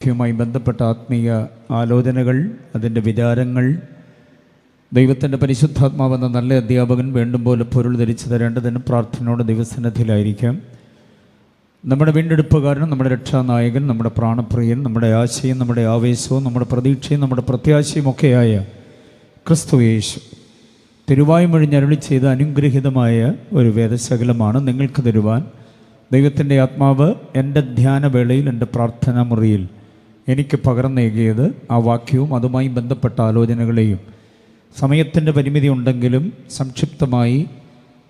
യുമായി ബന്ധപ്പെട്ട ആത്മീയ ആലോചനകൾ, അതിൻ്റെ വിചാരങ്ങൾ ദൈവത്തിൻ്റെ പരിശുദ്ധാത്മാവെന്ന നല്ല അധ്യാപകൻ വേണ്ടും പോലെ പൊരുൾ ധരിച്ചു തരേണ്ടതിന് പ്രാർത്ഥനയോടെ ദൈവസന്നിധിയിലായിരിക്കാം. നമ്മുടെ വീണ്ടെടുപ്പുകാരൻ, നമ്മുടെ രക്ഷാനായകൻ, നമ്മുടെ പ്രാണപ്രിയൻ, നമ്മുടെ ആശയും നമ്മുടെ ആവേശവും നമ്മുടെ പ്രതീക്ഷയും നമ്മുടെ പ്രത്യാശയും ഒക്കെയായ ക്രിസ്തു യേശു തിരുവായ്മൊഴിഞ്ഞ് അരുളി ചെയ്ത അനുഗ്രഹീതമായ ഒരു വേദശകലമാണ് നിങ്ങൾക്ക് തരുവാൻ ദൈവത്തിൻ്റെ ആത്മാവ് എൻ്റെ ധ്യാനവേളയിൽ, എൻ്റെ പ്രാർത്ഥനാ മുറിയിൽ എനിക്ക് പകർന്നേകിയത്. ആ വാക്യവും അതുമായി ബന്ധപ്പെട്ട ആലോചനകളെയും സമയത്തിൻ്റെ പരിമിതി ഉണ്ടെങ്കിലും സംക്ഷിപ്തമായി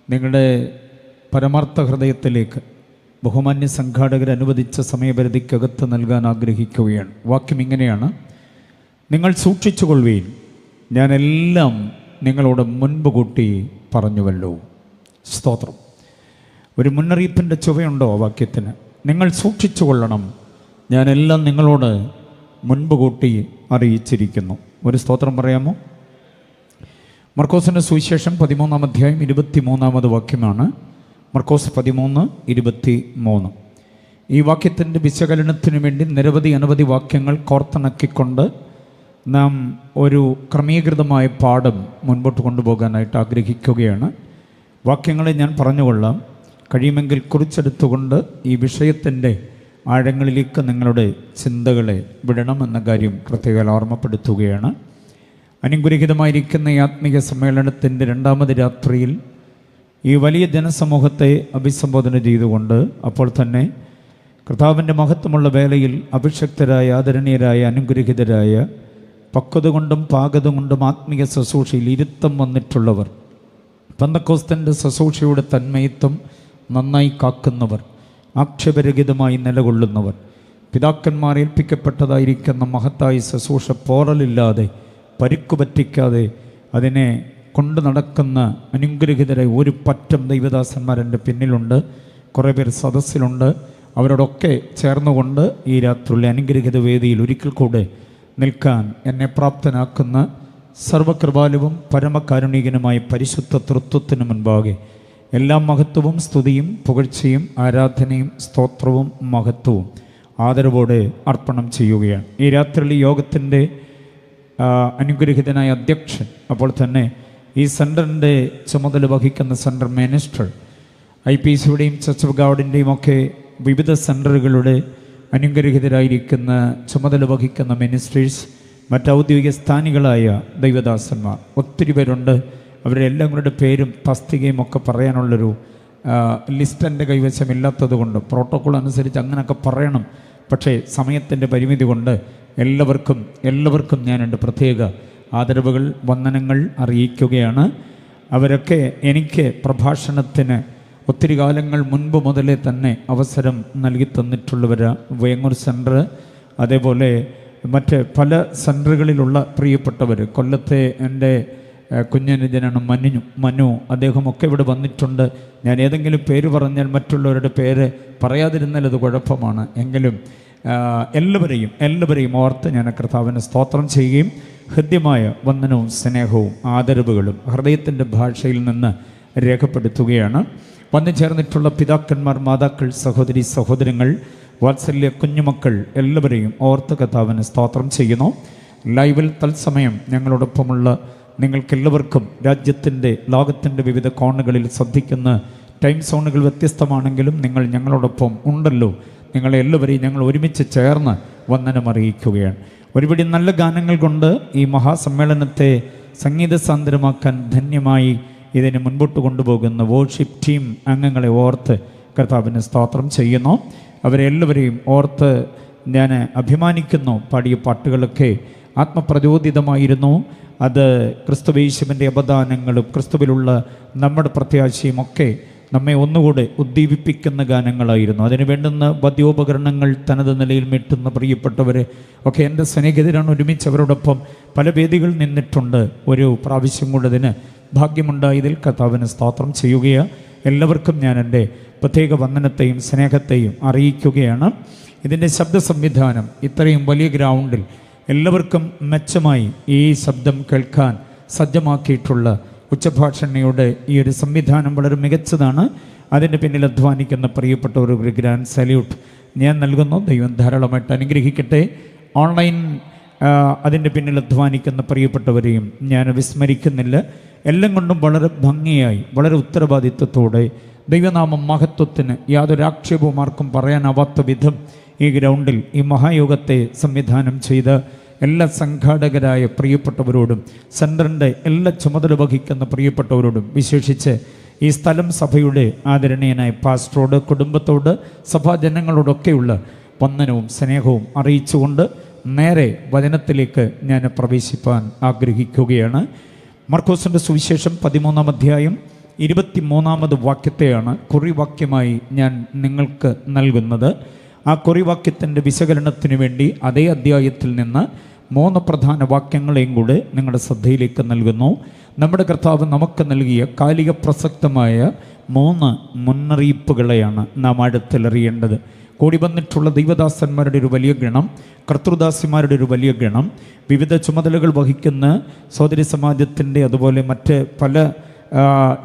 നിങ്ങളുടെ പരമാർത്ഥ ഹൃദയത്തിലേക്ക് ബഹുമാന്യ സംഘാടകർ അനുവദിച്ച സമയപരിധിക്കകത്ത് നൽകാൻ ആഗ്രഹിക്കുകയാണ്. വാക്യം ഇങ്ങനെയാണ്: നിങ്ങൾ സൂക്ഷിച്ചുകൊള്ളുവീൻ, ഞാനെല്ലാം നിങ്ങളോട് മുൻപ് കൂട്ടി പറഞ്ഞുവല്ലോ. സ്തോത്രം. ഒരു മുന്നറിയിപ്പിൻ്റെ ചുവയുണ്ടോ ആ വാക്യത്തിന്? നിങ്ങൾ സൂക്ഷിച്ചു കൊള്ളണം, ഞാനെല്ലാം നിങ്ങളോട് മുൻപ് കൂട്ടി അറിയിച്ചിരിക്കുന്നു. ഒരു സ്തോത്രം പറയാമോ? മർക്കോസിൻ്റെ സുവിശേഷം 13-ാം അധ്യായം 23-ാമത് വാക്യമാണ്. മർക്കോസ് 13:23. ഈ വാക്യത്തിൻ്റെ വിശകലനത്തിനു വേണ്ടി നിരവധി അനവധി വാക്യങ്ങൾ കോർത്തിണക്കിക്കൊണ്ട് നാം ഒരു ക്രമീകൃതമായ പാഠം മുൻപോട്ട് കൊണ്ടുപോകാനായിട്ട് ആഗ്രഹിക്കുകയാണ്. വാക്യങ്ങളെ ഞാൻ പറഞ്ഞുകൊള്ളാം. കഴിയുമെങ്കിൽ കുറിച്ചെടുത്തുകൊണ്ട് ഈ വിഷയത്തിൻ്റെ ആഴങ്ങളിലേക്ക് നിങ്ങളുടെ ചിന്തകളെ വിടണമെന്ന കാര്യം പ്രത്യേകം ഓർമ്മപ്പെടുത്തുകയാണ്. അനുഗ്രഹീതമായിരിക്കുന്ന ഈ ആത്മീയ സമ്മേളനത്തിൻ്റെ 2ാമത് രാത്രിയിൽ ഈ വലിയ ജനസമൂഹത്തെ അഭിസംബോധന ചെയ്തുകൊണ്ട് അപ്പോൾ തന്നെ കർത്താവിൻ്റെ മഹത്വമുള്ള വേലയിൽ അഭിഷക്തരായ, ആദരണീയരായ, അനുഗ്രഹീതരായ, പക്വത കൊണ്ടും പാകത കൊണ്ടും ആത്മീയ ശുശ്രൂഷയിൽ ഇരുത്തം വന്നിട്ടുള്ളവർ, പെന്തക്കോസ്തിൻ്റെ ശുശ്രൂഷയുടെ തന്മയത്വം നന്നായി കാക്കുന്നവർ, ആക്ഷേപരഹിതമായി നിലകൊള്ളുന്നവർ, പിതാക്കന്മാർ ഏൽപ്പിക്കപ്പെട്ടതായിരിക്കുന്ന മഹത്തായ ശുശ്രൂഷ പോറലില്ലാതെ, പരിക്കു പറ്റിക്കാതെ അതിനെ കൊണ്ടു നടക്കുന്ന അനുഗ്രഹീതരായ ഒരു പറ്റം ദൈവദാസന്മാർ എൻ്റെ പിന്നിലുണ്ട്. കുറേ പേർ സദസ്സിലുണ്ട്. അവരോടൊക്കെ ചേർന്നുകൊണ്ട് ഈ രാത്രിയിലെ അനുഗ്രഹീത വേദിയിൽ ഒരിക്കൽ കൂടെ നിൽക്കാൻ എന്നെ പ്രാപ്തനാക്കുന്ന സർവകൃപാലുവും പരമകാരുണികനുമായ പരിശുദ്ധ തൃത്വത്തിന് മുൻപാകെ എല്ലാ മഹത്വവും സ്തുതിയും പുകഴ്ചയും ആരാധനയും സ്തോത്രവും മഹത്വവും ആദരവോടെ അർപ്പണം ചെയ്യുകയാണ്. ഈ രാത്രിയിൽ യോഗത്തിൻ്റെ അനുഗ്രഹീതനായ അധ്യക്ഷൻ, അപ്പോൾ തന്നെ ഈ സെൻറ്ററിൻ്റെ ചുമതല വഹിക്കുന്ന സെൻട്രൽ മിനിസ്റ്റർ, IPCയുടെയും ചർച്ച് ഓഫ് ഗോഡിൻ്റെയും ഒക്കെ വിവിധ സെൻറ്ററുകളുടെ അനുഗ്രഹീതരായിരിക്കുന്ന ചുമതല വഹിക്കുന്ന മിനിസ്ട്രീസ്, മറ്റൗദ്യോഗിക സ്ഥാനികളായ ദൈവദാസന്മാർ ഒത്തിരി പേരുണ്ട്. അവരുടെ എല്ലാം കൂടെ പേരും തസ്തികയും ഒക്കെ പറയാനുള്ളൊരു ലിസ്റ്റ് എൻ്റെ കൈവശമില്ലാത്തത് കൊണ്ട് പ്രോട്ടോക്കോൾ അനുസരിച്ച് അങ്ങനെയൊക്കെ പറയണം. പക്ഷേ സമയത്തിൻ്റെ പരിമിതി കൊണ്ട് എല്ലാവർക്കും ഞാൻ എൻ്റെ പ്രത്യേക ആദരവുകൾ, വന്ദനങ്ങൾ അറിയിക്കുകയാണ്. അവരൊക്കെ എനിക്ക് പ്രഭാഷണത്തിന് ഒത്തിരി കാലങ്ങൾ മുൻപ് മുതലേ തന്നെ അവസരം നൽകി തന്നിട്ടുള്ളവരാണ്. വേങ്ങൂർ സെൻറ്റർ, അതേപോലെ മറ്റ് പല സെൻറ്ററുകളിലുള്ള പ്രിയപ്പെട്ടവർ, കൊല്ലത്തെ എൻ്റെ കുഞ്ഞനുജനാണ് മനു, അദ്ദേഹമൊക്കെ ഇവിടെ വന്നിട്ടുണ്ട്. ഞാൻ ഏതെങ്കിലും പേര് പറഞ്ഞാൽ മറ്റുള്ളവരുടെ പേര് പറയാതിരുന്നാൽ അത് കുഴപ്പമാണ്. എങ്കിലും എല്ലാവരെയും ഓർത്ത് ഞാൻ കർത്താവിന് സ്തോത്രം ചെയ്യുകയും ഹൃദ്യമായ വന്ദനവും സ്നേഹവും ആദരവുകളും ഹൃദയത്തിൻ്റെ ഭാഷയിൽ നിന്ന് രേഖപ്പെടുത്തുകയാണ്. വന്നു ചേർന്നിട്ടുള്ള പിതാക്കന്മാർ, മാതാക്കൾ, സഹോദരി സഹോദരങ്ങൾ, വാത്സല്യ കുഞ്ഞുമക്കൾ എല്ലാവരെയും ഓർത്ത് കർത്താവിന് സ്തോത്രം ചെയ്യുന്നു. ലൈവിൽ തത്സമയം ഞങ്ങളോടൊപ്പമുള്ള നിങ്ങൾക്കെല്ലാവർക്കും രാജ്യത്തിൻ്റെ, ലോകത്തിൻ്റെ വിവിധ കോണുകളിൽ ശ്രദ്ധിക്കുന്ന ടൈം സോണുകൾ വ്യത്യസ്തമാണെങ്കിലും നിങ്ങൾ ഞങ്ങളോടൊപ്പം ഉണ്ടല്ലോ. നിങ്ങളെല്ലാവരെയും ഞങ്ങൾ ഒരുമിച്ച് ചേർന്ന് വന്ദനം അറിയിക്കുകയാണ്. ഒരുപടി നല്ല ഗാനങ്ങൾ കൊണ്ട് ഈ മഹാസമ്മേളനത്തെ സംഗീത സാന്ദ്രമാക്കാൻ ധന്യമായി ഇതിനെ മുൻപോട്ട് കൊണ്ടുപോകുന്ന വോർഷിപ്പ് ടീം അംഗങ്ങളെ ഓർത്ത് കർത്താവിന് സ്തോത്രം ചെയ്യുന്നു. അവരെല്ലാവരെയും ഓർത്ത് ഞാൻ അഭിമാനിക്കുന്നു. പാടിയ പാട്ടുകളൊക്കെ ആത്മപ്രചോദിതമായിരുന്നു. അത് ക്രിസ്തുവേശുവിൻ്റെ അപദാനങ്ങളും ക്രിസ്തുവിലുള്ള നമ്മുടെ പ്രത്യാശയും ഒക്കെ നമ്മെ ഒന്നുകൂടെ ഉദ്ദീപിപ്പിക്കുന്ന ഗാനങ്ങളായിരുന്നു. അതിന് വേണ്ടുന്ന വാദ്യോപകരണങ്ങൾ തനത് നിലയിൽ മീട്ടുന്ന പ്രിയപ്പെട്ടവരെ ഒക്കെ എൻ്റെ സ്നേഹിതരാണ്. ഒരുമിച്ച് അവരോടൊപ്പം പല വേദികൾ നിന്നിട്ടുണ്ട്. ഒരു പ്രാവശ്യം കൂടെ അതിന് ഭാഗ്യമുണ്ടായതിൽ കർത്താവിന് സ്തോത്രം ചെയ്യുകയാണ്. എല്ലാവർക്കും ഞാൻ എൻ്റെ പ്രത്യേക വന്ദനത്തെയും സ്നേഹത്തെയും അറിയിക്കുകയാണ്. ഇതിൻ്റെ ശബ്ദ സംവിധാനം ഇത്രയും വലിയ ഗ്രൗണ്ടിൽ എല്ലാവർക്കും മെച്ചമായി ഈ ശബ്ദം കേൾക്കാൻ സജ്ജമാക്കിയിട്ടുള്ള ഉച്ചഭാഷണയുടെ ഈ ഒരു സംവിധാനം വളരെ മികച്ചതാണ്. അതിൻ്റെ പിന്നിൽ അധ്വാനിക്കുന്ന പ്രിയപ്പെട്ട ഒരു ഗ്രാൻഡ് സല്യൂട്ട് ഞാൻ നൽകുന്നു. ദൈവം ധാരാളമായിട്ട് അനുഗ്രഹിക്കട്ടെ. ഓൺലൈൻ അതിൻ്റെ പിന്നിൽ അധ്വാനിക്കുന്ന പ്രിയപ്പെട്ടവരെയും ഞാൻ വിസ്മരിക്കുന്നില്ല. എല്ലാം കൊണ്ടും വളരെ ഭംഗിയായി, വളരെ ഉത്തരവാദിത്വത്തോടെ ദൈവനാമം മഹത്വത്തിന് യാതൊരു ആക്ഷേപവും ആർക്കും പറയാനാവാത്ത വിധം ഈ ഗ്രൗണ്ടിൽ ഈ മഹായോഗത്തെ സംവിധാനം ചെയ്ത എല്ലാ സംഘാടകരായ പ്രിയപ്പെട്ടവരോടും സെൻറ്ററിൻ്റെ എല്ലാ ചുമതല വഹിക്കുന്ന പ്രിയപ്പെട്ടവരോടും, വിശേഷിച്ച് ഈ സ്ഥലം സഭയുടെ ആദരണീയനായ പാസ്റ്ററോട്, കുടുംബത്തോട്, സഭാജനങ്ങളോടൊക്കെയുള്ള വന്ദനവും സ്നേഹവും അറിയിച്ചുകൊണ്ട് നേരെ വചനത്തിലേക്ക് ഞാൻ പ്രവേശിപ്പാൻ ആഗ്രഹിക്കുകയാണ്. മർക്കോസിൻ്റെ സുവിശേഷം 13-ാം അധ്യായം 23-ാമത് വാക്യത്തെയാണ് കുറിവാക്യമായി ഞാൻ നിങ്ങൾക്ക് നൽകുന്നത്. ആ കുറിവാക്യത്തിൻ്റെ വിശകലനത്തിന് വേണ്ടി അതേ അധ്യായത്തിൽ നിന്ന് 3 പ്രധാന വാക്യങ്ങളെയും കൂടെ നിങ്ങളുടെ ശ്രദ്ധയിലേക്ക് നൽകുന്നു. നമ്മുടെ കർത്താവ് നമുക്ക് നൽകിയ കാലിക പ്രസക്തമായ 3 മുന്നറിയിപ്പുകളെയാണ് നാം ആഴത്തിലറിയേണ്ടത്. കൂടി വന്നിട്ടുള്ള ദൈവദാസന്മാരുടെ ഒരു വലിയ ഗണം, കർത്തൃദാസിമാരുടെ ഒരു വലിയ ഗണം, വിവിധ ചുമതലകൾ വഹിക്കുന്ന സഹോദരി സമാജത്തിൻ്റെ അതുപോലെ മറ്റ് പല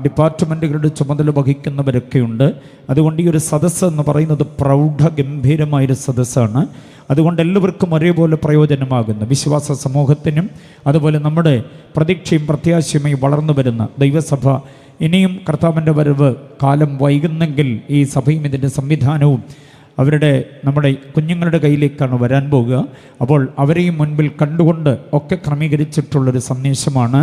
ഡിപ്പാർട്ട്മെൻറ്റുകളുടെ ചുമതല വഹിക്കുന്നവരൊക്കെയുണ്ട്. അതുകൊണ്ട് ഈ ഒരു സദസ്സ് എന്ന് പറയുന്നത് പ്രൗഢഗംഭീരമായൊരു സദസ്സാണ്. അതുകൊണ്ട് എല്ലാവർക്കും ഒരേപോലെ പ്രയോജനമാകുന്ന, വിശ്വാസ സമൂഹത്തിനും അതുപോലെ നമ്മുടെ പ്രതീക്ഷയും പ്രത്യാശയുമായി വളർന്നു വരുന്ന ദൈവസഭ, ഇനിയും കർത്താവിൻ്റെ വരവ് കാലം വൈകുന്നെങ്കിൽ ഈ സഭയും ഇതിൻ്റെ സംവിധാനവും നമ്മുടെ കുഞ്ഞുങ്ങളുടെ കയ്യിലേക്കാണ് വരാൻ പോകുക. അപ്പോൾ അവരെയും മുൻപിൽ കണ്ടുകൊണ്ട് ഒക്കെ ക്രമീകരിച്ചിട്ടുള്ളൊരു സന്ദേശമാണ്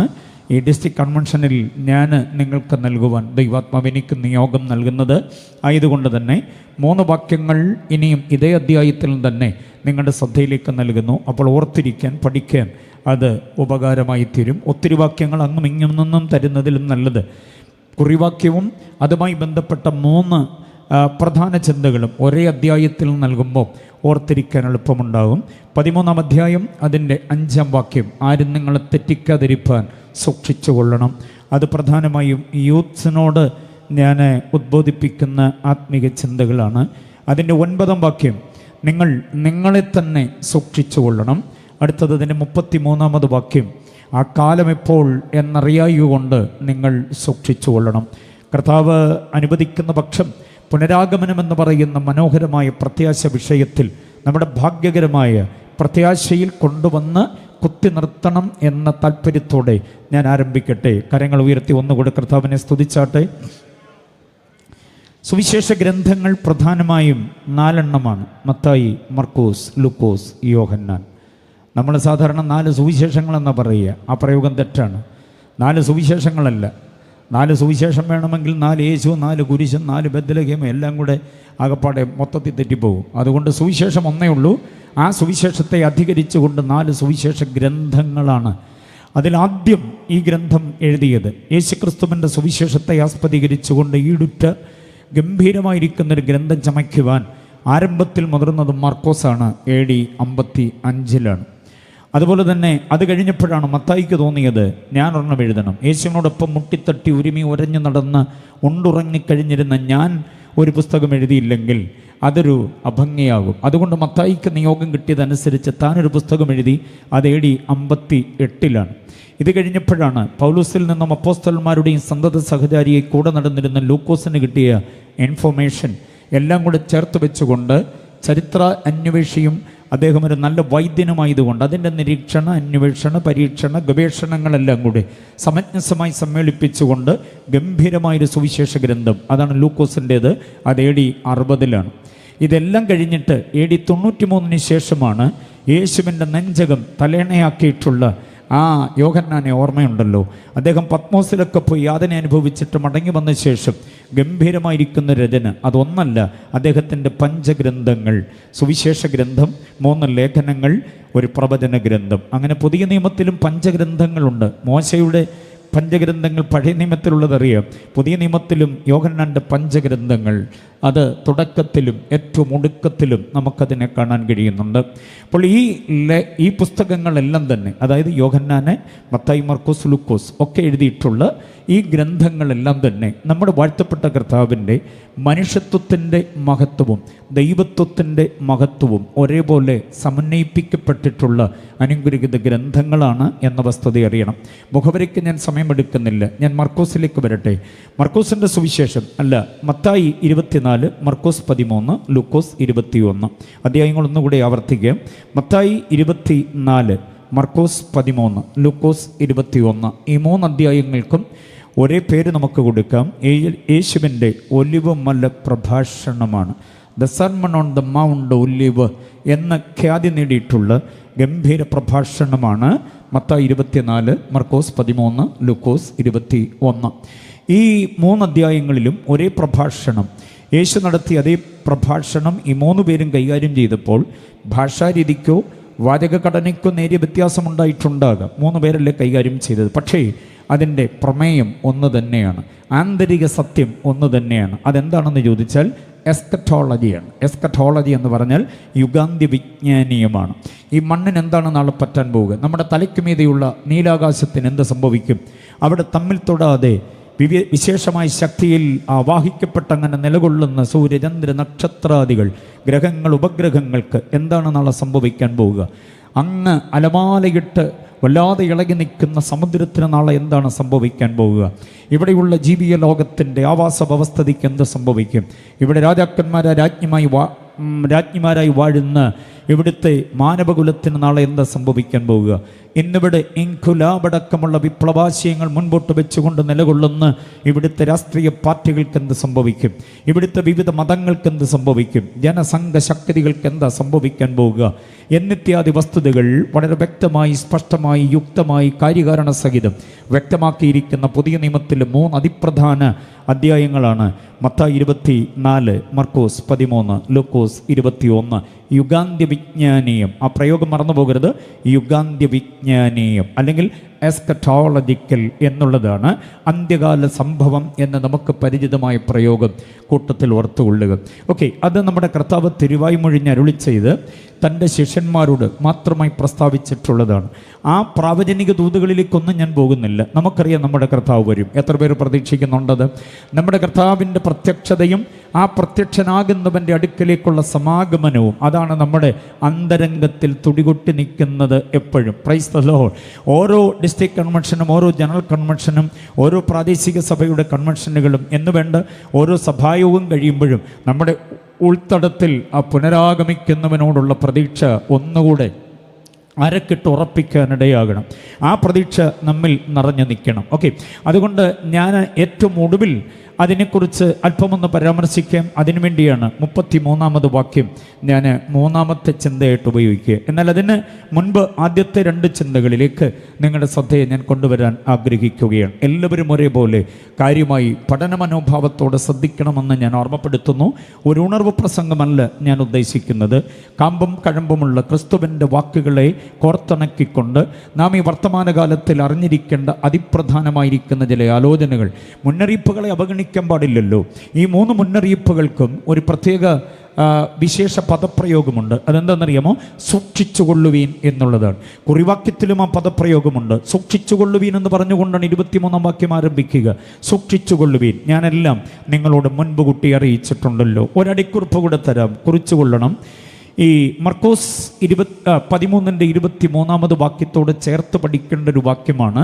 ഈ ഡിസ്ട്രിക്ട് കൺവെൻഷനിൽ ഞാൻ നിങ്ങൾക്ക് നൽകുവാൻ ദൈവാത്മാവ് എനിക്ക് നിയോഗം നൽകുന്നത്. ആയതുകൊണ്ട് തന്നെ 3 വാക്യങ്ങൾ ഇനിയും ഇതേ അധ്യായത്തിൽ തന്നെ നിങ്ങളുടെ ശ്രദ്ധയിലേക്ക് നൽകുന്നു. അപ്പോൾ ഓർത്തിരിക്കാൻ, പഠിക്കാൻ അത് ഉപകാരമായി തീരും. ഒത്തിരി വാക്യങ്ങൾ അങ്ങും ഇങ്ങും നിന്നും തരുന്നതിലും നല്ലത് കുറിവാക്യവും അതുമായി ബന്ധപ്പെട്ട 3 പ്രധാന ചിന്തകളും ഒരേ അധ്യായത്തിൽ നൽകുമ്പോൾ ഓർത്തിരിക്കാൻ എളുപ്പമുണ്ടാകും. 13-ാം അധ്യായം അതിൻ്റെ 5-ാം വാക്യം, ആരും നിങ്ങളെ തെറ്റിക്കാതിരിപ്പാൻ സൂക്ഷിച്ചു കൊള്ളണം. അത് പ്രധാനമായും യൂത്ത്സിനോട് ഞാൻ ഉദ്ബോധിപ്പിക്കുന്ന ആത്മീക ചിന്തകളാണ്. അതിൻ്റെ 9-ാം വാക്യം, നിങ്ങളെ തന്നെ സൂക്ഷിച്ചു കൊള്ളണം. അടുത്തത് അതിൻ്റെ 33-ാമത് വാക്യം, ആ കാലം എപ്പോൾ എന്നറിയായുകൊണ്ട് നിങ്ങൾ സൂക്ഷിച്ചു കൊള്ളണം. കർത്താവ് അനുവദിക്കുന്ന പക്ഷം പുനരാഗമനമെന്ന് പറയുന്ന മനോഹരമായ പ്രത്യാശ വിഷയത്തിൽ നമ്മുടെ ഭാഗ്യകരമായ പ്രത്യാശയിൽ കൊണ്ടുവന്ന് കുത്തി നിർത്തണം എന്ന താല്പര്യത്തോടെ ഞാൻ ആരംഭിക്കട്ടെ. കരങ്ങൾ ഉയർത്തി ഒന്നുകൂടെ കർത്താവിനെ സ്തുതിച്ചാട്ടെ. സുവിശേഷ ഗ്രന്ഥങ്ങൾ പ്രധാനമായും 4 എണ്ണമാണ്: മത്തായി, മർക്കോസ്, ലൂക്കോസ്, യോഹന്നാൻ. നമ്മൾ സാധാരണ 4 സുവിശേഷങ്ങളെന്നാണ് പറയുക. ആ പ്രയോഗം തെറ്റാണ്. 4 സുവിശേഷങ്ങളല്ല. 4 സുവിശേഷം വേണമെങ്കിൽ 4 യേശു, 4 കുരിശും, 4 ബെത്ലഹേം എല്ലാം കൂടെ ആകപ്പാടെ മൊത്തത്തിൽ തെറ്റിപ്പോകും. അതുകൊണ്ട് സുവിശേഷം ഒന്നേ ഉള്ളൂ. ആ സുവിശേഷത്തെ അധികരിച്ചുകൊണ്ട് 4 സുവിശേഷ ഗ്രന്ഥങ്ങളാണ്. അതിലാദ്യം ഈ ഗ്രന്ഥം എഴുതിയത് യേശുക്രിസ്തുവിൻ്റെ സുവിശേഷത്തെ ആസ്പദീകരിച്ചുകൊണ്ട് ഈടുറ്റ ഗംഭീരമായിരിക്കുന്നൊരു ഗ്രന്ഥം ചമയ്ക്കുവാൻ ആരംഭത്തിൽ മുതിർന്നത് മാർക്കോസാണ്. AD 55-ലാണ്. അതുപോലെ തന്നെ അത് കഴിഞ്ഞപ്പോഴാണ് മത്തായിക്ക് തോന്നിയത്, ഞാനൊരെണ്ണം എഴുതണം. യേശുവിനോടൊപ്പം മുട്ടിത്തട്ടി ഉരുമി ഉരഞ്ഞു നടന്ന് ഉണ്ടുറങ്ങിക്കഴിഞ്ഞിരുന്ന ഞാൻ ഒരു പുസ്തകം എഴുതിയില്ലെങ്കിൽ അതൊരു അഭംഗിയാകും. അതുകൊണ്ട് മത്തായിക്ക് നിയോഗം കിട്ടിയതനുസരിച്ച് താനൊരു പുസ്തകം എഴുതി. അത് AD 58-ലാണ്. ഇത് കഴിഞ്ഞപ്പോഴാണ് പൗലോസിൽ നിന്നും അപ്പോസ്തലന്മാരുടെയും സന്തത സഹചാരിയെ കൂടെ നടന്നിരുന്ന ലൂക്കോസിന് കിട്ടിയ ഇൻഫർമേഷൻ എല്ലാം കൂടെ ചേർത്ത് വെച്ചുകൊണ്ട് ചരിത്ര അന്വേഷിയും അദ്ദേഹം ഒരു നല്ല വൈദ്യനുമായതുകൊണ്ട് അതിൻ്റെ നിരീക്ഷണ, അന്വേഷണ, പരീക്ഷണ, ഗവേഷണങ്ങളെല്ലാം കൂടി സമഞ്ജസമായി സമ്മേളിപ്പിച്ചുകൊണ്ട് ഗംഭീരമായൊരു സുവിശേഷ ഗ്രന്ഥം, അതാണ് ലൂക്കോസിൻ്റേത്. അത് AD 60-ലാണ്. ഇതെല്ലാം കഴിഞ്ഞിട്ട് AD 93-ന് ശേഷമാണ് യേശുവിൻ്റെ നെഞ്ചകം തലേണയാക്കിയിട്ടുള്ള ആ യോഹന്നാനെ ഓർമ്മയുണ്ടല്ലോ. അദ്ദേഹം പത്മോസിലൊക്കെ പോയി യാതന അനുഭവിച്ചിട്ട് മടങ്ങി വന്ന ശേഷം ഗംഭീരമായിരിക്കുന്ന രചന അതൊന്നല്ല, അദ്ദേഹത്തിൻ്റെ പഞ്ചഗ്രന്ഥങ്ങൾ, സുവിശേഷ ഗ്രന്ഥം, 3 ലേഖനങ്ങൾ, ഒരു പ്രവചന ഗ്രന്ഥം. അങ്ങനെ പുതിയ നിയമത്തിലും പഞ്ചഗ്രന്ഥങ്ങളുണ്ട്. മോശയുടെ പഞ്ചഗ്രന്ഥങ്ങൾ പഴയ നിയമത്തിലുള്ളതറിയാം. പുതിയ നിയമത്തിലും യോഹന്നാൻ്റെ പഞ്ചഗ്രന്ഥങ്ങൾ, അത് തുടക്കത്തിലും ഏറ്റവും ഒടുക്കത്തിലും നമുക്കതിനെ കാണാൻ കഴിയുന്നുണ്ട്. അപ്പോൾ ഈ പുസ്തകങ്ങളെല്ലാം തന്നെ, അതായത് യോഹന്നാനെ, മത്തായി, മർക്കോസ്, ലൂക്കോസ് ഒക്കെ എഴുതിയിട്ടുള്ള ഈ ഗ്രന്ഥങ്ങളെല്ലാം തന്നെ നമ്മുടെ വാഴ്ത്തപ്പെട്ട കർത്താവിൻ്റെ മനുഷ്യത്വത്തിൻ്റെ മഹത്വവും ദൈവത്വത്തിൻ്റെ മഹത്വവും ഒരേപോലെ സമന്വയിപ്പിക്കപ്പെട്ടിട്ടുള്ള അനുഗ്രഹീത ഗ്രന്ഥങ്ങളാണ് എന്ന വസ്തുത അറിയണം. മുഖവരയ്ക്ക് ഞാൻ സമയമെടുക്കുന്നില്ല. ഞാൻ മർക്കോസിലേക്ക് വരട്ടെ. മർക്കോസിൻ്റെ സുവിശേഷം അല്ല, മത്തായി 24, മർക്കോസ് 13, ലൂക്കോസ് 21 അധ്യായങ്ങളൊന്നുകൂടി ആവർത്തിക്കുക. മത്തായി 24, മർക്കോസ് 13, ലൂക്കോസ് 21 ഈ 3 അധ്യായങ്ങൾക്കും ഒരേ പേര് നമുക്ക് കൊടുക്കാം. യേശുവിൻ്റെ ഒലിവ് മല പ്രഭാഷണമാണ്. The sermon on the Mount Olive എന്ന ഖ്യാതി നേടിയിട്ടുള്ള ഗംഭീര പ്രഭാഷണമാണ് മത്തായി 24, മർക്കോസ് 13, ലൂക്കോസ് 21. ഈ 3 അധ്യായങ്ങളിലും ഒരേ പ്രഭാഷണം യേശു നടത്തിയ അതേ പ്രഭാഷണം ഈ 3 പേരും കൈകാര്യം ചെയ്തപ്പോൾ ഭാഷാരീതിക്കോ വാചകഘടനയ്ക്കോ നേരിയ വ്യത്യാസമുണ്ടായിട്ടുണ്ടാകാം. 3 പേരല്ലേ കൈകാര്യം ചെയ്തത്. പക്ഷേ അതിൻ്റെ പ്രമേയം ഒന്ന് തന്നെയാണ്. ആന്തരിക സത്യം ഒന്ന് തന്നെയാണ്. അതെന്താണെന്ന് ചോദിച്ചാൽ എസ്കറ്റോളജിയാണ്. എസ്കറ്റോളജി എന്ന് പറഞ്ഞാൽ യുഗാന്ത്യ വിജ്ഞാനീയമാണ്. ഈ മണ്ണിന് എന്താണ് നാളെ പറ്റാൻ പോവുക? നമ്മുടെ തലയ്ക്ക് മീതെയുള്ള നീലാകാശത്തിന് എന്ത് സംഭവിക്കും? അവിടെ തമ്മിൽ തൊടാതെ വിശേഷമായ ശക്തിയിൽ ആവാഹിക്കപ്പെട്ടങ്ങനെ നിലകൊള്ളുന്ന സൂര്യചന്ദ്ര നക്ഷത്രാദികൾ, ഗ്രഹങ്ങൾ, ഉപഗ്രഹങ്ങൾക്ക് എന്താണ് നാളെ സംഭവിക്കാൻ പോവുക? അങ്ങ് അലമാലയിട്ട് വല്ലാതെ ഇളകി നിൽക്കുന്ന സമുദ്രത്തിന് നാളെ എന്താണ് സംഭവിക്കാൻ പോവുക? ഇവിടെയുള്ള ജീവിക ലോകത്തിൻ്റെ ആവാസ വ്യവസ്ഥിതിക്ക് എന്ത് സംഭവിക്കും? ഇവിടെ രാജ്ഞിമാരായി വാഴുന്ന ഇവിടുത്തെ മാനവകുലത്തിന് നാളെ എന്താ സംഭവിക്കാൻ പോവുക? ഇന്നിവിടെ ഇൻഖുലാബടക്കമുള്ള വിപ്ലവാശയങ്ങൾ മുൻപോട്ട് വെച്ചുകൊണ്ട് നിലകൊള്ളുന്ന ഇവിടുത്തെ രാഷ്ട്രീയ പാർട്ടികൾക്ക് എന്ത് സംഭവിക്കും? ഇവിടുത്തെ വിവിധ മതങ്ങൾക്ക് എന്ത് സംഭവിക്കും? ജനസംഘ ശക്തികൾക്ക് എന്താ സംഭവിക്കാൻ പോവുക? എന്നിത്യാദി വസ്തുതകൾ വളരെ വ്യക്തമായി, സ്പഷ്ടമായി, യുക്തമായി, കാര്യകാരണ സഹിതം വ്യക്തമാക്കിയിരിക്കുന്ന പുതിയ നിയമത്തിലെ 3 അതിപ്രധാന അധ്യായങ്ങളാണ് മത്തായി 24, മർക്കോസ് 13, ലൂക്കോസ് 21. യുഗാന്ത്യ വിജ്ഞാനീയം, ആ പ്രയോഗം മറന്നു പോകരുത്. യുഗാന്ത്യ വിജ്ഞാനീയം അല്ലെങ്കിൽ എസ്കറ്റോളജിക്കൽ എന്നുള്ളതാണ് അന്ത്യകാല സംഭവം എന്ന് നമുക്ക് പരിചിതമായ പ്രയോഗം കൂട്ടത്തിൽ ഓർത്തുകൊള്ളുക. ഓക്കെ, അത് നമ്മുടെ കർത്താവ് തിരുവായി മൊഴിഞ്ഞ് അരുളി ചെയ്ത് തൻ്റെ ശിഷ്യന്മാരോട് മാത്രമായി പ്രസ്താവിച്ചിട്ടുള്ളതാണ്. ആ പ്രാവചനിക ദൂതുകളിലേക്കൊന്നും ഞാൻ പോകുന്നില്ല. നമുക്കറിയാം നമ്മുടെ കർത്താവ് വരും. എത്ര പേര് പ്രതീക്ഷിക്കുന്നുണ്ടത്? നമ്മുടെ കർത്താവിൻ്റെ പ്രത്യക്ഷതയും ആ പ്രത്യക്ഷനാകുന്നവൻ്റെ അടുക്കലേക്കുള്ള സമാഗമനവും അതാണ് നമ്മുടെ അന്തരംഗത്തിൽ തുടികൊട്ടി നിൽക്കുന്നത് എപ്പോഴും. Praise the Lord. ഓരോ ഡിസ്ട്രിക്ട് കൺവെൻഷനും ഓരോ ജനറൽ കൺവെൻഷനും ഓരോ പ്രാദേശിക സഭയുടെ കൺവെൻഷനുകളും എന്ന് വേണ്ട ഓരോ സഭായോഗം കഴിയുമ്പോഴും നമ്മുടെ ഉൾത്തടത്തിൽ ആ പുനരാഗമിക്കുന്നവനോടുള്ള പ്രതീക്ഷ ഒന്നുകൂടെ അരക്കിട്ട് ഉറപ്പിക്കാനിടയാകണം. ആ പ്രതീക്ഷ നമ്മിൽ നിറഞ്ഞു നിൽക്കണം. ഓക്കെ, അതുകൊണ്ട് ഞാൻ ഏറ്റവും ഒടുവിൽ അതിനെക്കുറിച്ച് അല്പമൊന്ന് പരാമർശിക്കാം. അതിനുവേണ്ടിയാണ് 33-ാമത് വാക്യം ഞാൻ 3-ാമത്തെ ചിന്തയായിട്ട് ഉപയോഗിക്കുക. എന്നാൽ അതിന് മുൻപ് ആദ്യത്തെ 2 ചിന്തകളിലേക്ക് നിങ്ങളുടെ ശ്രദ്ധയെ ഞാൻ കൊണ്ടുവരാൻ ആഗ്രഹിക്കുകയാണ്. എല്ലാവരും ഒരേപോലെ കാര്യമായി പഠന മനോഭാവത്തോടെ ശ്രദ്ധിക്കണമെന്ന് ഞാൻ ഓർമ്മപ്പെടുത്തുന്നു. ഒരു ഉണർവ് പ്രസംഗമല്ല ഞാൻ ഉദ്ദേശിക്കുന്നത്. കാമ്പും കഴമ്പുമുള്ള ക്രിസ്തുവിൻ്റെ വാക്കുകളെ കോർത്തിണക്കിക്കൊണ്ട് നാം ഈ വർത്തമാനകാലത്തിൽ അറിഞ്ഞിരിക്കേണ്ട അതിപ്രധാനമായിരിക്കുന്ന ചില ആലോചനകൾ, മുന്നറിയിപ്പുകളെ അവഗണിക്കാൻ പാടില്ലല്ലോ. ഈ 3 മുന്നറിയിപ്പുകൾക്കും ഒരു പ്രത്യേക വിശേഷ പദപ്രയോഗമുണ്ട്. അതെന്താണെന്നറിയാമോ? സൂക്ഷിച്ചുകൊള്ളുവീൻ എന്നുള്ളതാണ്. കുറിവാക്യത്തിലും ആ പദപ്രയോഗമുണ്ട്. സൂക്ഷിച്ചുകൊള്ളുവീൻ എന്ന് പറഞ്ഞുകൊണ്ടാണ് 23-ാം വാക്യം ആരംഭിക്കുക. സൂക്ഷിച്ചുകൊള്ളുവീൻ, ഞാനെല്ലാം നിങ്ങളോട് മുൻപ് കൂട്ടി അറിയിച്ചിട്ടുണ്ടല്ലോ. ഒരടിക്കുറിപ്പ് കൂടെ തരാം, കുറിച്ചുകൊള്ളണം. ഈ മർക്കോസ് 13-ന്റെ 23-ാമത് വാക്യത്തോട് ചേർത്ത് പഠിക്കേണ്ട ഒരു വാക്യമാണ്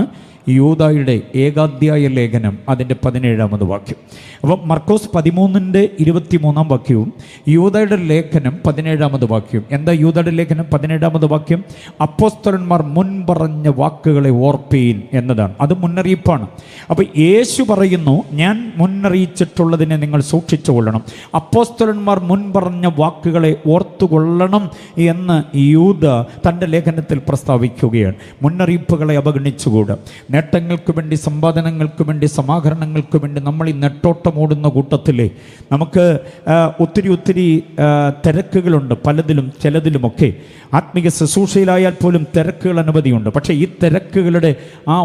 യൂദായുടെ ഏകാധ്യായ ലേഖനം, അതിൻ്റെ 17-ാമത് വാക്യം. അപ്പം മർക്കോസ് 13-ന്റെ 23-ാം വാക്യവും യൂദായുടെ ലേഖനം 17-ാമത് വാക്യവും. എന്താ യൂദായുടെ ലേഖനം 17-ാമത് വാക്യം? അപ്പോസ്തലന്മാർ മുൻപറഞ്ഞ വാക്കുകളെ ഓർപ്പീൻ എന്നതാണ്. അത് മുന്നറിയിപ്പാണ്. അപ്പോൾ യേശു പറയുന്നു, ഞാൻ മുന്നറിയിച്ചിട്ടുള്ളതിനെ നിങ്ങൾ സൂക്ഷിച്ചുകൊള്ളണം. അപ്പോസ്തലന്മാർ മുൻപറഞ്ഞ വാക്കുകളെ ഓർത്തുകൊള്ളണം എന്ന് യൂദ തൻ്റെ ലേഖനത്തിൽ പ്രസ്താവിക്കുകയാണ്. മുന്നറിയിപ്പുകളെ അവഗണിച്ചുകൂടാ. നേട്ടങ്ങൾക്ക് വേണ്ടി, സമ്പാദനങ്ങൾക്ക് വേണ്ടി, സമാഹരണങ്ങൾക്ക് വേണ്ടി നമ്മൾ ഈ നെട്ടോട്ടമോടുന്ന കൂട്ടത്തിലെ നമുക്ക് ഒത്തിരി തിരക്കുകളുണ്ട്. പലതിലും ചിലതിലുമൊക്കെ ആത്മീയ ശുശ്രൂഷയിലായാൽ പോലും തിരക്കുകൾ അനവധിയുണ്ട്. പക്ഷേ ഈ തിരക്കുകളുടെ ആ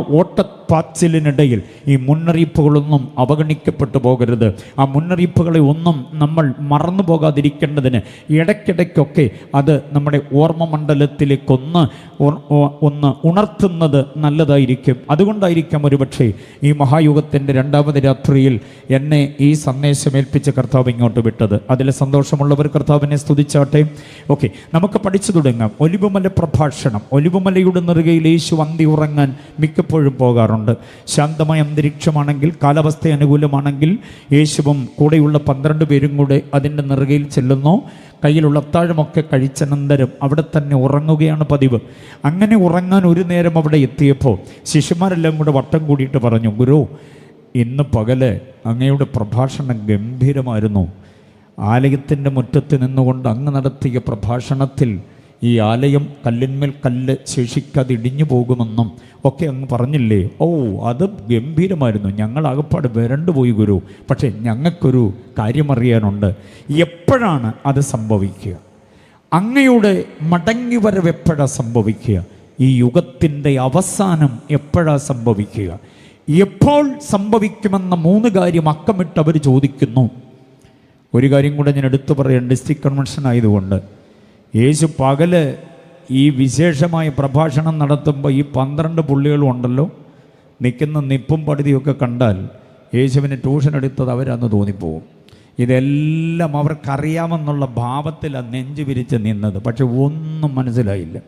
ഓട്ടപ്പാച്ചിലിനിടയിൽ ഈ മുന്നറിയിപ്പുകളൊന്നും അവഗണിക്കപ്പെട്ടു പോകരുത്. ആ മുന്നറിയിപ്പുകളെ ഒന്നും നമ്മൾ മറന്നു പോകാതിരിക്കേണ്ടതിന് ഇടയ്ക്കിടയ്ക്കൊക്കെ അത് നമ്മുടെ ഓർമ്മ മണ്ഡലത്തിലേക്കൊന്ന് ഉണർത്തുന്നത് നല്ലതായിരിക്കും. അതുകൊണ്ടായിരിക്കാം ഒരുപക്ഷെ ഈ മഹായുഗത്തിൻ്റെ രണ്ടാമത് രാത്രിയിൽ എന്നെ ഈ സന്ദേശം ഏൽപ്പിച്ച കർത്താവ് ഇങ്ങോട്ട് വിട്ടത്. അതിൽ സന്തോഷമുള്ളവർ കർത്താവിനെ സ്തുതിച്ചാട്ടെ. ഓക്കെ, നമുക്ക് പഠിച്ചു തുടങ്ങാം. ഒലിവുമല പ്രഭാഷണം. ഒലിവുമലയുടെ നെറുകയിൽ യേശു അന്തി ഉറങ്ങാൻ മിക്കപ്പോഴും പോകാറുണ്ട്. ശാന്തമായ അന്തരീക്ഷമാണെങ്കിൽ, കാലാവസ്ഥ അനുകൂലമാണെങ്കിൽ യേശുവും കൂടെയുള്ള 12 പേരും കൂടെ അതിൻ്റെ നെറുകയിൽ ചെല്ലുന്നു. കയ്യിലുള്ള അത്താഴമൊക്കെ കഴിച്ചനന്തരം അവിടെ തന്നെ ഉറങ്ങുകയാണ് പതിവ്. അങ്ങനെ ഉറങ്ങാൻ ഒരു നേരം അവിടെ എത്തിയപ്പോൾ ശിഷ്യന്മാരെല്ലാം കൂടെ വട്ടം കൂടിയിട്ട് പറഞ്ഞു, ഗുരു, ഇന്ന് പകല് അങ്ങയുടെ പ്രഭാഷണം ഗംഭീരമായിരുന്നു. ആലയത്തിൻ്റെ മുറ്റത്ത് നിന്നുകൊണ്ട് അങ്ങ് നടത്തിയ പ്രഭാഷണത്തിൽ ഈ ആലയം കല്ലിന്മേൽ കല്ല് ശേഷിക്കാതെ ഇടിഞ്ഞു പോകുമെന്നും ഒക്കെ അങ്ങ് പറഞ്ഞില്ലേ? ഓ, അത് ഗംഭീരമായിരുന്നു. ഞങ്ങൾ അകപ്പാട് വരണ്ടുപോയി ഗുരു. പക്ഷേ ഞങ്ങൾക്കൊരു കാര്യം അറിയാനുണ്ട്. എപ്പോഴാണ് അത് സംഭവിക്കുക? അങ്ങയുടെ മടങ്ങി വരവ് എപ്പോഴാണ് സംഭവിക്കുക? ഈ യുഗത്തിൻ്റെ അവസാനം എപ്പോഴാണ് സംഭവിക്കുക? എപ്പോൾ സംഭവിക്കുമെന്ന 3 കാര്യം അക്കമിട്ട് അവർ ചോദിക്കുന്നു. ഒരു കാര്യം കൂടെ ഞാൻ എടുത്തു പറയാം. ഡിസ്ട്രിക്ട് കൺവെൻഷൻ ആയതുകൊണ്ട് യേശു പകല് ഈ വിശേഷമായ പ്രഭാഷണം നടത്തുമ്പോൾ ഈ 12 പുള്ളികളും ഉണ്ടല്ലോ, നിൽക്കുന്ന നിപ്പും പടുതിയൊക്കെ കണ്ടാൽ യേശുവിന് ട്യൂഷൻ എടുത്തത് അവരന്ന് തോന്നിപ്പോവും. ഇതെല്ലാം അവർക്കറിയാമെന്നുള്ള ഭാവത്തിലാണ് നെഞ്ചു വിരിച്ച് നിന്നത്. പക്ഷെ ഒന്നും മനസ്സിലായില്ല.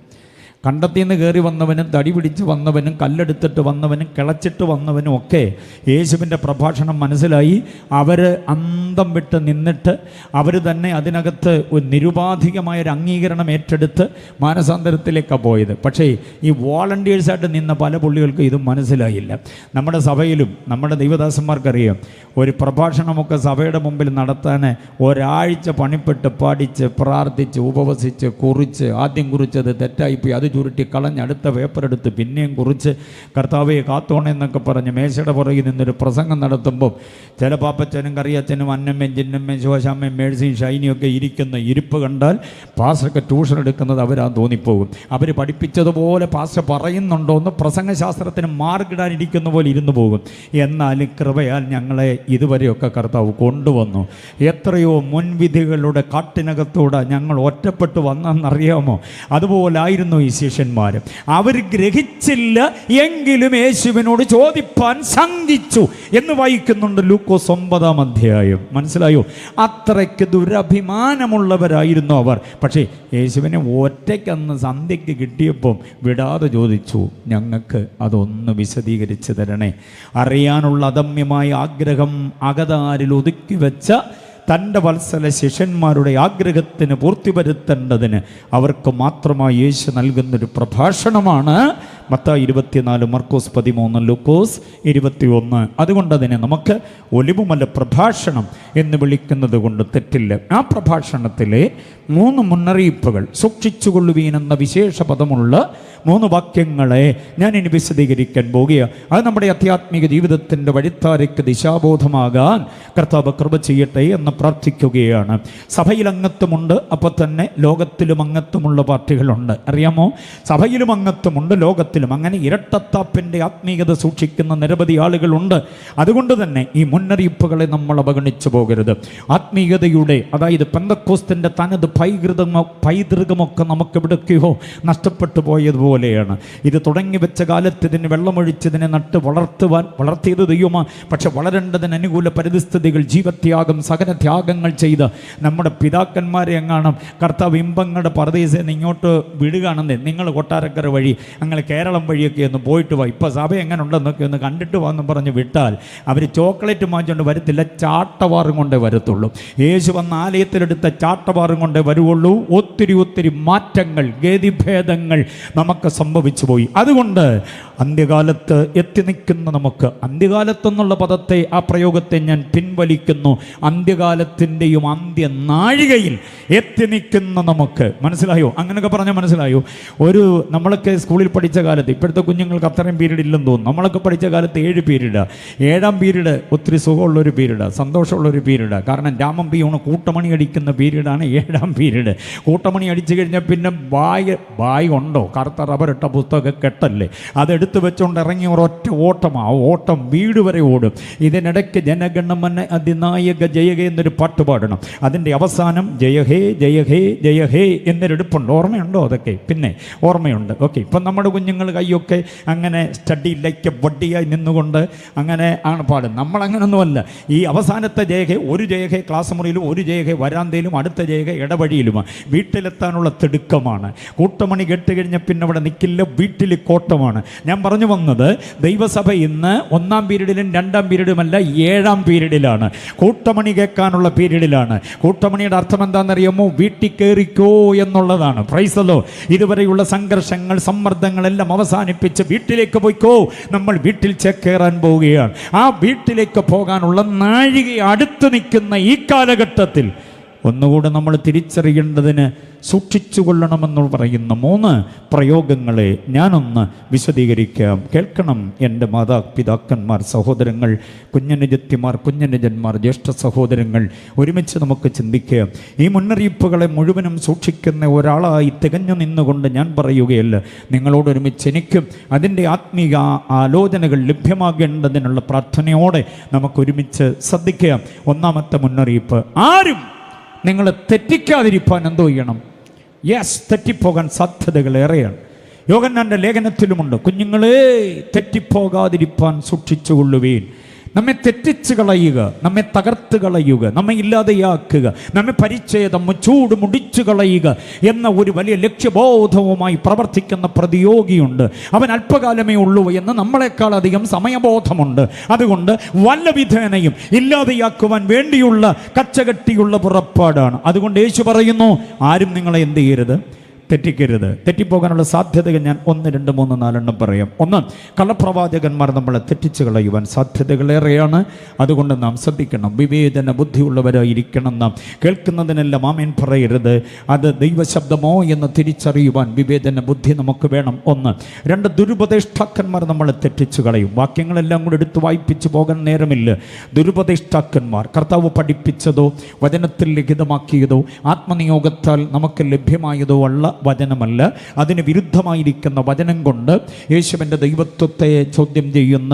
കണ്ടത്തിൽ നിന്ന് കയറി വന്നവനും തടി പിടിച്ച് വന്നവനും കല്ലെടുത്തിട്ട് വന്നവനും കിളച്ചിട്ട് വന്നവനും ഒക്കെ യേശുവിൻ്റെ പ്രഭാഷണം മനസ്സിലായി. അവർ അന്തം വിട്ട് നിന്നിട്ട് അവർ തന്നെ അതിനകത്ത് ഒരു നിരുപാധികമായൊരു അംഗീകരണം ഏറ്റെടുത്ത് മാനസാന്തരത്തിലേക്കാണ് പോയത്. പക്ഷേ ഈ വോളണ്ടിയേഴ്സായിട്ട് നിന്ന പല പുള്ളികൾക്ക് ഇതും മനസ്സിലായില്ല. നമ്മുടെ സഭയിലും നമ്മുടെ ദൈവദാസന്മാർക്കറിയാം, ഒരു പ്രഭാഷണമൊക്കെ സഭയുടെ മുമ്പിൽ നടത്താൻ ഒരാഴ്ച പണിപ്പെട്ട് പഠിച്ച് പ്രാർത്ഥിച്ച് ഉപവസിച്ച് കുറിച്ച്, ആദ്യം കുറിച്ചത് തെറ്റായിപ്പോയി, അത് ചുരുട്ടി കളഞ്ഞ് അടുത്ത പേപ്പറെടുത്ത് പിന്നെയും കുറിച്ച് കർത്താവെ കാത്തോണെന്നൊക്കെ പറഞ്ഞ് മേശയുടെ പുറകിൽ നിന്നൊരു പ്രസംഗം നടത്തുമ്പോൾ ചില പാപ്പച്ചനും കറിയച്ചനും അന്നമ്മയും ചിന്നമ്മയും ശോശാമ്മയും മേഴ്സിയും ഷൈനിയൊക്കെ ഇരിക്കുന്ന ഇരിപ്പ് കണ്ടാൽ പാസ്റ്റർക്ക് ട്യൂഷൻ എടുക്കുന്നത് അവരാ തോന്നിപ്പോകും. അവർ പഠിപ്പിച്ചതുപോലെ പാസ്റ്റർ പറയുന്നുണ്ടോ എന്ന് പ്രസംഗശാസ്ത്രത്തിന് മാർക്കിടാനിരിക്കുന്ന പോലെ ഇരുന്നു പോകും. എന്നാലും കൃപയാൽ ഞങ്ങളെ ഇതുവരെയൊക്കെ കർത്താവ് കൊണ്ടുവന്നു. എത്രയോ മുൻവിധികളുടെ കാട്ടിനകത്തൂടെ ഞങ്ങൾ ഒറ്റപ്പെട്ടു വന്നെന്നറിയാമോ? അതുപോലായിരുന്നു ഈ ശിഷ്യന്മാർ. അവർ ഗ്രഹിച്ചില്ല, എങ്കിലും യേശുവിനോട് ചോദിപ്പാൻ ശങ്കിച്ചു എന്ന് വായിക്കുന്നുണ്ട് ലൂക്കോസ് 9-ാം അധ്യായം. മനസ്സിലായോ? അത്രയ്ക്ക് ദുരഭിമാനമുള്ളവരായിരുന്നു അവർ. പക്ഷേ യേശുവിനെ ഒറ്റയ്ക്കന്ന് സന്ധ്യയ്ക്ക് കിട്ടിയപ്പം വിടാതെ ചോദിച്ചു, ഞങ്ങൾക്ക് അതൊന്ന് വിശദീകരിച്ച് തരണേ. അറിയാനുള്ള അദമ്യമായ ആഗ്രഹം അകതാരിൽ ഒതുക്കി വെച്ച തൻ്റെ വത്സല ശിഷ്യന്മാരുടെ ആഗ്രഹത്തിന് പൂർത്തി വരുത്തേണ്ടതിന് അവർക്ക് മാത്രമായി യേശു നൽകുന്നൊരു പ്രഭാഷണമാണ് മത്തായി 24, മർക്കോസ് 13, ലൂക്കോസ് 21. അതുകൊണ്ട് അതിനെ നമുക്ക് ഒലിവുമല പ്രഭാഷണം എന്ന് വിളിക്കുന്നത് കൊണ്ട് തെറ്റില്ല. ആ പ്രഭാഷണത്തിലെ 3 മുന്നറിയിപ്പുകൾ, സൂക്ഷിച്ചുകൊള്ളുവീനെന്ന വിശേഷ പദമുള്ള 3 വാക്യങ്ങളെ ഞാൻ ഇനി വിശദീകരിക്കാൻ പോകുകയാണ്. അത് നമ്മുടെ ആധ്യാത്മിക ജീവിതത്തിൻ്റെ വഴിത്താരയ്ക്ക് ദിശാബോധമാകാൻ കർത്താവ് കൃപ ചെയ്യട്ടെ എന്ന് പ്രാർത്ഥിക്കുകയാണ്. സഭയിൽ അംഗത്വമുണ്ട്, അപ്പോൾ തന്നെ ലോകത്തിലും അംഗത്വമുള്ള പാർട്ടികളുണ്ട്. അറിയാമോ? സഭയിലും അംഗത്വമുണ്ട്, ലോകത്തിലും. അങ്ങനെ ഇരട്ടത്താപ്പിൻ്റെ ആത്മീയത സൂക്ഷിക്കുന്ന നിരവധി ആളുകളുണ്ട്. അതുകൊണ്ട് തന്നെ ഈ മുന്നറിയിപ്പുകളെ നമ്മൾ അവഗണിച്ചു പോകരുത്. ആത്മീയതയുടെ, അതായത് പെന്തക്കോസ്തിൻ്റെ തനത് പൈതൃകമൊക്കെ നമുക്ക് എവിടേക്കോ നഷ്ടപ്പെട്ടു പോയതുപോലെയാണ്. ഇത് തുടങ്ങി വെച്ച കാലത്ത് ഇതിന് വെള്ളമൊഴിച്ചതിനെ നട്ട് വളർത്തിയത് ദൈവമാണ്. പക്ഷെ വളരേണ്ടതിന് അനുകൂല പരിസ്ഥിതികൾ, ജീവത്യാഗം, സകലത്യാഗങ്ങൾ ചെയ്ത് നമ്മുടെ പിതാക്കന്മാരെ എങ്ങാനും കർത്താവ് ഇമ്പങ്ങളുടെ പരദേശത്ത് ഇങ്ങോട്ട് വിടുകയാണെന്നേ, നിങ്ങൾ കൊട്ടാരക്കര വഴി അങ്ങനെ കേരളം വഴിയൊക്കെ ഒന്ന് പോയിട്ട് വാ, ഇപ്പോൾ സഭ എങ്ങനെ ഉണ്ടെന്നൊക്കെ ഒന്ന് കണ്ടിട്ട് വന്ന് പറഞ്ഞ് വിട്ടാൽ അവർ ചോക്ലേറ്റ് വാങ്ങിച്ചുകൊണ്ട് വരത്തില്ല, ചാട്ടവാറും കൊണ്ടേ വരത്തുള്ളൂ. യേശു വന്ന ആലയത്തിലെടുത്ത ചാട്ടവാറും കൊണ്ടേ വരുവുള്ളൂ. ഒത്തിരി മാറ്റങ്ങൾ, ഗതിഭേദങ്ങൾ നമുക്ക് സംഭവിച്ചു പോയി. അതുകൊണ്ട് അന്ത്യകാലത്ത് എത്തി നിൽക്കുന്ന നമുക്ക്, അന്ത്യകാലത്തെന്നുള്ള പദത്തെ, ആ പ്രയോഗത്തെ ഞാൻ പിൻവലിക്കുന്നു. അന്ത്യകാലത്തിൻ്റെയും അന്ത്യനാഴികയിൽ എത്തി നിൽക്കുന്ന നമുക്ക്, മനസ്സിലായോ? അങ്ങനെയൊക്കെ പറഞ്ഞാൽ മനസ്സിലായോ? നമ്മളൊക്കെ സ്കൂളിൽ പഠിച്ച കാലത്ത്, ഇപ്പോഴത്തെ കുഞ്ഞുങ്ങൾക്ക് അത്രയും പീരീഡ് ഇല്ലെന്ന് തോന്നുന്നു. നമ്മളൊക്കെ പഠിച്ച കാലത്ത് 7 പീരീഡാണ്. 7ാം പീരീഡ് ഒത്തിരി സുഖമുള്ളൊരു പീരീഡാണ്, സന്തോഷമുള്ളൊരു പീരീഡാണ്. കാരണം രാമൻ പിയൂണ് കൂട്ടമണി അടിക്കുന്ന പീരീഡാണ് 7ാം പീരീഡ്. കൂട്ടമണി അടിച്ചു കഴിഞ്ഞാൽ പിന്നെ ബായ് ഉണ്ടോ? കറുത്ത റബ്ബറിട്ട പുസ്തക കെട്ടല്ലേ, അതെടുത്ത് വെച്ചുകൊണ്ട് ഇറങ്ങി ഒരൊറ്റ ഓട്ടമാണ്. ആ ഓട്ടം വീട് വരെ ഓടും. ഇതിനിടയ്ക്ക് ജനഗണമന അതിനായക ജയഹേ എന്നൊരു പാട്ട് പാടണം. അതിൻ്റെ അവസാനം ജയഹേ ജയഹേ ജയഹേ എന്നൊരെടുപ്പുണ്ട്. ഓർമ്മയുണ്ടോ അതൊക്കെ? പിന്നെ ഓർമ്മയുണ്ട്. ഓക്കെ, ഇപ്പം നമ്മുടെ കുഞ്ഞുങ്ങൾ കൈയൊക്കെ അങ്ങനെ സ്റ്റഡി ലൈക്ക് വടിയായി നിന്നുകൊണ്ട് അങ്ങനെ ആണ് പാടും. നമ്മളങ്ങനൊന്നുമല്ല. ഈ അവസാനത്തെ ജയഹേ, ഒരു ജയഹേ ക്ലാസ് മുറിയിലും, ഒരു ജയഹേ വരാന്തയിലും, അടുത്ത ജയഹേ ഇടവഴിയിലുമാണ്. വീട്ടിലെത്താനുള്ള തിടുക്കമാണ്. കൂട്ടമണി കേട്ട് കഴിഞ്ഞാൽ പിന്നെ അവിടെ നിൽക്കില്ല, വീട്ടിൽ കോട്ടമാണ്. ഞാൻ പറഞ്ഞു വന്നത്, ദൈവസഭ ഇന്ന് 1-ാം പീരീഡിലും 2-ാം പീരീഡിലുമല്ല, 7-ാം പീരീഡിലാണ്. കൂട്ടമണി കേൾക്കാനുള്ള പീരീഡിലാണ്. കൂട്ടമണിയുടെ അർത്ഥം എന്താണെന്നറിയാമോ? വീട്ടിൽ കയറിക്കോ എന്നുള്ളതാണ്. Praise the Lord. ഇതുവരെയുള്ള സംഘർഷങ്ങൾ, സമ്മർദ്ദങ്ങളെല്ലാം അവസാനിപ്പിച്ച് വീട്ടിലേക്ക് പോയിക്കോ. നമ്മൾ വീട്ടിൽ ചേക്കേറാൻ പോവുകയാണ്. ആ വീട്ടിലേക്ക് പോകാനുള്ള നാഴിക അടുത്ത് നിൽക്കുന്ന ഈ കാലഘട്ടത്തിൽ ഒന്നുകൂടെ നമ്മൾ തിരിച്ചറിയേണ്ടതിന് സൂക്ഷിച്ചു കൊള്ളണമെന്ന് പറയുന്ന 3 പ്രയോഗങ്ങളെ ഞാനൊന്ന് വിശദീകരിക്കാം. കേൾക്കണം എൻ്റെ മാതാപിതാക്കന്മാർ, സഹോദരങ്ങൾ, കുഞ്ഞനുജത്തിമാർ, കുഞ്ഞനുജന്മാർ, ജ്യേഷ്ഠ സഹോദരങ്ങൾ, ഒരുമിച്ച് നമുക്ക് ചിന്തിക്കാം. ഈ മുന്നറിയിപ്പുകളെ മുഴുവനും സൂക്ഷിക്കുന്ന ഒരാളായി തികഞ്ഞു നിന്നുകൊണ്ട് ഞാൻ പറയുകയല്ല, നിങ്ങളോടൊരുമിച്ച് എനിക്കും അതിൻ്റെ ആത്മീയ ആലോചനകൾ ലഭ്യമാകേണ്ടതിനുള്ള പ്രാർത്ഥനയോടെ നമുക്കൊരുമിച്ച് ശ്രദ്ധിക്കാം. 1-ാമത്തെ മുന്നറിയിപ്പ്, ആരും നിങ്ങളെ തെറ്റിക്കാതിരിക്കാൻ എന്തോ ചെയ്യണം? യെസ്, തെറ്റിപ്പോകാൻ സാധ്യതകൾ ഏറെയാണ്. യോഹന്നാന്റെ ലേഖനത്തിലുമുണ്ട്, കുഞ്ഞുങ്ങളെ തെറ്റിപ്പോകാതിരിക്കാൻ സൂക്ഷിച്ചുകൊള്ളുവീൻ. നമ്മെ തെറ്റിച്ച് കളയുക, നമ്മെ തകർത്ത് കളയുക, നമ്മെ ഇല്ലാതെയാക്കുക, നമ്മെ പരിച്ഛേദം ചൂട് മുടിച്ചു കളയുക എന്ന ഒരു വലിയ ലക്ഷ്യബോധവുമായി പ്രവർത്തിക്കുന്ന പ്രതിയോഗിയുണ്ട്. അവൻ അല്പകാലമേ ഉള്ളൂ എന്ന് നമ്മളെക്കാൾ അധികം സമയബോധമുണ്ട്. അതുകൊണ്ട് വല്ല വിധേനയും ഇല്ലാതെയാക്കുവാൻ വേണ്ടിയുള്ള കച്ചകെട്ടിയുള്ള പുറപ്പാടാണ്. അതുകൊണ്ട് യേശു പറയുന്നു, ആരും നിങ്ങളെ എന്ത് ചെയ്യരുത്? തെറ്റിക്കരുത്. തെറ്റിപ്പോകാനുള്ള സാധ്യതകൾ ഞാൻ 1, 2, 3, 4 പറയാം. 1, കള്ളപ്രവാചകന്മാർ നമ്മളെ തെറ്റിച്ച് കളയുവാൻ സാധ്യതകളേറെയാണ്. അതുകൊണ്ട് നാം ശ്രദ്ധിക്കണം, വിവേചന ബുദ്ധിയുള്ളവരായിരിക്കണം. നാം കേൾക്കുന്നതിനെല്ലാം ആമേൻ പറയരുത്. അത് ദൈവശബ്ദമോ എന്ന് തിരിച്ചറിയുവാൻ വിവേചന ബുദ്ധി നമുക്ക് വേണം. 1. 2, ദുരുപദേഷ്ടാക്കന്മാർ നമ്മളെ തെറ്റിച്ച് കളയും. വാക്യങ്ങളെല്ലാം കൂടെ എടുത്ത് വായിപ്പിച്ച് പോകാൻ നേരമില്ല. ദുരുപദേഷ്ടാക്കന്മാർ കർത്താവ് പഠിപ്പിച്ചതോ വചനത്തിൽ ലിഖിതമാക്കിയതോ ആത്മനിയോഗത്താൽ നമുക്ക് ലഭ്യമായതോ ഉള്ള വചനമല്ല. അതിന് വിരുദ്ധമായിരിക്കുന്ന വചനം കൊണ്ട് യേശുവിൻ്റെ ദൈവത്വത്തെ ചോദ്യം ചെയ്യുന്ന,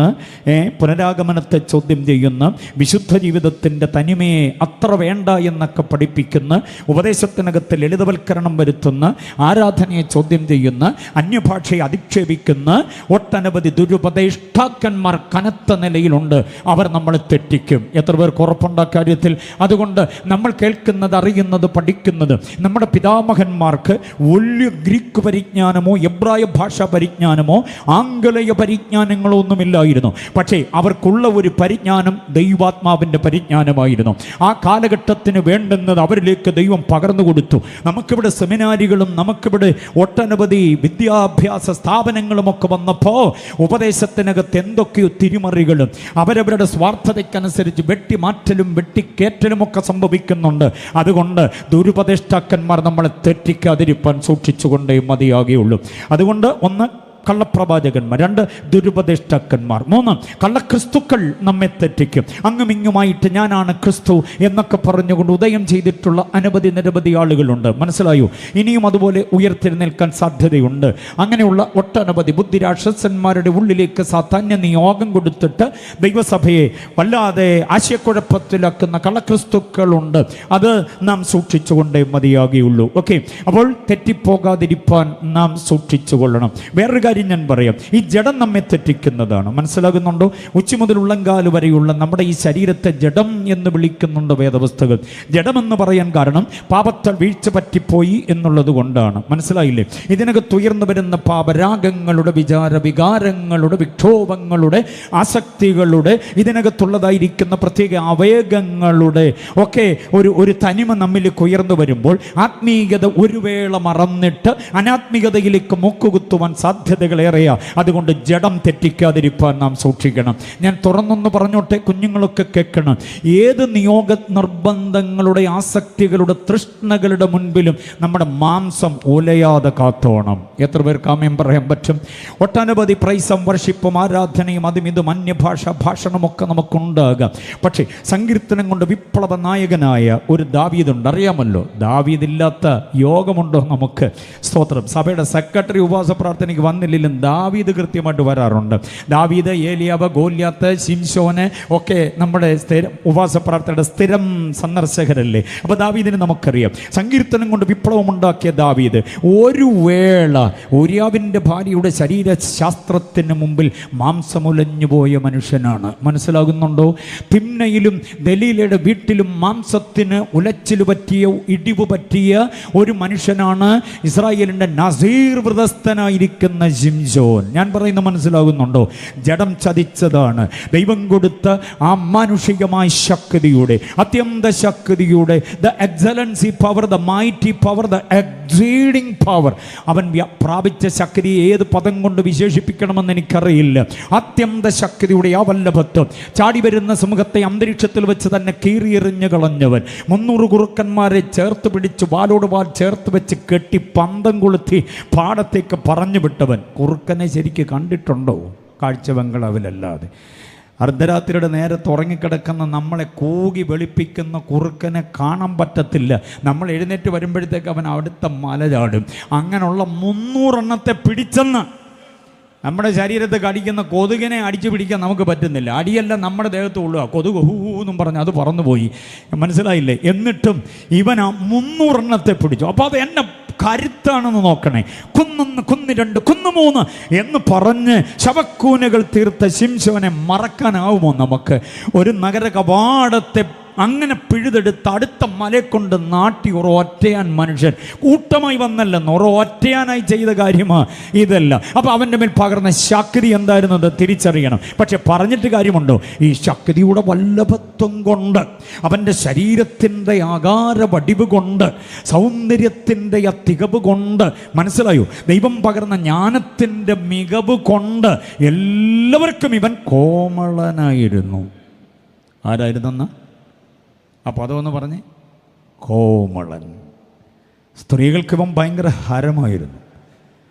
പുനരാഗമനത്തെ ചോദ്യം ചെയ്യുന്ന, വിശുദ്ധ ജീവിതത്തിൻ്റെ തനിമയെ അത്ര വേണ്ട എന്നൊക്കെ പഠിപ്പിക്കുന്ന, ഉപദേശത്തിനകത്ത് ലളിതവൽക്കരണം വരുത്തുന്ന, ആരാധനയെ ചോദ്യം ചെയ്യുന്ന, അന്യഭാഷയെ അധിക്ഷേപിക്കുന്ന ഒട്ടനവധി ദുരുപദേഷ്ടാക്കന്മാർ കനത്ത നിലയിലുണ്ട്. അവർ നമ്മളെ തെറ്റിക്കും. എത്ര പേർക്ക് ഉറപ്പുണ്ട് കാര്യത്തിൽ? അതുകൊണ്ട് നമ്മൾ കേൾക്കുന്നത്, അറിയുന്നത്, പഠിക്കുന്നത് നമ്മുടെ പിതാമഹന്മാർക്ക് വലിയ ഗ്രീക്ക് പരിജ്ഞാനമോ എബ്രായ ഭാഷാ പരിജ്ഞാനമോ ആംഗലേയ പരിജ്ഞാനങ്ങളോ ഒന്നുമില്ലായിരുന്നു. പക്ഷേ അവർക്കുള്ള ഒരു പരിജ്ഞാനം ദൈവാത്മാവിൻ്റെ പരിജ്ഞാനമായിരുന്നു. ആ കാലഘട്ടത്തിന് വേണ്ടുന്നത് അവരിലേക്ക് ദൈവം പകർന്നു കൊടുത്തു. നമുക്കിവിടെ സെമിനാരികളും നമുക്കിവിടെ ഒട്ടനവധി വിദ്യാഭ്യാസ സ്ഥാപനങ്ങളുമൊക്കെ വന്നപ്പോൾ ഉപദേശത്തിനകത്ത് എന്തൊക്കെയോ തിരിമറികളും അവരവരുടെ സ്വാർത്ഥതയ്ക്കനുസരിച്ച് വെട്ടിമാറ്റലും വെട്ടിക്കേറ്റലുമൊക്കെ സംഭവിക്കുന്നുണ്ട്. അതുകൊണ്ട് ദുരുപദേഷ്ടാക്കന്മാർ നമ്മളെ തെറ്റിക്കാതിരിക്കാൻ സൂക്ഷിച്ചുകൊണ്ടേ മതിയാകുകയുള്ളൂ. അതുകൊണ്ട് 1, കള്ളപ്രവാചകന്മാർ. 2, ദുരുപദേഷ്ടാക്കന്മാർ. 3, കള്ളക്രിസ്തുക്കൾ നമ്മെ തെറ്റിക്കും. അങ്ങുമിങ്ങുമായിട്ട് ഞാനാണ് ക്രിസ്തു എന്നൊക്കെ പറഞ്ഞുകൊണ്ട് ഉദയം ചെയ്തിട്ടുള്ള നിരവധി ആളുകളുണ്ട്. മനസ്സിലായോ? ഇനിയും അതുപോലെ ഉയർത്തെഴുന്നേൽക്കാൻ സാധ്യതയുണ്ട്. അങ്ങനെയുള്ള ഒട്ടനവധി ബുദ്ധിരാക്ഷസന്മാരുടെ ഉള്ളിലേക്ക് സാധാന്യ നിയോഗം കൊടുത്തിട്ട് ദൈവസഭയെ വല്ലാതെ ആശയക്കുഴപ്പത്തിലാക്കുന്ന കള്ളക്രിസ്തുക്കളുണ്ട്. അത് നാം സൂക്ഷിച്ചുകൊണ്ടേ മതിയാകുകയുള്ളൂ. ഓക്കെ, അപ്പോൾ തെറ്റിപ്പോകാതിരിക്കാൻ നാം സൂക്ഷിച്ചു കൊള്ളണം. വേറൊരു കാര്യം ഞാൻ പറയാം, ഈ ജഡം നമ്മെ തെറ്റിക്കുന്നതാണ്. മനസ്സിലാകുന്നുണ്ടോ? ഉച്ച മുതൽ ഉള്ളങ്കാല് വരെയുള്ള നമ്മുടെ ഈ ശരീരത്തെ ജഡം എന്ന് വിളിക്കുന്നുണ്ട് വേദപുസ്തകം. ജഡമെന്ന് പറയാൻ കാരണം പാപത്താൽ വീഴ്ച പറ്റിപ്പോയി എന്നുള്ളത് കൊണ്ടാണ്. മനസ്സിലായില്ലേ? ഇതിനകത്ത് ഉയർന്നു വരുന്ന പാപരാഗങ്ങളുടെ, വികാരങ്ങളുടെ, വിക്ഷോഭങ്ങളുടെ, ആസക്തികളുടെ, ഇതിനകത്തുള്ളതായിരിക്കുന്ന പ്രത്യേക ആവേഗങ്ങളുടെ ഒക്കെ ഒരു തനിമ നമ്മിലേക്ക് ഉയർന്നു വരുമ്പോൾ ആത്മീയത ഒരു വേള മറന്നിട്ട് അനാത്മീയതയിലേക്ക് മൂക്കുകുത്തുവാൻ സാധ്യത സാധ്യതകളേറെയാ. അതുകൊണ്ട് ജഡം തെറ്റിക്കാതിരിക്കാൻ നാം സൂക്ഷിക്കണം. ഞാൻ തുറന്നൊന്ന് പറഞ്ഞോട്ടെ, കുഞ്ഞുങ്ങളൊക്കെ കേൾക്കണം. ഏത് നിയോഗ നിർബന്ധങ്ങളുടെ, ആസക്തികളുടെ, തൃഷ്ണകളുടെ മുൻപിലും നമ്മുടെ മാംസം ഉലയാതെ കാത്തോണം. എത്ര പേർക്ക് ആമേൻ പറയാൻ പറ്റും? ഒട്ടനവധി പ്രൈസും വർഷിപ്പും ആരാധനയും അതും ഇതും അന്യഭാഷ ഭാഷണമൊക്കെ നമുക്കുണ്ടാകാം. പക്ഷേ സങ്കീർത്തനം കൊണ്ട് വിപ്ലവ നായകനായ ഒരു ദാവീദുണ്ട്. അറിയാമല്ലോ, ദാവീദില്ലാത്ത യോഗമുണ്ടോ നമുക്ക്? സ്തോത്രം. സഭയുടെ സെക്രട്ടറി ഉപവാസ പ്രാർത്ഥനയ്ക്ക് വന്നില്ലെങ്കിലും ദാവീദ് കൃത്യമായിട്ട് വരാറുണ്ട്. ദാവീദ്, ഏലിയാവ്, ഗോല്യാത്ത്, ശിംശോന് ഒക്കെ നമ്മുടെ ഉപവാസ പ്രാർത്ഥനയുടെ സ്ഥിരം സന്ദർശകരല്ലേ. അപ്പോൾ ദാവീദിനെ നമുക്കറിയാം. സങ്കീർത്തനം കൊണ്ട് വിപ്ലവമുണ്ടാക്കിയ ദാവീദ് ഒരു വേള ഊരിയാവിൻ്റെ ഭാര്യയുടെ ശരീരശാസ്ത്രത്തിന് മുമ്പിൽ മാംസമുലഞ്ഞു പോയ മനുഷ്യനാണ്. മനസ്സിലാകുന്നുണ്ടോ? തിമ്നയിലും ദലീലയുടെ വീട്ടിലും മാംസത്തിന് ഉലച്ചില് പറ്റിയ, ഇടിവ് പറ്റിയ ഒരു മനുഷ്യനാണ് ഇസ്രായേലിൻ്റെ നസീർ വ്രതസ്ഥനായിരിക്കുന്ന ശിംശോൻ. ഞാൻ പറയുന്നത് മനസ്സിലാകുന്നുണ്ടോ? ജഡം ചതിച്ചതാണ്. ദൈവം കൊടുത്ത ആ മാനുഷികമായ ശക്തിയുടെ, അത്യന്ത ശക്തിയുടെ, the excellency power, the mighty power, the exceeding power, അവൻ പ്രാപിച്ച ശക്തിയെ ഏത് പദം കൊണ്ട് വിശേഷിപ്പിക്കണമെന്ന് എനിക്കറിയില്ല. അത്യന്ത ശക്തിയുടെ ആ വല്ലഭത്വം, ചാടി വരുന്ന സമൂഹത്തെ അന്തരീക്ഷത്തിൽ വെച്ച് തന്നെ കീറിയെറിഞ്ഞു കളഞ്ഞവൻ, 300 കുറുക്കന്മാരെ ചേർത്ത് പിടിച്ച് വാലോട് വാൽ ചേർത്ത് വെച്ച് കെട്ടി പന്തം കൊളുത്തി പാടത്തേക്ക് പറഞ്ഞു വിട്ടവൻ. കുറുക്കനെ ശരിക്ക് കണ്ടിട്ടുണ്ടോ? കാഴ്ച ബംഗ്ലാവിലല്ലാതെ. അർദ്ധരാത്രിയുടെ നേരത്ത് ഉറങ്ങിക്കിടക്കുന്ന നമ്മളെ കൂകി വെളുപ്പിക്കുന്ന കുറുക്കനെ കാണാൻ പറ്റത്തില്ല. നമ്മൾ എഴുന്നേറ്റ് വരുമ്പോഴത്തേക്ക് അവൻ അടുത്ത മല ചാടും. അങ്ങനെയുള്ള 300 എണ്ണത്തെ പിടിച്ചെന്ന് നമ്മുടെ ശരീരത്തെ കടിക്കുന്ന കൊതുകിനെ അടിച്ചു പിടിക്കാൻ നമുക്ക് പറ്റുന്നില്ല. അടിയല്ല നമ്മുടെ ദേഹത്ത് കൊള്ളുക, കൊതുക് ഹൂന്നും പറഞ്ഞ് അത് പറന്നുപോയി. മനസ്സിലായില്ലേ? എന്നിട്ടും ഇവൻ ആ 300 എണ്ണത്തെ പിടിച്ചു. അപ്പോൾ അത് എന്നെ കരുത്താണെന്ന് നോക്കണേ. കുന്നൊന്ന്, കുന്ന് 2, കുന്ന് 3 എന്ന് പറഞ്ഞ് ശവക്കൂനകൾ തീർത്ത ശിംശോനെ മറക്കാനാവുമോ നമുക്ക്? ഒരു നഗര കവാടത്തെ അങ്ങനെ പിഴുതെടുത്ത് അടുത്ത മലയെ കൊണ്ട് നാട്ടി ഒറ്റയാൻ മനുഷ്യൻ കൂട്ടമായി വന്നല്ലെന്ന് ഒറ്റയാനായി ചെയ്ത കാര്യമാണ് ഇതല്ല. അപ്പോൾ അവൻ്റെ മേൽ പകർന്ന ശക്തി എന്തായിരുന്നത് തിരിച്ചറിയണം. പക്ഷെ പറഞ്ഞിട്ട് കാര്യമുണ്ടോ? ഈ ശക്തിയുടെ വല്ലഭത്വം കൊണ്ട്, അവൻ്റെ ശരീരത്തിൻ്റെ ആകാര വടിവ് കൊണ്ട്, സൗന്ദര്യത്തിൻ്റെ ആ തികവ് കൊണ്ട്, മനസ്സിലായോ? ദൈവം പകർന്ന ജ്ഞാനത്തിൻ്റെ മികവ് കൊണ്ട് എല്ലാവർക്കും ഇവൻ കോമളനായിരുന്നു. ആരായിരുന്നെന്ന് അപ്പോൾ അതൊന്ന് പറഞ്ഞ്, കോമളൻ. സ്ത്രീകൾക്ക് ഇവൻ ഭയങ്കര ഹരമായിരുന്നു.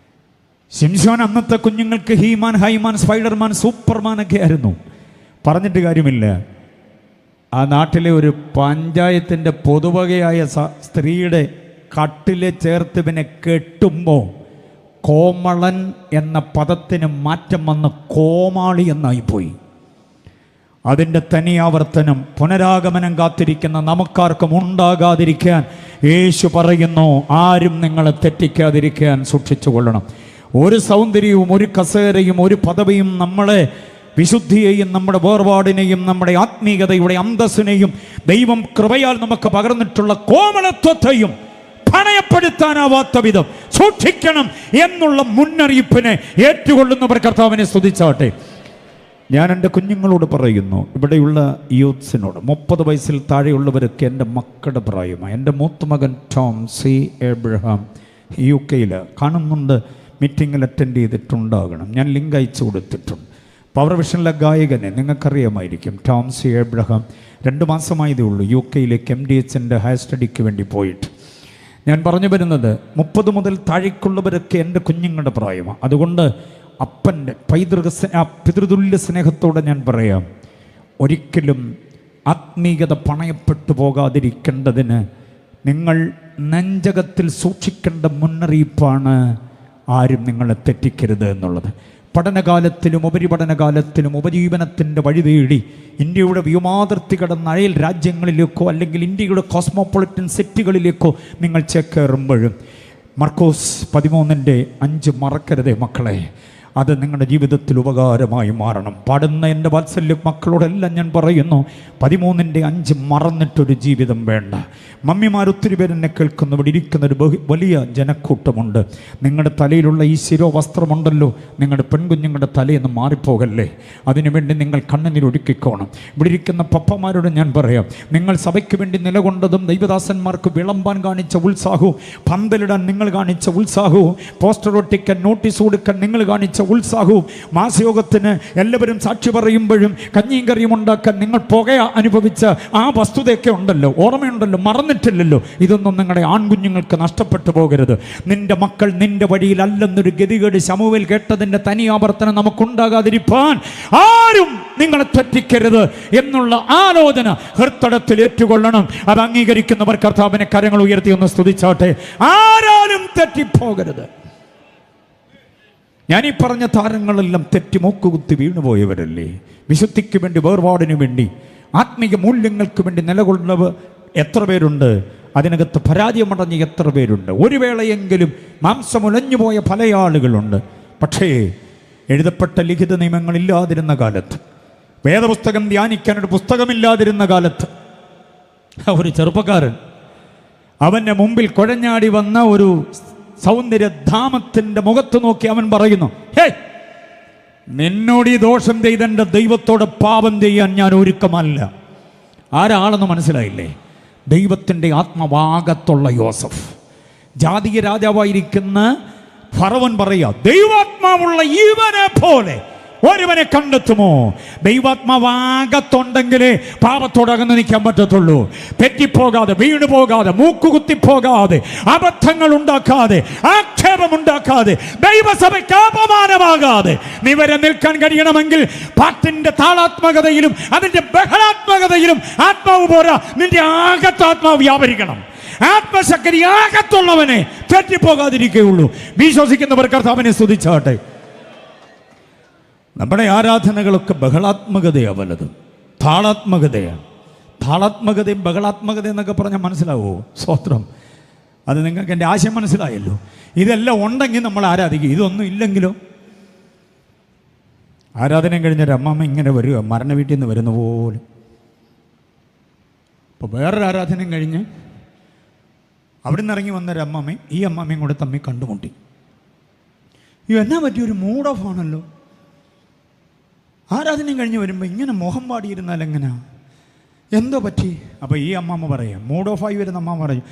ശിംശോൻ അന്നത്തെ കുഞ്ഞുങ്ങൾക്ക് ഹീമാൻ, ഹൈമാൻ, സ്പൈഡർമാൻ, സൂപ്പർമാനൊക്കെ ആയിരുന്നു. പറഞ്ഞിട്ട് കാര്യമില്ല. ആ നാട്ടിലെ ഒരു പഞ്ചായത്തിൻ്റെ പൊതുവകയായ സ്ത്രീയുടെ കട്ടിലെ ചേർത്ത് പിന്നെ കെട്ടുമ്പോൾ കോമളൻ എന്ന പദത്തിന് മാറ്റം വന്ന് കോമാളി എന്നായിപ്പോയി. അതിൻ്റെ തനിയാവർത്തനം പുനരാഗമനം കാത്തിരിക്കുന്ന നമുക്കാർക്കും ഉണ്ടാകാതിരിക്കാൻ യേശു പറയുന്നു, ആരും നിങ്ങളെ തെറ്റിക്കാതിരിക്കാൻ സൂക്ഷിച്ചു കൊള്ളണം. ഒരു സൗന്ദര്യവും ഒരു കസേരയും ഒരു പദവിയും നമ്മളെ വിശുദ്ധിയെയും നമ്മുടെ വേർപാടിനെയും നമ്മുടെ ആത്മീയതയുടെ അന്തസ്സിനെയും ദൈവം കൃപയാൽ നമുക്ക് പകർന്നിട്ടുള്ള കോമളത്വത്തെയും പണയപ്പെടുത്താനാവാത്ത വിധം സൂക്ഷിക്കണം എന്നുള്ള മുന്നറിയിപ്പിനെ ഏറ്റുകൊള്ളുന്നവർ കർത്താവിനെ സ്തുതിച്ചാട്ടെ. ഞാൻ എൻ്റെ കുഞ്ഞുങ്ങളോട് പറയുന്നു, ഇവിടെയുള്ള യൂത്ത്സിനോട്, 30 വയസ്സിൽ താഴെയുള്ളവരൊക്കെ എൻ്റെ മക്കളുടെ പ്രായമാണ്. എൻ്റെ മൂത്ത മകൻ ടോം സി എബ്രഹാം UK കാണുന്നുണ്ട്, മീറ്റിങ്ങിൽ അറ്റൻഡ് ചെയ്തിട്ടുണ്ടാകണം. ഞാൻ ലിങ്ക് അയച്ചു കൊടുത്തിട്ടുണ്ട്. പവർ വിഷനിലെ ഗായകനെ നിങ്ങൾക്കറിയാമായിരിക്കും. ടോം സി എബ്രഹാം 2 മാസമായതേ ഉള്ളൂ UK MDHൻ്റെ ഹയർ സ്റ്റഡിക്ക് വേണ്ടി പോയിട്ട്. ഞാൻ പറഞ്ഞു വരുന്നത് 30 മുതൽ താഴേക്കുള്ളവരൊക്കെ എൻ്റെ കുഞ്ഞുങ്ങളുടെ പ്രായമാണ്. അതുകൊണ്ട് അപ്പൻ്റെ പിതൃതുല്യ സ്നേഹത്തോടെ ഞാൻ പറയാം, ഒരിക്കലും ആത്മീയത പണയപ്പെട്ടു പോകാതിരിക്കേണ്ടതിന് നിങ്ങൾ നെഞ്ചകത്തിൽ സൂക്ഷിക്കേണ്ട മുന്നറിയിപ്പാണ് ആരും നിങ്ങളെ തെറ്റിക്കരുത് എന്നുള്ളത്. പഠനകാലത്തിലും ഉപരിപഠനകാലത്തിലും ഉപജീവനത്തിൻ്റെ വഴി തേടി ഇന്ത്യയുടെ വ്യോമാതിർത്തി കടന്ന അയൽ രാജ്യങ്ങളിലേക്കോ അല്ലെങ്കിൽ ഇന്ത്യയുടെ കോസ്മോപൊളിറ്റൻ സിറ്റികളിലേക്കോ നിങ്ങൾ ചേക്കേറുമ്പോഴും മർക്കോസ് 13:5 മറക്കരുതേ മക്കളെ. അത് നിങ്ങളുടെ ജീവിതത്തിൽ ഉപകാരമായി മാറണം. പാടുന്ന എൻ്റെ വാത്സല്യ മക്കളോടെല്ലാം ഞാൻ പറയുന്നു, 13:5 മറന്നിട്ടൊരു ജീവിതം വേണ്ട. മമ്മിമാർ ഒത്തിരി പേര് എന്നെ കേൾക്കുന്നു. ഇവിടെ ഇരിക്കുന്നൊരു വലിയ ജനക്കൂട്ടമുണ്ട്. നിങ്ങളുടെ തലയിലുള്ള ഈ ശിരോവസ്ത്രമുണ്ടല്ലോ, നിങ്ങളുടെ പെൺകുഞ്ഞുങ്ങളുടെ തലയെന്ന് മാറിപ്പോകല്ലേ. അതിനുവേണ്ടി നിങ്ങൾ കണ്ണുനീരൊഴുക്കിക്കോണം. ഇവിടെ ഇരിക്കുന്ന പപ്പമാരോട് ഞാൻ പറയാം, നിങ്ങൾ സഭയ്ക്ക് വേണ്ടി നിലകൊണ്ടതും ദൈവദാസന്മാർക്ക് വിളമ്പാൻ കാണിച്ച ഉത്സാഹവും, പന്തലിടാൻ നിങ്ങൾ കാണിച്ച ഉത്സാഹവും, പോസ്റ്റർ ഒട്ടിക്കാൻ നോട്ടീസ് കൊടുക്കാൻ നിങ്ങൾ കാണിച്ച ഉത്സാഹവും, മാസയോഗത്തിന് എല്ലാവരും സാക്ഷി പറയുമ്പോഴും കഞ്ഞിയും കറിയും ഉണ്ടാക്കാൻ നിങ്ങൾ പുക അനുഭവിച്ച ആ വസ്തുതയൊക്കെ ഉണ്ടല്ലോ, ഓർമ്മയുണ്ടല്ലോ, മറന്നിട്ടില്ലല്ലോ. ഇതൊന്നും നിങ്ങളുടെ ആൺകുഞ്ഞുങ്ങൾക്ക് നഷ്ടപ്പെട്ടു പോകരുത്. നിന്റെ മക്കൾ നിന്റെ വഴിയിലല്ലെന്നൊരു ഗതികേട് ശമൂവേൽ കേട്ടതിൻ്റെ തനി ആവർത്തനം നമുക്കുണ്ടാകാതിരിപ്പാൻ ആരും നിങ്ങളെ തെറ്റിക്കരുത് എന്നുള്ള ആലോചന ഹൃദയത്തിൽ ഏറ്റുകൊള്ളണം. അത് അംഗീകരിക്കുന്നവർ കർത്താവിനെ കരങ്ങൾ ഉയർത്തി ഒന്ന് സ്തുതിച്ചാട്ടെ. ആരാലും തെറ്റിപ്പോകരുത്. ഞാനീ പറഞ്ഞ താരങ്ങളെല്ലാം തെറ്റി മൂക്കുകുത്തി വീണുപോയവരല്ലേ. വിശുദ്ധിക്ക് വേണ്ടി, വേർപാടിനു വേണ്ടി, ആത്മീയ മൂല്യങ്ങൾക്ക് വേണ്ടി നിലകൊള്ളുന്നവർ എത്ര പേരുണ്ട്? അതിനകത്ത് പരാജയമടഞ്ഞ എത്ര പേരുണ്ട്? ഒരു വേളയെങ്കിലും മാംസമുലഞ്ഞുപോയ പല ആളുകളുണ്ട്. പക്ഷേ എഴുതപ്പെട്ട ലിഖിത നിയമങ്ങളില്ലാതിരുന്ന കാലത്ത്, വേദപുസ്തകം ധ്യാനിക്കാനൊരു പുസ്തകമില്ലാതിരുന്ന കാലത്ത്, ഒരു ചെറുപ്പക്കാരൻ അവൻ്റെ മുമ്പിൽ കുഴഞ്ഞാടി വന്ന ഒരു സൗന്ദര്യധാമത്തിൻ്റെ മുഖത്ത് നോക്കി അവൻ പറയുന്നു, ഹേ, നിന്നോട് ഈ ദോഷം ചെയ്തെൻ്റെ ദൈവത്തോട് പാപം ചെയ്യാൻ ഞാൻ ഒരുക്കമല്ല. ആരാളെന്ന് മനസ്സിലായില്ലേ? ദൈവത്തിൻ്റെ ആത്മഭാഗത്തുള്ള യോസഫ്. ജാതീയ രാജാവായിരിക്കുന്ന ഫറവോൻ പറയാ, ദൈവാത്മാവുള്ള ഇവനെ പോലെ ഒരുവനെ കണ്ടെത്തുമോ? ദൈവാത്മാവാകത്തുണ്ടെങ്കിലേ പാപത്തോടകന്ന് നിൽക്കാൻ പറ്റത്തുള്ളൂ. തെറ്റിപ്പോകാതെ, വീണു പോകാതെ, മൂക്കുകുത്തിപ്പോകാതെ, അബദ്ധങ്ങൾ ഉണ്ടാക്കാതെ, ആക്ഷേപമുണ്ടാക്കാതെ, ദൈവസഭയ്ക്ക് അപമാനമാകാതെ നിവരെ നിൽക്കാൻ കഴിയണമെങ്കിൽ പാട്ടിന്റെ താളാത്മകതയിലും അതിന്റെ ബഹളാത്മകതയിലും ആത്മാവ് പോരാ, നിന്റെ ആകത്ത് ആത്മാവ് വ്യാപരിക്കണം. ആത്മശക്തി ആകത്തുള്ളവനെ തെറ്റിപ്പോകാതിരിക്കുകയുള്ളൂ. വിശ്വസിക്കുന്നവർ കർത്താവിനെ സ്തുതിച്ചാട്ടെ. നമ്മുടെ ആരാധനകളൊക്കെ ബഹളാത്മകതയാണ് വല്ലതും, താളാത്മകതയാണ്. താളാത്മകതയും ബഹളാത്മകതയും എന്നൊക്കെ പറഞ്ഞാൽ മനസ്സിലാവുമോ? സ്വത്രം. അത് നിങ്ങൾക്ക് എൻ്റെ ആശയം മനസ്സിലായല്ലോ. ഇതെല്ലാം ഉണ്ടെങ്കിൽ നമ്മൾ ആരാധിക്കും. ഇതൊന്നും ഇല്ലെങ്കിലോ? ആരാധനയും കഴിഞ്ഞൊരു അമ്മമ്മ ഇങ്ങനെ വരിക, മരണ വീട്ടിൽ നിന്ന് വരുന്ന പോലെ. ഇപ്പോൾ വേറൊരു ആരാധനയും കഴിഞ്ഞ് അവിടെ നിന്ന് ഇറങ്ങി വന്നൊരു അമ്മമ്മയും ഈ അമ്മമ്മയും കൂടെ തമ്മിൽ കണ്ടുമുട്ടി. എന്നാ പറ്റിയൊരു മൂഡ് ഓഫ് ആണല്ലോ. ആരാധനയും കഴിഞ്ഞ് വരുമ്പോൾ ഇങ്ങനെ മുഖം പാടിയിരുന്നാൽ എങ്ങനെയാ? എന്തോ പറ്റി? അപ്പോൾ ഈ അമ്മമ്മ പറയാം, മൂഡ് ഓഫായി വരുന്ന അമ്മ പറയും,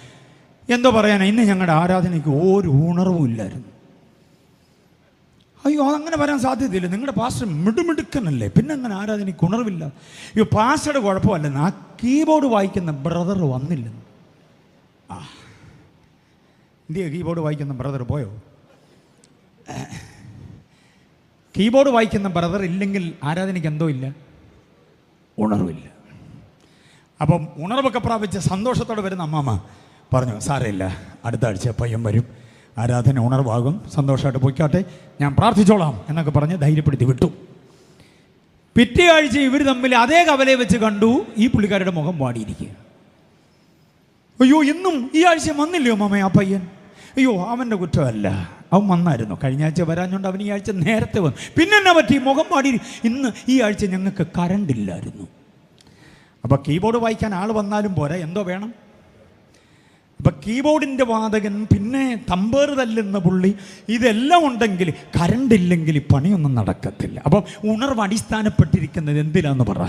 എന്തോ പറയാനാ, ഇന്ന് ഞങ്ങളുടെ ആരാധനയ്ക്ക് ഒരു ഉണർവും ഇല്ലായിരുന്നു. അയ്യോ, അങ്ങനെ വരാൻ സാധ്യതയില്ല, നിങ്ങളുടെ പാസ്റ്റർ മിടുമിടുക്കനല്ലേ, പിന്നെ അങ്ങനെ ആരാധനയ്ക്ക് ഉണർവില്ല. അയ്യോ, പാസ്റ്ററുടെ കുഴപ്പമല്ലെന്ന്, ആ കീബോർഡ് വായിക്കുന്ന ബ്രദർ വന്നില്ലെന്ന്. ആ, എന്തിയാ കീബോർഡ് വായിക്കുന്ന ബ്രദർ പോയോ? കീബോർഡ് വായിക്കുന്ന ബ്രദർ ഇല്ലെങ്കിൽ ആരാധനയ്ക്ക് എന്തോ ഇല്ല, ഉണർവില്ല. അപ്പം ഉണർവൊക്കെ പ്രാപിച്ച് സന്തോഷത്തോടെ വരുന്ന അമ്മാമ്മ പറഞ്ഞു, സാരമില്ല, അടുത്ത ആഴ്ച പയ്യൻ വരും, ആരാധന ഉണർവാകും, സന്തോഷമായിട്ട് പോയിക്കാട്ടെ, ഞാൻ പ്രാർത്ഥിച്ചോളാം എന്നൊക്കെ പറഞ്ഞ് ധൈര്യപ്പെടുത്തി വിട്ടു. പിറ്റേ ആഴ്ച ഇവർ തമ്മിൽ അതേ കവലയെ വെച്ച് കണ്ടു. ഈ പുള്ളിക്കാരുടെ മുഖം വാടിയിരിക്കുക. അയ്യോ, ഇന്നും ഈ ആഴ്ച വന്നില്ലയോ മാമ ആ പയ്യൻ? അയ്യോ, അവൻ്റെ കുറ്റമല്ല, അവൻ വന്നായിരുന്നു, കഴിഞ്ഞ ആഴ്ച വരാഞ്ഞുകൊണ്ട് അവൻ ഈ ആഴ്ച നേരത്തെ വന്നു. പിന്നെ എന്നാ പറ്റി? മുഖം പാടി, ഇന്ന് ഈ ആഴ്ച ഞങ്ങൾക്ക് കറണ്ട് ഇല്ലായിരുന്നു. അപ്പം കീബോർഡ് വായിക്കാൻ ആൾ വന്നാലും പോരാ, എന്തോ വേണം. അപ്പം കീബോർഡിൻ്റെ വാതകൻ, പിന്നെ തമ്പേറ് തല്ലുന്ന പുള്ളി, ഇതെല്ലാം ഉണ്ടെങ്കിൽ കറണ്ട് ഇല്ലെങ്കിൽ പണിയൊന്നും നടക്കത്തില്ല. അപ്പം ഉണർവ് അടിസ്ഥാനപ്പെട്ടിരിക്കുന്നത് എന്തിലാന്ന് പറ?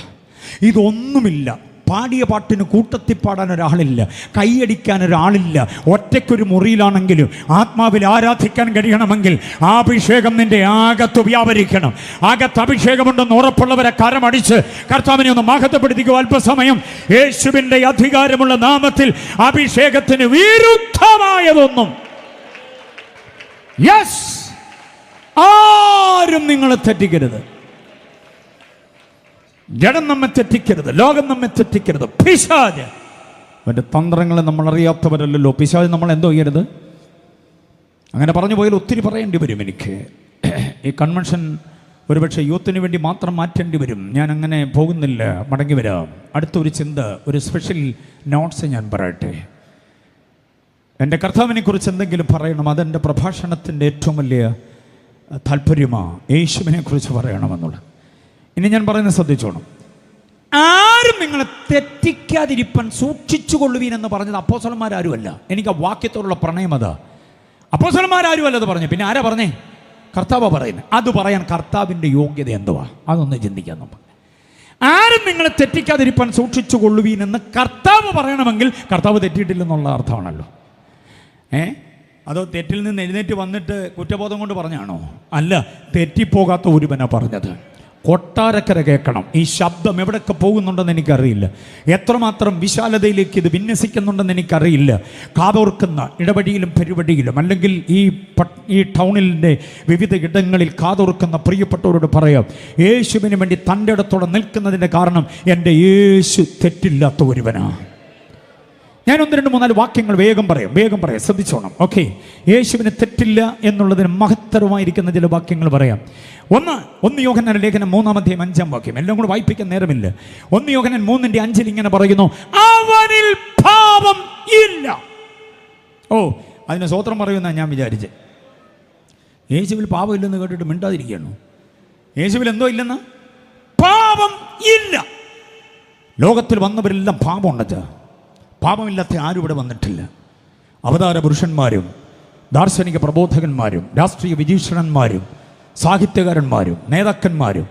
ഇതൊന്നുമില്ല. പാടിയ പാട്ടിന് കൂട്ടത്തിൽ പാടാൻ ഒരാളില്ല, കൈയടിക്കാൻ ഒരാളില്ല. ഒറ്റയ്ക്കൊരു മുറിയിലാണെങ്കിലും ആത്മാവിൽ ആരാധിക്കാൻ കഴിയണമെങ്കിൽ ആ അഭിഷേകം നിന്റെ ആകത്ത് വ്യാപരിക്കണം. ആകത്ത് അഭിഷേകമുണ്ടെന്ന് ഉറപ്പുള്ളവരെ കരമടിച്ച് കർത്താവിനെ ഒന്ന് മഹത്വപ്പെടുത്തിക്കുക. അല്പസമയം യേശുവിൻ്റെ അധികാരമുള്ള നാമത്തിൽ അഭിഷേകത്തിന് വിരുദ്ധമായതൊന്നും ആരും നിങ്ങളെ തെറ്റിക്കരുത്. ജഡം നമ്മെ തെറ്റിക്കരുത്, ലോകം നമ്മെ തെറ്റിക്കരുത്. പിശാച്, അവൻ്റെ തന്ത്രങ്ങളെ നമ്മൾ അറിയാത്തവരല്ലല്ലോ. പിശാച് നമ്മൾ എന്തോ ചെയ്യരുത്. അങ്ങനെ പറഞ്ഞു പോയാൽ ഒത്തിരി പറയേണ്ടി വരും എനിക്ക്. ഈ കൺവെൻഷൻ ഒരുപക്ഷെ യൂത്തിന് വേണ്ടി മാത്രം മാറ്റേണ്ടി വരും. ഞാൻ അങ്ങനെ പോകുന്നില്ല, മടങ്ങി വരാം. അടുത്തൊരു ചിന്ത, ഒരു സ്പെഷ്യൽ നോട്ട്സ് ഞാൻ പറയട്ടെ. എൻ്റെ കർത്താവിനെ കുറിച്ച് എന്തെങ്കിലും പറയണം, അതെൻ്റെ പ്രഭാഷണത്തിൻ്റെ ഏറ്റവും വലിയ താല്പര്യമാണ് യേശുവിനെ കുറിച്ച് പറയണമെന്നുള്ളത്. ഇനി ഞാൻ പറയുന്നത് ശ്രദ്ധിച്ചോണം. ആരും നിങ്ങളെ തെറ്റിക്കാതിരിപ്പാൻ സൂക്ഷിച്ചു കൊള്ളുവീൻ എന്ന് പറഞ്ഞത് അപ്പോസ്തലന്മാരാരുമല്ല. എനിക്ക് ആ വാക്യത്തോടുള്ള പ്രണയം അതാ. അപ്പോസ്തലന്മാരാരുമല്ല അത് പറഞ്ഞു. പിന്നെ ആരാ പറഞ്ഞേ? കർത്താവാ പറയുന്നത്. അത് പറയാൻ കർത്താവിൻ്റെ യോഗ്യത എന്തുവാ? അതൊന്ന് ചിന്തിക്കാൻ നോക്കാം. ആരും നിങ്ങളെ തെറ്റിക്കാതിരിപ്പാൻ സൂക്ഷിച്ചു കൊള്ളുവീൻ എന്ന് കർത്താവ് പറയണമെങ്കിൽ കർത്താവ് തെറ്റിയിട്ടില്ലെന്നുള്ള അർത്ഥമാണല്ലോ. അതോ തെറ്റിൽ നിന്ന് എഴുന്നേറ്റ് വന്നിട്ട് കുറ്റബോധം കൊണ്ട് പറഞ്ഞാണോ? അല്ല, തെറ്റിപ്പോകാത്ത ഒരുവനാ പറഞ്ഞത്. കൊട്ടാരക്കര കേൾക്കണം. ഈ ശബ്ദം എവിടെയൊക്കെ പോകുന്നുണ്ടെന്ന് എനിക്കറിയില്ല. എത്രമാത്രം വിശാലതയിലേക്ക് ഇത് വിന്യസിക്കുന്നുണ്ടെന്ന് എനിക്കറിയില്ല. കാതോർക്കുന്ന ഇടവഴിയിലും പരിവഴിയിലും അല്ലെങ്കിൽ ഈ ടൗണിൻ്റെ വിവിധ ഇടങ്ങളിൽ കാതോർക്കുന്ന പ്രിയപ്പെട്ടവരോട് പറയാം, യേശുവിന് വേണ്ടി തൻ്റെ ഇടത്തോടെ നിൽക്കുന്നതിൻ്റെ കാരണം എൻ്റെ യേശു തെറ്റില്ലാത്ത ഒരുവനാണ്. ഞാൻ 1, 2, 3, 4 വാക്യങ്ങൾ വേഗം പറയാം, ശ്രദ്ധിച്ചോണം. ഓക്കെ, യേശുവിന് തെറ്റില്ല എന്നുള്ളതിന് മഹത്തരമായിരിക്കുന്ന ചില വാക്യങ്ങൾ പറയാം. 1 യോഹന്നാൻ ലേഖനം 3-ാം അധ്യായം 5-ാം വാക്യം. എല്ലാം കൂടെ വായിപ്പിക്കാൻ നേരമില്ല. 1 യോഹന്നാൻ 3:5 ഇങ്ങനെ പറയുന്നു, അവനിൽ പാപം ഇല്ല. അതിന് സ്വോത്രം പറയുമെന്നാണ് ഞാൻ വിചാരിച്ചത്. യേശുവിൽ പാപം ഇല്ലെന്ന് കേട്ടിട്ട് മിണ്ടാതിരിക്കുകയാണോ? യേശുവിൽ എന്തോ ഇല്ലെന്ന്? പാപം ഇല്ല. ലോകത്തിൽ വന്നവരെല്ലാം പാപം ഉണ്ടെച്ചാ. പാപമില്ലാത്ത ആരും ഇവിടെ വന്നിട്ടില്ല. അവതാര പുരുഷന്മാരും ദാർശനിക പ്രബോധകന്മാരും രാഷ്ട്രീയ വിചീഷണന്മാരും സാഹിത്യകാരന്മാരും നേതാക്കന്മാരും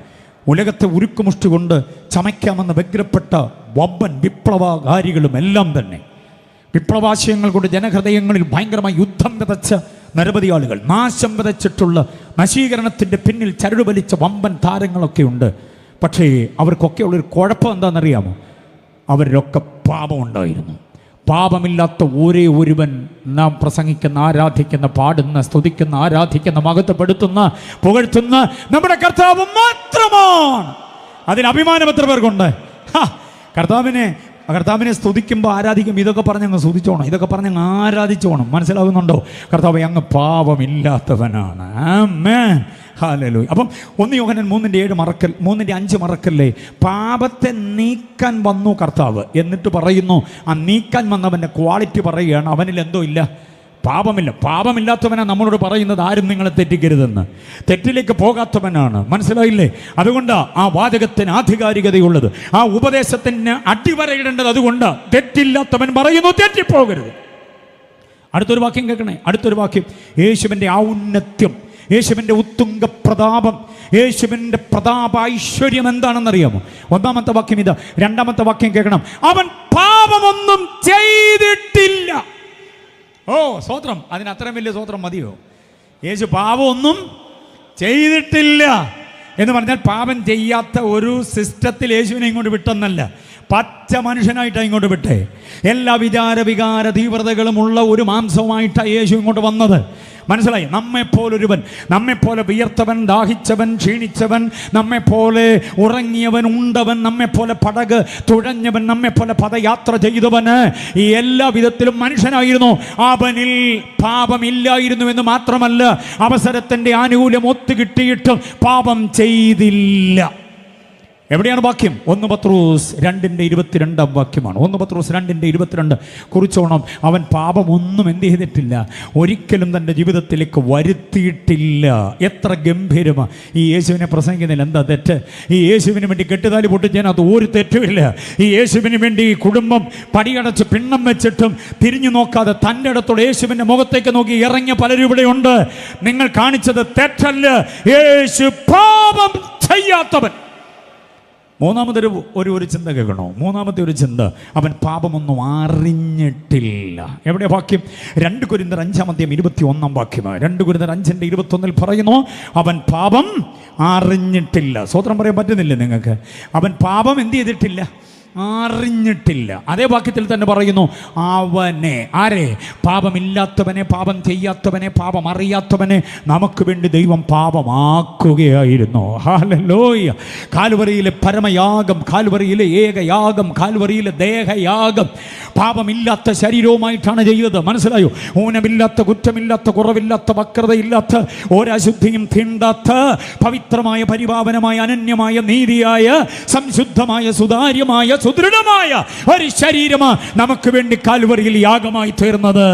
ഉലകത്തെ ഉരുക്കുമുഷ്ടി കൊണ്ട് ചമയ്ക്കാമെന്ന് വ്യഗ്രപ്പെട്ട വമ്പൻ വിപ്ലവകാരികളും എല്ലാം തന്നെ വിപ്ലവാശയങ്ങൾ കൊണ്ട് ജനഹൃദയങ്ങളിൽ ഭയങ്കരമായി യുദ്ധം വിതച്ച നിരവധി ആളുകൾ, നാശം വിതച്ചിട്ടുള്ള നശീകരണത്തിൻ്റെ പിന്നിൽ ചരട് വലിച്ച വമ്പൻ താരങ്ങളൊക്കെ ഉണ്ട്. പക്ഷേ അവർക്കൊക്കെ ഉള്ളൊരു കുഴപ്പം എന്താണെന്നറിയാമോ? അവരിലൊക്കെ പാപമുണ്ടായിരുന്നു. പാപമില്ലാത്ത ഒരേ ഒരുവൻ നാം പ്രസംഗിക്കുന്ന, ആരാധിക്കുന്ന, പാടുന്ന, സ്തുതിക്കുന്ന, ആരാധിക്കുന്ന, മഹത്വപ്പെടുത്തുന്ന, പുകഴ്ത്തുന്ന നമ്മുടെ കർത്താവ് മാത്രമാണ്. അതിന് അഭിമാനം എത്ര പേർക്കുണ്ട്? കർത്താവിനെ സ്തുതിക്കുമ്പോൾ ആരാധിക്കും. ഇതൊക്കെ പറഞ്ഞങ്ങ് സ്തുതിച്ചോണം, ഇതൊക്കെ പറഞ്ഞങ്ങ് ആരാധിച്ചോണം. മനസ്സിലാകുന്നുണ്ടോ? കർത്താവ് അങ്ങ് പാപമില്ലാത്തവനാണ്. ആമേൻ, ഹല്ലേലൂയ. അപ്പം 1 യോഹന്നാൻ 3:5 മറക്കല്ലേ. പാപത്തെ നീക്കാൻ വന്നു കർത്താവ്. എന്നിട്ട് പറയുന്നു, ആ നീക്കാൻ വന്നവൻ്റെ ക്വാളിറ്റി പറയുകയാണ്, അവനിൽ എന്തോ ഇല്ല, പാപമില്ല. പാപമില്ലാത്തവനാണ് നമ്മളോട് പറയുന്നത്. ആരും നിങ്ങളെ തെറ്റിക്കരുതെന്ന്. തെറ്റിലേക്ക് പോകാത്തവനാണ്. മനസ്സിലായില്ലേ? അതുകൊണ്ട് ആ വാചകത്തിന് ആധികാരികതയുള്ളത്, ആ ഉപദേശത്തിന് അടിവരയിടേണ്ടത്. അതുകൊണ്ട് തെറ്റില്ലാത്തവൻ പറയുന്നു, തെറ്റിപ്പോകരുത്. അടുത്തൊരു വാക്യം കേൾക്കണേ. അടുത്തൊരു വാക്യം, യേശുവിൻ്റെ ഔന്നത്യം, യേശുവിൻ്റെ ഉത്തുംഗ പ്രതാപം, യേശുവിൻ്റെ പ്രതാപ ഐശ്വര്യം എന്താണെന്നറിയാമോ? 1-ാമത്തെ വാക്യം ഇതാ. 2-ാമത്തെ വാക്യം കേൾക്കണം, അവൻ പാപമൊന്നും ചെയ്തിട്ടില്ല. സ്വോത്രം. അതിന് അത്രയും വലിയ സ്വോത്രം മതിയോ? യേശു പാപമൊന്നും ചെയ്തിട്ടില്ല എന്ന് പറഞ്ഞാൽ പാപം ചെയ്യാത്ത ഒരു സിസ്റ്റത്തിൽ യേശുവിനെ ഇങ്ങോട്ട് വിട്ടെന്നല്ല, പച്ച മനുഷ്യനായിട്ടാണ് ഇങ്ങോട്ട് വിട്ടേ. എല്ലാ വികാര തീവ്രതകളും ഉള്ള ഒരു മാംസവുമായിട്ടാണ് യേശു ഇങ്ങോട്ട് വന്നത്. മനസ്സിലായി? നമ്മെപ്പോലൊരുവൻ, നമ്മെപ്പോലെ വിയർത്തവൻ, ദാഹിച്ചവൻ, ക്ഷീണിച്ചവൻ, നമ്മെപ്പോലെ ഉറങ്ങിയവൻ, ഉണ്ടവൻ, നമ്മെപ്പോലെ പടക് തുഴഞ്ഞവൻ, നമ്മെപ്പോലെ പദയാത്ര ചെയ്തവന് ഈ എല്ലാ വിധത്തിലും മനുഷ്യനായിരുന്നു. അവനിൽ പാപമില്ലായിരുന്നു എന്ന് മാത്രമല്ല, അവസരത്തിൻ്റെ ആനുകൂല്യം ഒത്തുകിട്ടിയിട്ടും പാപം ചെയ്തില്ല. എവിടെയാണ് വാക്യം? 1 പത്രോസ് 2:22 വാക്യമാണ്. 1 പത്രോസ് 2:22 കുറിച്ചോണം. അവൻ പാപമൊന്നും എന്ത് ചെയ്തിട്ടില്ല, ഒരിക്കലും തൻ്റെ ജീവിതത്തിലേക്ക് വരുത്തിയിട്ടില്ല. എത്ര ഗംഭീരമാണ്! ഈ യേശുവിനെ പ്രസംഗിക്കുന്നതിൽ എന്താ തെറ്റ്? ഈ യേശുവിന് വേണ്ടി കെട്ടുതാലി പൊട്ടിച്ചതിനകത്ത് ഒരു തെറ്റുമില്ല. ഈ യേശുവിന് വേണ്ടി ഈ കുടുംബം പടിയടച്ച് പിണ്ണം വെച്ചിട്ടും തിരിഞ്ഞു നോക്കാതെ തൻ്റെ ഇടത്തോടെ യേശുവിൻ്റെ മുഖത്തേക്ക് നോക്കി ഇറങ്ങിയ പലരും ഇവിടെയുണ്ട്. നിങ്ങൾ കാണിച്ചത് തെറ്റല്ല. യേശു പാപം ചെയ്യാത്തവൻ. മൂന്നാമതൊരു ഒരു ചിന്ത കേൾക്കണോ? മൂന്നാമത്തെ ഒരു ചിന്ത, അവൻ പാപമൊന്നും അറിഞ്ഞിട്ടില്ല. എവിടെ വാക്യം? 2 കൊരിന്ത്യർ 5:21 വാക്യമാണ്. 2 കൊരിന്ത്യർ 5:21 പറയുന്നു, അവൻ പാപം അറിഞ്ഞിട്ടില്ല. സ്വതന്ത്രം പറയാൻ പറ്റുന്നില്ല നിങ്ങൾക്ക്? അവൻ പാപം എന്ത് ചെയ്തിട്ടില്ല? അറിഞ്ഞിട്ടില്ല. അതേ വാക്യത്തിൽ തന്നെ പറയുന്നു, അവനെ, ആരെ? പാപമില്ലാത്തവനെ, പാപം ചെയ്യാത്തവനെ, പാപം അറിയാത്തവനെ നമുക്ക് വേണ്ടി ദൈവം പാപമാക്കുകയായിരുന്നു. ഹല്ലേലൂയ! കാൽവരിയിലെ പരമയാഗം, കാൽവരിയിലെ ഏകയാഗം, കാൽവരിയിലെ ദേഹയാഗം പാപമില്ലാത്ത ശരീരവുമായിട്ടാണ് ചെയ്തത്. മനസ്സിലായോ? ഊനമില്ലാത്ത, കുറ്റമില്ലാത്ത, കുറവില്ലാത്ത, വക്രതയില്ലാത്ത, ഒരശുദ്ധിയും തീണ്ടാത്ത, പവിത്രമായ, പരിപാവനമായ, അനന്യമായ, നീതിയായ, സംശുദ്ധമായ, സുതാര്യമായ, സുദൃഢമായ ഒരു ശരീരമാണ് നമുക്ക് വേണ്ടി കാൽവരിയിൽ യാഗമായി തീർന്നത്.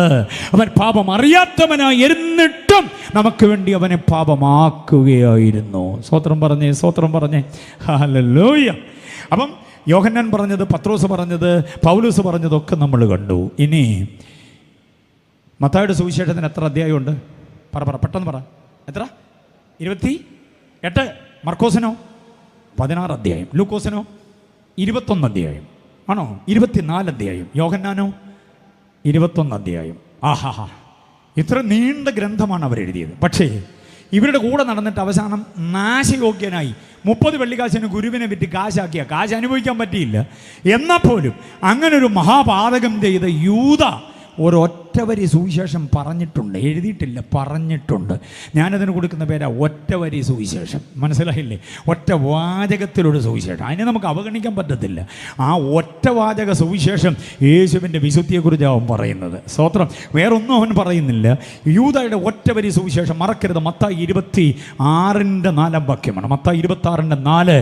അവൻ പാപം അറിയാത്തവനായി ഇരുന്നിട്ടും നമുക്ക് വേണ്ടി അവനെ പാപമാക്കുകയായിരുന്നു. സ്തോത്രം പറഞ്ഞേ ഹല്ലേലൂയ. അപ്പം യോഹന്നാൻ പറഞ്ഞത്, പത്രോസ് പറഞ്ഞത്, പൗലോസ് പറഞ്ഞതൊക്കെ നമ്മൾ കണ്ടു. ഇനി മത്തായിയുടെ സുവിശേഷത്തിന് എത്ര അധ്യായമുണ്ട്? പെട്ടെന്ന് പറ. എത്ര? 28. മർക്കോസിനോ 16 അധ്യായം. ലൂക്കോസിനോ 21 അധ്യായം. ആണോ? 24 അധ്യായം. യോഹന്നാനോ 21 അധ്യായം. ആഹാ, ഇത്ര നീണ്ട ഗ്രന്ഥമാണ് അവരെഴുതിയത്. പക്ഷേ ഇവരുടെ കൂടെ നടന്നിട്ട് അവസാനം നാശയോഗ്യനായി 30 വെള്ളിക്കാശിന് ഗുരുവിനെ വിറ്റ് കാശ് അനുഭവിക്കാൻ പറ്റിയില്ല. എന്നാൽ പോലും അങ്ങനൊരു മഹാപാതകം ചെയ്ത യൂദ ഒരൊറ്റവരി സുവിശേഷം പറഞ്ഞിട്ടുണ്ട്, എഴുതിയിട്ടില്ല, പറഞ്ഞിട്ടുണ്ട്. ഞാനതിന് കൊടുക്കുന്ന പേരാ ഒറ്റവരി സുവിശേഷം. മനസ്സിലായില്ലേ? ഒറ്റ വാചകത്തിലൊരു സുവിശേഷം. അതിനെ നമുക്ക് അവഗണിക്കാൻ പറ്റത്തില്ല. ആ ഒറ്റവാചക സുവിശേഷം യേശുവിൻ്റെ വിശുദ്ധിയെക്കുറിച്ച് അവൻ പറയുന്നത്. സ്തോത്രം. വേറൊന്നും അവൻ പറയുന്നില്ല. യൂദയുടെ ഒറ്റവരി സുവിശേഷം മറക്കരുത്. മത്തായി 26:4 മത്തായി 26:4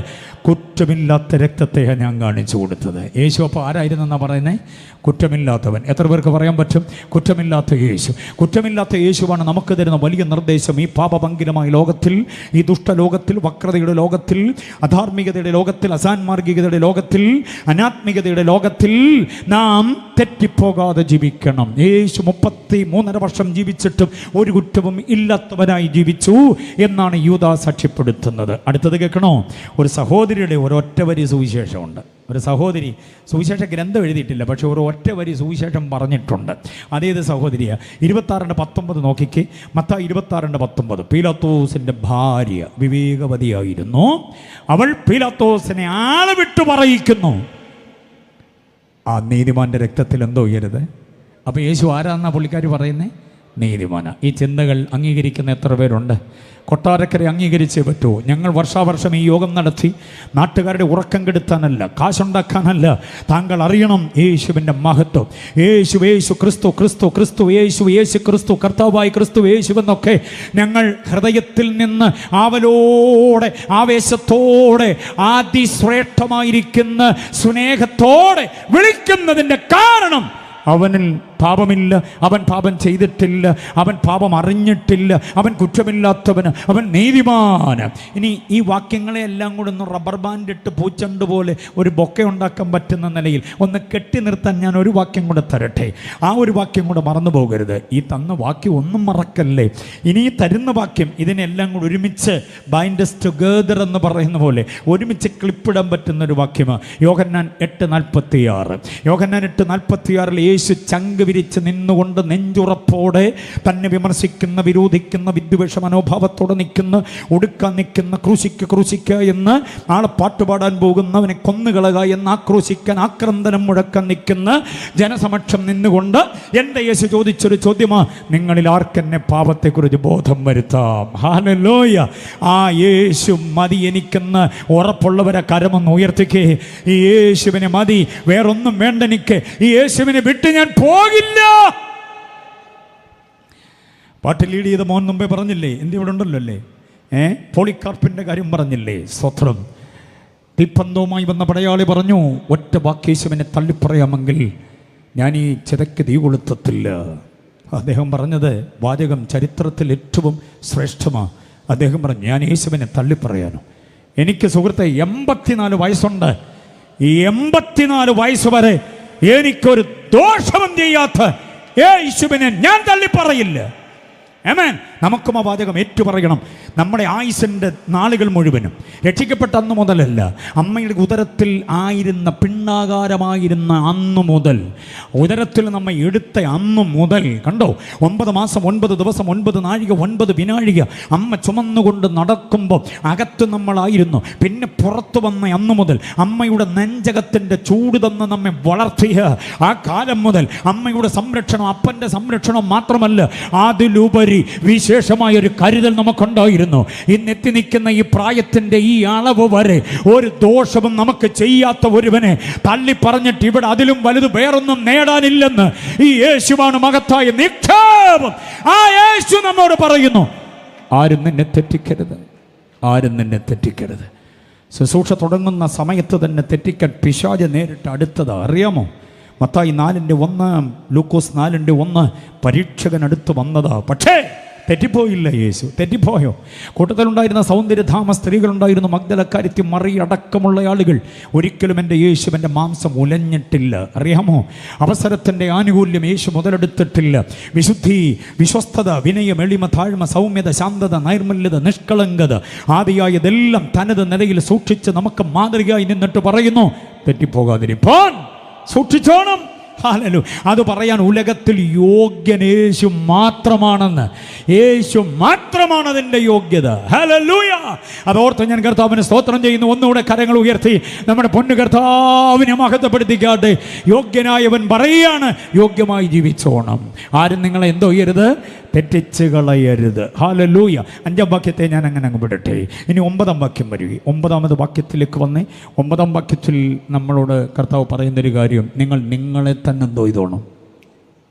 കുറ്റമില്ലാത്ത രക്തത്തെ ഞാൻ കാണിച്ചു കൊടുത്തത്. യേശു അപ്പോൾ ആരായിരുന്നെന്നാണ് പറയുന്നത്? കുറ്റമില്ലാത്തവൻ. എത്ര പേർക്ക് പറയാൻ പറ്റും? കുറ്റമില്ലാത്ത യേശു. കുറ്റമില്ലാത്ത യേശുവാണ് നമുക്ക് തരുന്ന വലിയ നിർദ്ദേശം. ഈ പാപപങ്കിലമായ ലോകത്തിൽ, ഈ ദുഷ്ടലോകത്തിൽ, വക്രതയുടെ ലോകത്തിൽ, അധാർമികതയുടെ ലോകത്തിൽ, അസാൻമാർഗികതയുടെ ലോകത്തിൽ, അനാത്മികതയുടെ ലോകത്തിൽ നാം തെറ്റിപ്പോകാതെ ജീവിക്കണം. യേശു 33.5 വർഷം ജീവിച്ചിട്ടും ഒരു കുറ്റവും ഇല്ലാത്തവനായി ജീവിച്ചു എന്നാണ് യൂദാ സാക്ഷ്യപ്പെടുത്തുന്നത്. അടുത്തത് കേൾക്കണോ? ഒരു സഹോദരിയുടെ ഒരൊറ്റവരി സുവിശേഷമുണ്ട്. ഒരു സഹോദരി സുവിശേഷ ഗ്രന്ഥം എഴുതിയിട്ടില്ല, പക്ഷെ ഒരു ഒറ്റവരി സുവിശേഷം പറഞ്ഞിട്ടുണ്ട്. അതേത് സഹോദരിയാണ്? 26:19 നോക്കിക്കേ. മത്തായി 26:19. പീലാത്തോസിൻ്റെ ഭാര്യ വിവേകവതിയായിരുന്നു. അവൾ പീലാത്തോസിനെ ആളെ വിട്ടു പറയിക്കുന്നു, ആ നീതിമാന്റെ രക്തത്തിൽ എന്തോ ഉയരുത്. അപ്പോൾ യേശു ആരാന്നാ പുള്ളിക്കാർ പറയുന്നത്? നീതിമാന. ഈ ചിന്തകൾ അംഗീകരിക്കുന്ന എത്ര പേരുണ്ട്? കൊട്ടാരക്കരെ അംഗീകരിച്ചേ പറ്റൂ. ഞങ്ങൾ വർഷാവർഷം ഈ യോഗം നടത്തി നാട്ടുകാരുടെ ഉറക്കം കെടുത്താനല്ല, കാശുണ്ടാക്കാനല്ല. താങ്കൾ അറിയണം യേശുവിൻ്റെ മഹത്വം. യേശു ക്രിസ്തു യേശു ക്രിസ്തു കർത്താവായ ക്രിസ്തു യേശുവെന്നൊക്കെ ഞങ്ങൾ ഹൃദയത്തിൽ നിന്ന് ആവലോടെ, ആവേശത്തോടെ, അതിശ്രേഷ്ഠമായിരിക്കുന്ന സ്നേഹത്തോടെ വിളിക്കുന്നതിൻ്റെ കാരണം അവനിൽ പാപമില്ല, അവൻ പാപം ചെയ്തിട്ടില്ല, അവൻ പാപം അറിഞ്ഞിട്ടില്ല, അവൻ കുറ്റമില്ലാത്തവന്, അവൻ നീതിമാന്. ഇനി ഈ വാക്യങ്ങളെ എല്ലാം കൂടെ ഒന്ന് റബ്ബർ ബാൻഡ് ഇട്ട് പൂച്ചണ്ട് പോലെ ഒരു ബൊക്കെ ഉണ്ടാക്കാൻ പറ്റുന്ന നിലയിൽ ഒന്ന് കെട്ടി നിർത്താൻ ഞാൻ ഒരു വാക്യം കൂടെ തരട്ടെ. ആ ഒരു വാക്യം കൂടെ മറന്നു പോകരുത്. ഈ തന്ന വാക്യം ഒന്നും മറക്കല്ലേ. ഇനി ഈ തരുന്ന വാക്യം ഇതിനെല്ലാം കൂടെ ഒരുമിച്ച് ബൈൻഡസ് ടുഗദർ എന്ന് പറയുന്ന പോലെ ഒരുമിച്ച് ക്ലിപ്പിടാൻ പറ്റുന്നൊരു വാക്യമാണ്. യോഹന്നാൻ 8:46. യോഹന്നാൻ 8:46 യേശു ചങ്ക് വിരിച്ച് നിന്നുകൊണ്ട് നെഞ്ചുറപ്പോടെ തന്നെ വിമർശിക്കുന്ന, വിരോധിക്കുന്ന, വിദ്വേഷ മനോഭാവത്തോടെ നിൽക്കുന്ന, ഒടുക്കാൻ നിൽക്കുന്ന, ക്രൂശിക്ക എന്ന് ആളെ പാട്ടുപാടാൻ പോകുന്നവനെ കൊന്നുകളക എന്ന് ആക്രോശിക്കാൻ, ആക്രന്ദനം മുഴക്കാൻ നിൽക്കുന്ന ജനസമക്ഷം നിന്നുകൊണ്ട് എൻ്റെ യേശു ചോദിച്ചൊരു ചോദ്യമാ, നിങ്ങളിൽ ആർക്കെന്നെ പാപത്തെക്കുറിച്ച് ബോധം വരുത്താം? ഹല്ലേലൂയ. ആ യേശു മതി എനിക്കെന്ന് ഉറപ്പുള്ളവരെ കരമൊന്ന് ഉയർത്തിക്കേ. ഈ യേശുവിനെ മതി, വേറൊന്നും വേണ്ട എനിക്ക്. ഈ യേശുവിനെ വിട്ട് ഞാൻ പോകില്ല. പാട്ട് ലീഡ് ചെയ്ത മോൻ മുമ്പേ പറഞ്ഞില്ലേ? എന്ത് ഇവിടെ ഉണ്ടല്ലോ അല്ലേ? പോളികാർപ്പിൻ്റെ കാര്യം പറഞ്ഞില്ലേ? സ്വത്രം. തീപ്പന്തവുമായി വന്ന പടയാളി പറഞ്ഞു, ഒറ്റ വാക്യേശുവിനെ തള്ളിപ്പറയാമെങ്കിൽ ഞാൻ ഈ ചിതയ്ക്ക് തീ കൊളുത്തത്തില്ല. അദ്ദേഹം പറഞ്ഞത് വാചകം ചരിത്രത്തിൽ ഏറ്റവും ശ്രേഷ്ഠമാണ്. അദ്ദേഹം പറഞ്ഞു, ഞാൻ യേശുവിനെ തള്ളിപ്പറയാനോ? എനിക്ക് സുഹൃത്തെ 84 വയസ്സുണ്ട്. ഈ 84 വയസ്സ് വരെ എനിക്കൊരു ദോഷവും ചെയ്യാത്ത യേശുവിനെ ഞാൻ തള്ളിപ്പറയില്ല. ആമേൻ. നമുക്കും ആ വാചകം ഏറ്റുപറയണം. നമ്മുടെ ആയുസിൻ്റെ നാളുകൾ മുഴുവനും രക്ഷിക്കപ്പെട്ട അന്ന് മുതലല്ല, അമ്മയുടെ ഉദരത്തിൽ ആയിരുന്ന, പിണ്ണാകാരമായിരുന്ന അന്നു മുതൽ, ഉദരത്തിൽ നമ്മെ എടുത്ത അന്നു മുതൽ, കണ്ടോ, 9 മാസം 9 ദിവസം 9 നാഴിക 9 വിനാഴിക അമ്മ ചുമന്നുകൊണ്ട് നടക്കുമ്പോൾ അകത്ത് നമ്മളായിരുന്നു. പിന്നെ പുറത്തു വന്ന അന്നു മുതൽ അമ്മയുടെ നെഞ്ചകത്തിൻ്റെ ചൂട് തന്ന് നമ്മെ വളർത്തിയ ആ കാലം മുതൽ അമ്മയുടെ സംരക്ഷണം, അപ്പൻ്റെ സംരക്ഷണം മാത്രമല്ല, അതിലുപരി വിശേഷമായൊരു കരുതൽ നമുക്കുണ്ടായിരുന്നു. ഇന്ന് എത്തി നിൽക്കുന്ന ഈ പ്രായത്തിൻ്റെ ഈ അളവ് വരെ ഒരു ദോഷവും നമുക്ക് ചെയ്യാത്ത ഒരുവനെ തള്ളി പറഞ്ഞിട്ട് ഇവിടെ അതിലും വലുത് വേറൊന്നും നേടാനില്ലെന്ന് ഈ യേശുവാണ് മഹത്തായ നിക്ഷേപം. ആ യേശു നമ്മോട് പറയുന്നു, ആരും നിന്നെ തെറ്റിക്കരുത്, ആരും നിന്നെ തെറ്റിക്കരുത്. ശുശ്രൂഷ തുടങ്ങുന്ന സമയത്ത് തന്നെ തെറ്റിക്കാൻ പിശാച് നേരിട്ട് അടുത്തത് അറിയാമോ? മത്തായി 4:1, ലൂക്കോസ് 4:1 പരീക്ഷകൻ അടുത്ത് വന്നതാ. പക്ഷേ തെറ്റിപ്പോയില്ല യേശു. തെറ്റിപ്പോയോ? കൂട്ടത്തിലുണ്ടായിരുന്ന സൗന്ദര്യധാമ സ്ത്രീകളുണ്ടായിരുന്നു, മഗ്ദലക്കാരത്തി മറി അടക്കമുള്ള ആളുകൾ. ഒരിക്കലും എൻ്റെ യേശുവിൻ്റെ മാംസം ഉലഞ്ഞിട്ടില്ല. അറിയാമോ? അവസരത്തിൻ്റെ ആനുകൂല്യം യേശു മുതലെടുത്തിട്ടില്ല. വിശുദ്ധി, വിശ്വസ്തത, വിനയം, എളിമ, താഴ്മ, സൗമ്യത, ശാന്തത, നൈർമല്യത, നിഷ്കളങ്കത ആദിയായതെല്ലാം തനത് നിലയിൽ സൂക്ഷിച്ച് നമുക്ക് മാതൃകയായി നിന്നിട്ട് പറയുന്നു, തെറ്റിപ്പോകാതിരിപ്പാൻ സൂക്ഷിച്ചോണം. ഹല്ലേലൂയ. അത് പറയാൻ ഉലകത്തിൽ യോഗ്യൻ യേശു മാത്രമാണെന്ന്. യേശു മാത്രമാണ് അതിൻ്റെ യോഗ്യത. ഹല്ലേലൂയ. അതോർത്ത് ഞാൻ കർത്താവിന് സ്തോത്രം ചെയ്യുന്നു. ഒന്നുകൂടെ കരങ്ങൾ ഉയർത്തി നമ്മുടെ പൊന്നു കർത്താവിനെ മഹത്വപ്പെടുത്തിക്കാട്ടെ. യോഗ്യനായവൻ പറയാണ്, യോഗ്യമായി ജീവിച്ചോണം. ആരും നിങ്ങളെ എന്തോ ചെയ്യരുത്, തെറ്റിച്ച് കളയരുത്. ഹല്ലേലൂയ. 5-ാം വാക്യത്തെ ഞാൻ അങ്ങനെ അങ്ങ് വിടട്ടെ. ഇനി 9-ാം വാക്യം വരിക. 9-ാമത് വാക്യത്തിലേക്ക് വന്നേ. 9-ാം വാക്യത്തിൽ നമ്മളോട് കർത്താവ് പറയുന്നൊരു കാര്യം, നിങ്ങൾ നിങ്ങളെ തന്നെ എന്തോ ചെയ്തോണം.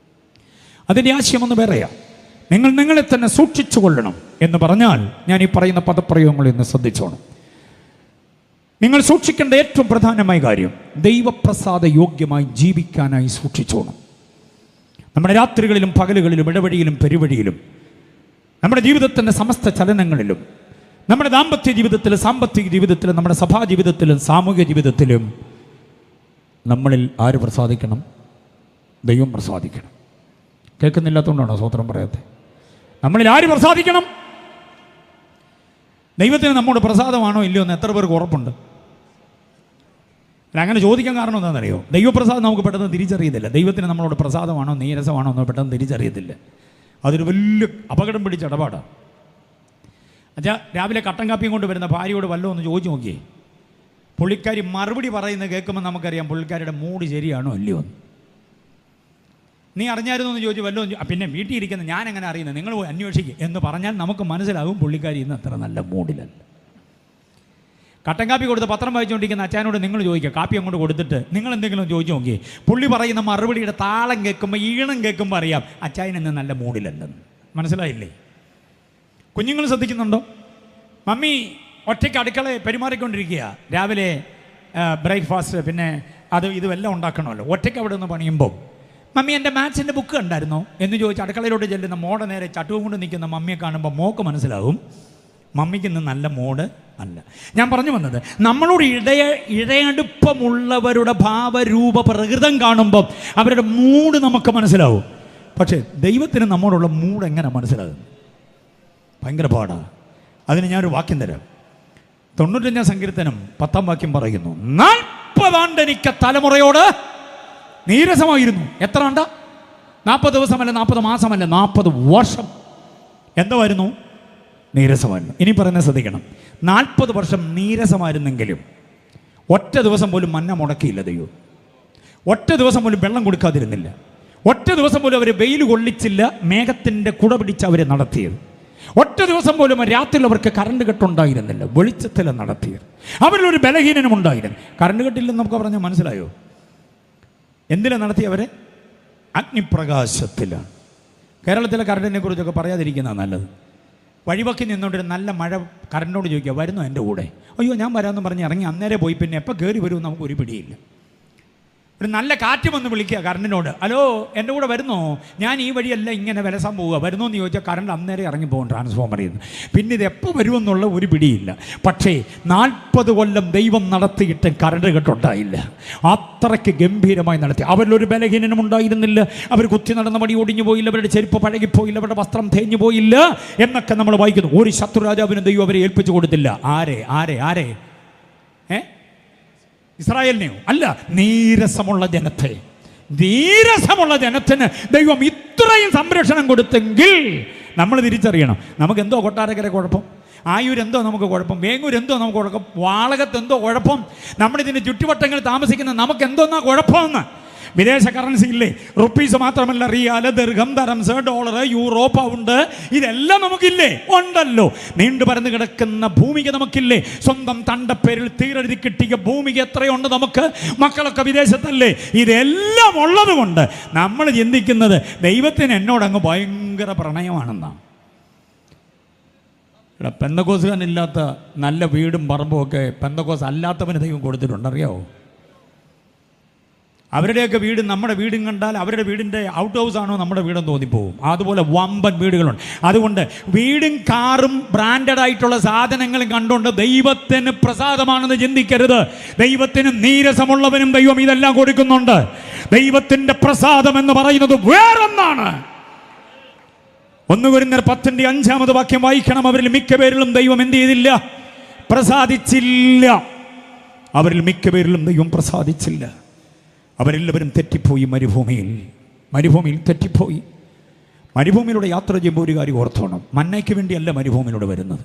അതിൻ്റെ ആശയമൊന്ന് വേറെയാ. നിങ്ങൾ നിങ്ങളെ തന്നെ സൂക്ഷിച്ചു കൊള്ളണം എന്ന് പറഞ്ഞാൽ, ഞാൻ ഈ പറയുന്ന പദപ്രയോഗങ്ങൾ ഇന്ന് ശ്രദ്ധിച്ചോണം. നിങ്ങൾ സൂക്ഷിക്കേണ്ട ഏറ്റവും പ്രധാനമായ കാര്യം, ദൈവപ്രസാദ യോഗ്യമായി ജീവിക്കാനായി സൂക്ഷിച്ചോണം. നമ്മുടെ രാത്രികളിലും പകലുകളിലും ഇടവഴിയിലും പെരുവഴിയിലും നമ്മുടെ ജീവിതത്തിൻ്റെ സമസ്ത ചലനങ്ങളിലും, നമ്മുടെ ദാമ്പത്യ ജീവിതത്തിലും സാമ്പത്തിക ജീവിതത്തിലും നമ്മുടെ സഭാ ജീവിതത്തിലും സാമൂഹിക ജീവിതത്തിലും നമ്മളിൽ ആര് പ്രസാദിക്കണം? ദൈവം പ്രസാദിക്കണം. കേൾക്കുന്നില്ലാത്തതുകൊണ്ടാണോ സ്വത്രം പറയാത്തത്? നമ്മളിൽ ആര് പ്രസാദിക്കണം? ദൈവത്തിന് നമ്മോട് പ്രസാദമാണോ ഇല്ലയോ എന്ന് എത്ര പേർക്ക് ഉറപ്പുണ്ട്? അങ്ങനെ ചോദിക്കാൻ കാരണം എന്താണെന്നറിയോ? ദൈവപ്രസാദം നമുക്ക് പെട്ടെന്ന് തിരിച്ചറിയത്തില്ല. ദൈവത്തിന് നമ്മളോട് പ്രസാദമാണോ നീരസമാണോ എന്ന് പെട്ടെന്ന് തിരിച്ചറിയത്തില്ല. അതൊരു വലിയ അപകടം പിടിച്ച ഇടപാടാണ്. അച്ഛാ, രാവിലെ കട്ടൻ കാപ്പിയും കൊണ്ട് വരുന്ന ഭാര്യയോട് വല്ലതും ഒന്ന് ചോദിച്ചു നോക്കിയേ. പുള്ളിക്കാരി മറുപടി പറയുന്നത് കേൾക്കുമ്പോൾ നമുക്കറിയാം പുള്ളിക്കാരിയുടെ മൂഡ് ശരിയാണോ അല്ലയോ എന്ന്. നീ അറിഞ്ഞായിരുന്നു എന്ന് ചോദിച്ചു വല്ലതും, പിന്നെ വീട്ടിൽ ഇരിക്കുന്ന ഞാൻ എങ്ങനെ അറിയുന്നത്, നിങ്ങൾ പോയി അന്വേഷിക്കുക എന്ന് പറഞ്ഞാൽ നമുക്ക് മനസ്സിലാകും പുള്ളിക്കാരി ഇന്ന് അത്ര നല്ല മൂഡിലല്ല. കട്ടൻ കാപ്പി കൊടുത്ത് പത്രം വായിച്ചുകൊണ്ടിരിക്കുന്ന അച്ഛനോട് നിങ്ങൾ ചോദിക്കുക, കാപ്പി അങ്ങോട്ട് കൊടുത്തിട്ട് നിങ്ങൾ എന്തെങ്കിലും ചോദിച്ചു നോക്കിയേ. പുള്ളി പറയുന്ന മറുപടിയുടെ താളം കേൾക്കുമ്പോൾ, ഈണം കേൾക്കുമ്പോൾ അറിയാം അച്ചായൻ ഇന്ന് നല്ല മൂഡിലല്ലെന്ന്. മനസ്സിലായില്ലേ? കുഞ്ഞുങ്ങൾ ശ്രദ്ധിക്കുന്നുണ്ടോ? മമ്മി ഒറ്റയ്ക്ക് അടുക്കളയെ പെരുമാറിക്കൊണ്ടിരിക്കുക. രാവിലെ ബ്രേക്ക്ഫാസ്റ്റ് പിന്നെ അത് ഇതുമെല്ലാം ഉണ്ടാക്കണമല്ലോ. ഒറ്റയ്ക്ക് അവിടെ നിന്ന് പണിയുമ്പോൾ, മമ്മി എൻ്റെ മാത്സിൻ്റെ ബുക്ക് കണ്ടായിരുന്നോ എന്ന് ചോദിച്ച് അടുക്കളയിലോട്ട് ചെല്ലുന്ന മോടെ നേരെ ചട്ടുവും കൊണ്ട് നിൽക്കുന്ന മമ്മിയെ കാണുമ്പോൾ മോക്ക് മനസ്സിലാവും മമ്മിക്ക് ഇന്ന് നല്ല മൂഡ് അല്ല. ഞാൻ പറഞ്ഞു വന്നത്, നമ്മളോട് ഇഴയടുപ്പമുള്ളവരുടെ ഭാവരൂപ പ്രകൃതം കാണുമ്പം അവരുടെ മൂഡ് നമുക്ക് മനസ്സിലാവും. പക്ഷേ ദൈവത്തിന് നമ്മോടുള്ള മൂഡ് എങ്ങനെ മനസ്സിലാകും? ഭയങ്കര പാടാണ്. അതിന് ഞാനൊരു വാക്യം തരാം. 95-ാം സങ്കീർത്തനം 10-ാം വാക്യം പറയുന്നു, 40 ആണ്ട് എനിക്ക് തലമുറയോട് നീരസമായിരുന്നു. എത്ര ആണ്ട? 40 ദിവസമല്ല, 40 മാസമല്ല, 40 വർഷം എന്തായിരുന്നു? നീരസമായിരുന്നു. ഇനി പറയുന്നത് ശ്രദ്ധിക്കണം. 40 വർഷം നീരസമായിരുന്നെങ്കിലും ഒറ്റ ദിവസം പോലും മന്ന മുടക്കിയില്ല ദൈവം. ഒറ്റ ദിവസം പോലും വെള്ളം കൊടുക്കാതിരുന്നില്ല. ഒറ്റ ദിവസം പോലും അവർ വെയിൽ കൊള്ളിച്ചില്ല. മേഘത്തിൻ്റെ കുട പിടിച്ച് അവരെ നടത്തിയത്. ഒറ്റ ദിവസം പോലും രാത്രിയിൽ അവർക്ക് കറണ്ട് കെട്ടുണ്ടായിരുന്നില്ല. വെളിച്ചത്തിലാണ് നടത്തിയത്. അവരിലൊരു ബലഹീനനും ഉണ്ടായിരുന്നു. കറണ്ട് കെട്ടില്ലെന്ന് നമുക്ക് പറഞ്ഞാൽ മനസ്സിലായോ? എന്തിനാണ് നടത്തിയവരെ? അഗ്നിപ്രകാശത്തിലാണ്. കേരളത്തിലെ കറണ്ടിനെ കുറിച്ചൊക്കെ പറയാതിരിക്കുന്നതാണ് നല്ലത്. വഴിവക്കി നിന്നുകൊണ്ടൊരു നല്ല മഴ കറണ്ടിനോട് ചോദിക്കുക, വരുന്നോ എൻ്റെ കൂടെ? അയ്യോ ഞാൻ വരാമെന്ന് പറഞ്ഞ് ഇറങ്ങി അന്നേരം പോയി. പിന്നെ എപ്പോൾ കയറി വരുമെന്ന് നമുക്ക് ഒരു പിടിയില്ല. ഒരു നല്ല കാറ്റ് വന്ന് വിളിക്കുക കറണ്ടിനോട്, ഹലോ എൻ്റെ കൂടെ വരുന്നോ? ഞാൻ ഈ വഴിയല്ല ഇങ്ങനെ വിലസാൻ പോവുക, വരുന്നോ എന്ന് ചോദിച്ചാൽ കറണ്ട് അന്നേരം ഇറങ്ങി പോകും ട്രാൻസ്ഫോമറിൽ നിന്ന്. പിന്നെ ഇത് എപ്പോൾ വരുമെന്നുള്ള ഒരു പിടിയില്ല. പക്ഷേ 40 കൊല്ലം ദൈവം നടത്തിയിട്ട് കറണ്ട് കെട്ടുണ്ടായില്ല. അത്രയ്ക്ക് ഗംഭീരമായി നടത്തി. അവരിലൊരു ബലഹീനനും ഉണ്ടായിരുന്നില്ല. അവർ കുത്തി നടന്ന വടി ഒടിഞ്ഞു പോയില്ല. അവരുടെ ചെരുപ്പ് പഴകിപ്പോയില്ല. അവരുടെ വസ്ത്രം തേഞ്ഞു പോയില്ല എന്നൊക്കെ നമ്മൾ വായിക്കുന്നു. ഒരു ശത്രുരാജാവിനും ദൈവം അവരെ ഏൽപ്പിച്ചു കൊടുത്തില്ല. ആരെ ആരെ ആരെ ഇസ്രായേലിനെയോ? അല്ല, നീരസമുള്ള ജനത്തിന് ദൈവം ഇത്രയും സംരക്ഷണം കൊടുത്തെങ്കിൽ നമ്മൾ തിരിച്ചറിയണം, നമുക്ക് എന്തോ കൊട്ടാരക്കര കുഴപ്പം, ആയൂരെന്തോ നമുക്ക് കുഴപ്പം, വേങ്ങൂരെന്തോ നമുക്ക് കുഴപ്പം, വാളകത്തെന്തോ കുഴപ്പം, നമ്മളിതിൻ്റെ ചുറ്റുവട്ടങ്ങളിൽ താമസിക്കുന്ന നമുക്ക് എന്തോന്നാ കുഴപ്പമെന്ന്. വിദേശ കറൻസി ഇല്ലേ? റുപ്പീസ് മാത്രമല്ല, റിയാല്, ദിർഹം, ദറംസ്, ഡോളർ, യൂറോ, പൗണ്ട്, ഇതെല്ലാം നമുക്കില്ലേ? ഉണ്ടല്ലോ. നീണ്ടു പരന്ന് കിടക്കുന്ന ഭൂമിക നമുക്കില്ലേ? സ്വന്തം തണ്ടപ്പേരിൽ തീരെഴുതി കിട്ടിയ ഭൂമിക എത്രയുണ്ട് നമുക്ക്? മക്കളൊക്കെ വിദേശത്തല്ലേ? ഇതെല്ലാം ഉള്ളത് കൊണ്ട് നമ്മൾ ചിന്തിക്കുന്നത് ദൈവത്തിന് എന്നോടങ്ങ് ഭയങ്കര പ്രണയമാണെന്നാണ്. പെന്തക്കോസുകാരനില്ലാത്ത നല്ല വീടും പറമ്പും ഒക്കെ പെന്തക്കോസ് അല്ലാത്തവന് ദൈവം കൊടുത്തിട്ടുണ്ട്, അറിയാവോ? അവരുടെയൊക്കെ വീട് നമ്മുടെ വീടും കണ്ടാൽ അവരുടെ വീടിൻ്റെ ഔട്ട് ഹൗസ് ആണോ നമ്മുടെ വീടെന്ന് തോന്നിപ്പോവും. അതുപോലെ വമ്പൻ വീടുകളുണ്ട്. അതുകൊണ്ട് വീടും കാറും ബ്രാൻഡഡ് ആയിട്ടുള്ള സാധനങ്ങളും കണ്ടുകൊണ്ട് ദൈവത്തിന് പ്രസാദമാണെന്ന് ചിന്തിക്കരുത്. ദൈവത്തിന് നീരസമുള്ളവനും ദൈവം ഇതെല്ലാം കൊടുക്കുന്നുണ്ട്. ദൈവത്തിൻ്റെ പ്രസാദം എന്ന് പറയുന്നത് വേറൊന്നാണ്. 1 കൊരിന്ത്യർ 10:5 വായിക്കണം. അവരിൽ മിക്ക പേരിലും ദൈവം എന്ത് ചെയ്തില്ല? പ്രസാദിച്ചില്ല. അവരിൽ മിക്ക പേരിലും ദൈവം പ്രസാദിച്ചില്ല. അവരെല്ലാവരും തെറ്റിപ്പോയി. മരുഭൂമിയിൽ തെറ്റിപ്പോയി. മരുഭൂമിയിലൂടെ യാത്ര ചെയ്യുമ്പോൾ ഒരു കാര്യം ഓർത്തോണം. മന്നയ്ക്ക് വേണ്ടിയല്ല മരുഭൂമിയിലൂടെ വരുന്നത്.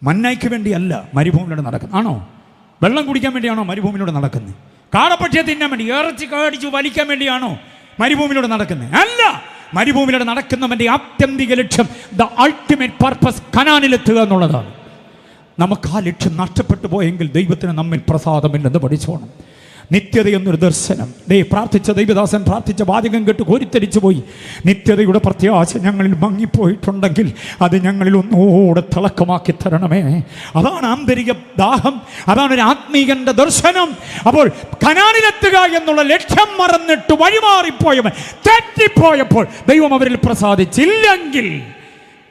മന്നയ്ക്ക് വേണ്ടിയല്ല മരുഭൂമിയിലൂടെ നടക്കുന്നത്. ആണോ? വെള്ളം കുടിക്കാൻ വേണ്ടിയാണോ മരുഭൂമിയിലൂടെ നടക്കുന്നത്? കാടപ്പക്ഷിയെ തിന്നാൻ വേണ്ടി, ഇറച്ചി കാടിച്ചു വലിക്കാൻ വേണ്ടിയാണോ മരുഭൂമിയിലൂടെ നടക്കുന്നത്? അല്ല. മരുഭൂമിയിലൂടെ നടക്കുന്നവൻ്റെ ആത്യന്തിക ലക്ഷ്യം, ദ അൾട്ടിമേറ്റ് പർപ്പസ്, കനാനിലെത്തുക എന്നുള്ളതാണ്. നമുക്ക് ആ ലക്ഷ്യം നഷ്ടപ്പെട്ടു പോയെങ്കിൽ ദൈവത്തിന് നമ്മിൽ പ്രസാദമില്ലെന്ന് പഠിച്ചോണം. നിത്യതയെന്നൊരു ദർശനം. പ്രാർത്ഥിച്ച ദൈവദാസൻ പ്രാർത്ഥിച്ച വാചകം കേട്ട് കോരിത്തരിച്ചു പോയി. നിത്യതയുടെ പ്രത്യാശ ഞങ്ങളിൽ മങ്ങിപ്പോയിട്ടുണ്ടെങ്കിൽ അത് ഞങ്ങളിൽ ഒന്നുകൂടെ തിളക്കമാക്കി തരണമേ. അതാണ് ആന്തരിക ദാഹം. അതാണ് ഒരു ആത്മീകന്റെ ദർശനം. അപ്പോൾ കനാനിലെത്തുക എന്നുള്ള ലക്ഷ്യം മറന്നിട്ട് വഴിമാറിപ്പോയവൻ, തെറ്റിപ്പോയപ്പോൾ ദൈവം അവരിൽ പ്രസാദിച്ചില്ലെങ്കിൽ,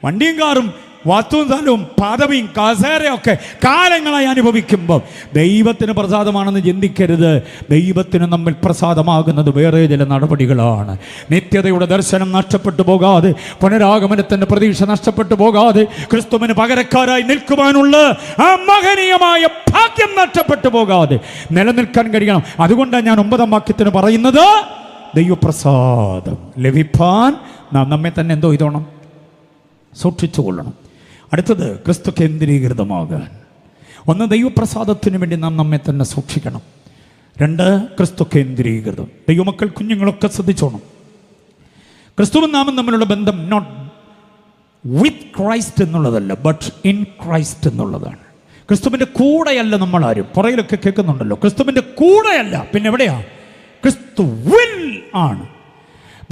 വണ്ടിയും കാറും വസ്തുവും സ്ഥലവും പദവിയും കസേരയൊക്കെ കാലങ്ങളായി അനുഭവിക്കുമ്പോൾ ദൈവത്തിന് പ്രസാദമാണെന്ന് ചിന്തിക്കരുത്. ദൈവത്തിന് നമ്മിൽ പ്രസാദമാകുന്നത് വേറെ ചില നടപടികളാണ്. നിത്യതയുടെ ദർശനം നഷ്ടപ്പെട്ടു പോകാതെ, പുനരാഗമനത്തിൻ്റെ പ്രതീക്ഷ നഷ്ടപ്പെട്ടു പോകാതെ, ക്രിസ്തുവിന് പകരക്കാരായി നിൽക്കുവാനുള്ള ആ മഹനീയമായ ഭാഗ്യം നഷ്ടപ്പെട്ടു പോകാതെ നിലനിൽക്കാൻ കഴിയണം. അതുകൊണ്ടാണ് ഞാൻ 9-ാം വാക്യത്തിന് പറയുന്നത്, ദൈവപ്രസാദം ലഭിപ്പാൻ നാം നമ്മെ തന്നെ എന്തോ ഇതോണം സൂക്ഷിച്ചുകൊള്ളണം. അടുത്തത് ക്രിസ്തു കേന്ദ്രീകൃതമാകാൻ. 1, ദൈവപ്രസാദത്തിന് വേണ്ടി നാം നമ്മെ തന്നെ സൂക്ഷിക്കണം. 2, ക്രിസ്തു കേന്ദ്രീകൃതം. ദൈവമക്കൾ കുഞ്ഞുങ്ങളൊക്കെ ശ്രദ്ധിച്ചോണം. ക്രിസ്തുവും നാമും തമ്മിലുള്ള ബന്ധം നോട്ട് വിത്ത് ക്രൈസ്റ്റ് എന്നുള്ളതല്ല, ബട്ട് ഇൻ ക്രൈസ്റ്റ് എന്നുള്ളതാണ്. ക്രിസ്തുവിൻ്റെ കൂടെയല്ല നമ്മളാരും. പുറകിലൊക്കെ കേൾക്കുന്നുണ്ടല്ലോ, ക്രിസ്തുവിൻ്റെ കൂടെയല്ല, പിന്നെ എവിടെയാ? ക്രിസ്തുവിൽ ആണ്.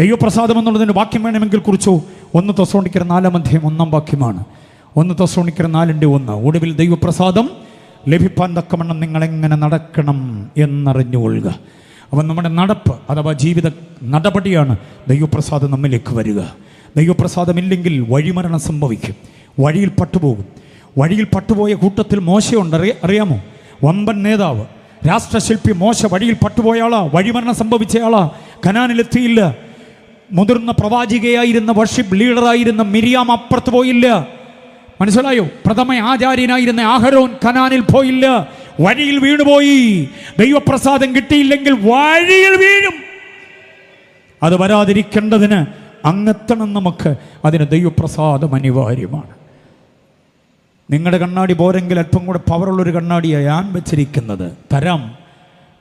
ദൈവപ്രസാദം എന്നുള്ളതിന് വാക്യം വേണമെങ്കിൽ കുറിച്ചു. 1 തെസ്സലോനിക്കർ 4:1 1 തെസ്സലോനിക്കർ 4:1 ഒടുവിൽ ദൈവപ്രസാദം ലഭിപ്പാൻ തക്കവണ്ണം നിങ്ങളെങ്ങനെ നടക്കണം എന്നറിഞ്ഞുകൊള്ളുക. അപ്പം നമ്മുടെ നടപ്പ് അഥവാ ജീവിത നടപടിയാണ് ദൈവപ്രസാദം നമ്മിലേക്ക് വരിക. ദൈവപ്രസാദമില്ലെങ്കിൽ വഴിമരണം സംഭവിക്കും. വഴിയിൽ പട്ടുപോകും. വഴിയിൽ പട്ടുപോയ കൂട്ടത്തിൽ മോശയുണ്ട്. അറിയാമോ? വമ്പൻ നേതാവ്, രാഷ്ട്രശില്പി മോശ വഴിയിൽ പട്ടുപോയ ആളാ. വഴിമരണം സംഭവിച്ച ആളാ. കനാനിലെത്തിയില്ല. മുതിർന്ന പ്രവാചികയായിരുന്ന വർഷിപ്പ് ലീഡറായിരുന്ന മിരിയാം അപ്പുറത്ത് പോയില്ല. മനസ്സിലായോ? പ്രഥമ ആചാര്യനായിരുന്ന അഹരോൻ കനാനിൽ പോയില്ല. വഴിയിൽ വീണുപോയി. ദൈവപ്രസാദം കിട്ടിയില്ലെങ്കിൽ വഴിയിൽ വീഴും. അത് വരാതിരിക്കേണ്ടതിന് അങ്ങെത്തണം നമുക്ക്. അതിന് ദൈവപ്രസാദം അനിവാര്യമാണ്. നിങ്ങളുടെ കണ്ണാടി പോരെങ്കിൽ അല്പം കൂടെ പവറുള്ളൊരു കണ്ണാടിയാണ് ഞാൻ വെച്ചിരിക്കുന്നത്. തരാം.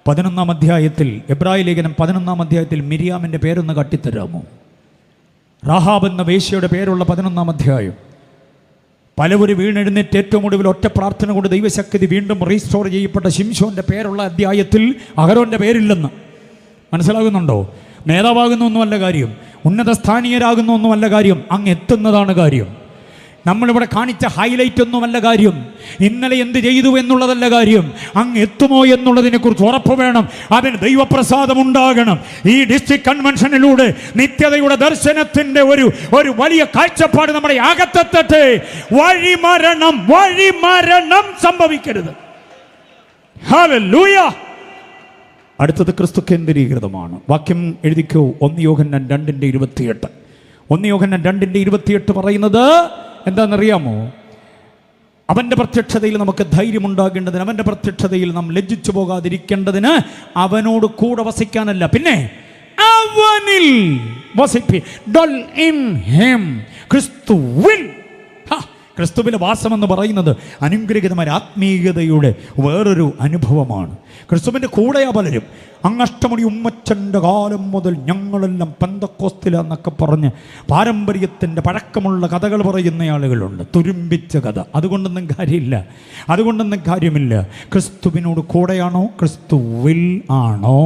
11-ാം അധ്യായത്തിൽ, എബ്രായ ലേഖനം 11-ാം അധ്യായത്തിൽ മിരിയാമിൻ്റെ പേരൊന്ന് കട്ടിത്തരാമോ? റാഹാബ് എന്ന വേശ്യയുടെ പേരുള്ള 11-ാം അധ്യായം. പലവരും വീണെഴുന്നേറ്റ് ഏറ്റവും ഒടുവിൽ ഒറ്റ പ്രാർത്ഥന കൊണ്ട് ദൈവശക്തി വീണ്ടും റീസ്റ്റോർ ചെയ്യപ്പെട്ട ശിംശോൻ്റെ പേരുള്ള അധ്യായത്തിൽ അഹരോൻ്റെ പേരില്ലെന്ന്. മനസ്സിലാകുന്നുണ്ടോ? നേതാവാകുന്ന ഒന്നുമല്ല കാര്യം, ഉന്നത സ്ഥാനീയരാകുന്ന ഒന്നുമല്ല കാര്യം, അങ്ങ് എത്തുന്നതാണ് കാര്യം. നമ്മളിവിടെ കാണിച്ച ഹൈലൈറ്റ് ഒന്നുമല്ല കാര്യം, ഇന്നലെ എന്ത് ചെയ്തു എന്നുള്ളതല്ല കാര്യം, അങ്ങ് എത്തുമോ എന്നുള്ളതിനെ കുറിച്ച് ഉറപ്പ് വേണം. അതിന് ദൈവപ്രസാദം ഉണ്ടാകണം. ഈ ഡിസ്ട്രിക്ട് കൺവെൻഷനിലൂടെ നിത്യതയുടെ ദർശനത്തിന്റെ ഒരു വലിയ കാഴ്ചപ്പാട് നമ്മുടെ അകത്തെത്തട്ടെ. വഴിമരണം സംഭവിക്കരുത്. ഹല്ലേലൂയ. അടുത്തത് ക്രിസ്തു കേന്ദ്രീകൃതമാണ്. വാക്യം എഴുതിക്കോ. 1 യോഹന്നാൻ 2:28. 1 യോഹന്നാൻ 2:28 പറയുന്നത് എന്താണെന്നറിയാമോ? അവൻ്റെ പ്രത്യക്ഷതയിൽ നമുക്ക് ധൈര്യമുണ്ടാകേണ്ടതിന്, അവൻ്റെ പ്രത്യക്ഷതയിൽ നാം ലജ്ജിച്ചു പോകാതിരിക്കേണ്ടതിന് അവനോട് കൂടെ വസിക്കാനല്ല, പിന്നെ അവനിൽ വസിപ്പി. ഡൽ ഇൻ ഹിം. ക്രിസ്തുവിൽ. ക്രിസ്തുവിലെ വാസമെന്ന് പറയുന്നത് അനുഗ്രഹീതമായ ആത്മീയതയുടെ വേറൊരു അനുഭവമാണ്. ക്രിസ്തുവിൻ്റെ കൂടെയാ പലരും. അങ്ങഷ്ടമണി ഉമ്മച്ചൻ്റെ കാലം മുതൽ ഞങ്ങളെല്ലാം പെന്തക്കോസ്തിലെന്നൊക്കെ പറഞ്ഞ് പാരമ്പര്യത്തിൻ്റെ പഴക്കമുള്ള കഥകൾ പറയുന്ന ആളുകളുണ്ട്. തുരുമ്പിച്ച കഥ. അതുകൊണ്ടൊന്നും കാര്യമില്ല. ക്രിസ്തുവിനോട് കൂടെയാണോ, ക്രിസ്തുവിൽ ആണോ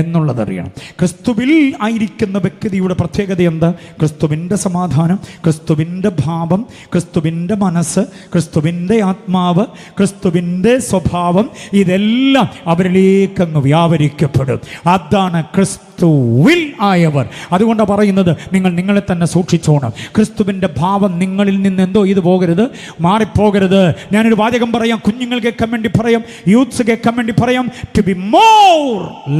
എന്നുള്ളതറിയണം. ക്രിസ്തുവിൽ ആയിരിക്കുന്ന വ്യക്തിയുടെ പ്രത്യേകത എന്താ? ക്രിസ്തുവിൻ്റെ സമാധാനം, ക്രിസ്തുവിൻ്റെ ഭാവം, ക്രിസ്തുവിൻ്റെ മനസ്സ്, ക്രിസ്തുവിൻ്റെ ആത്മാവ്, ക്രിസ്തുവിൻ്റെ സ്വഭാവം, ഇതെല്ലാം അവരിലേക്കങ്ങ് വ്യാപരിക്കും. പ്രാപിക്കപ്പെടും. അതാണ് ക്രിസ്തുവിൽ ആയവർ. അതുകൊണ്ടാണ് പറയുന്നത്, നിങ്ങൾ നിങ്ങളെ തന്നെ സൂക്ഷിച്ചോണം. ക്രിസ്തുവിൻ്റെ ഭാവം നിങ്ങളിൽ നിന്ന് എന്തോ ഇത് പോകരുത്, മാറിപ്പോകരുത്. ഞാനൊരു വാചകം പറയാം, കുഞ്ഞുങ്ങൾ കേൾക്കാൻ വേണ്ടി പറയാം, യൂത്ത്സ് കേൾക്കാൻ വേണ്ടി പറയാം. To be more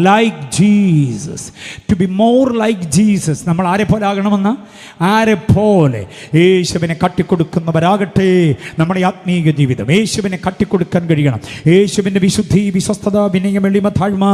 like Jesus. To be more like Jesus. നമ്മൾ ആരെ പോലെ ആകണമെന്ന്? ആരെ പോലെ? യേശുവിനെ കട്ടിക്കൊടുക്കുന്നവരാകട്ടെ. നമ്മുടെ ആത്മീയ ജീവിതം യേശുവിനെ കട്ടിക്കൊടുക്കാൻ കഴിയണം. യേശുവിൻ്റെ വിശുദ്ധി, വിശ്വസ്തത, വിനയം, എളിമ, താഴ്മ,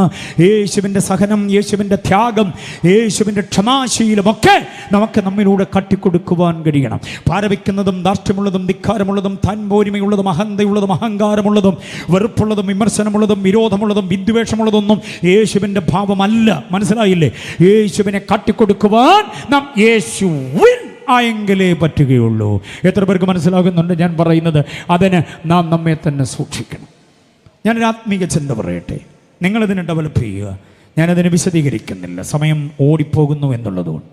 യേശുവിൻ്റെ സഹനം, യേശുവിൻ്റെ ത്യാഗം, യേശുവിൻ്റെ ക്ഷമാശീലമൊക്കെ നമുക്ക് നമ്മിലൂടെ കട്ടിക്കൊടുക്കുവാൻ കഴിയണം. പാരവയ്ക്കുന്നതും ധാർഷ്ട്യമുള്ളതും ധിക്കാരമുള്ളതും താൻപോരിമയുള്ളതും അഹന്തയുള്ളതും അഹങ്കാരമുള്ളതും വെറുപ്പുള്ളതും വിമർശനമുള്ളതും വിരോധമുള്ളതും വിദ്വേഷമുള്ളതൊന്നും യേശുവിൻ്റെ ഭാവമല്ല. മനസ്സിലായില്ലേ? യേശുവിനെ കട്ടിക്കൊടുക്കുവാൻ നാം യേശുവിൽ ആയെങ്കിലേ പറ്റുകയുള്ളൂ. എത്ര പേർക്ക് മനസ്സിലാകുന്നുണ്ട് ഞാൻ പറയുന്നത്? അതിന് നാം നമ്മെ തന്നെ സൂക്ഷിക്കണം. ഞാനൊരു ആത്മീക ചിന്ത പറയട്ടെ, നിങ്ങളതിനെ ഡെവലപ്പ് ചെയ്യുക. ഞാനതിനെ വിശദീകരിക്കുന്നില്ല, സമയം ഓടിപ്പോകുന്നു എന്നുള്ളതുകൊണ്ട്.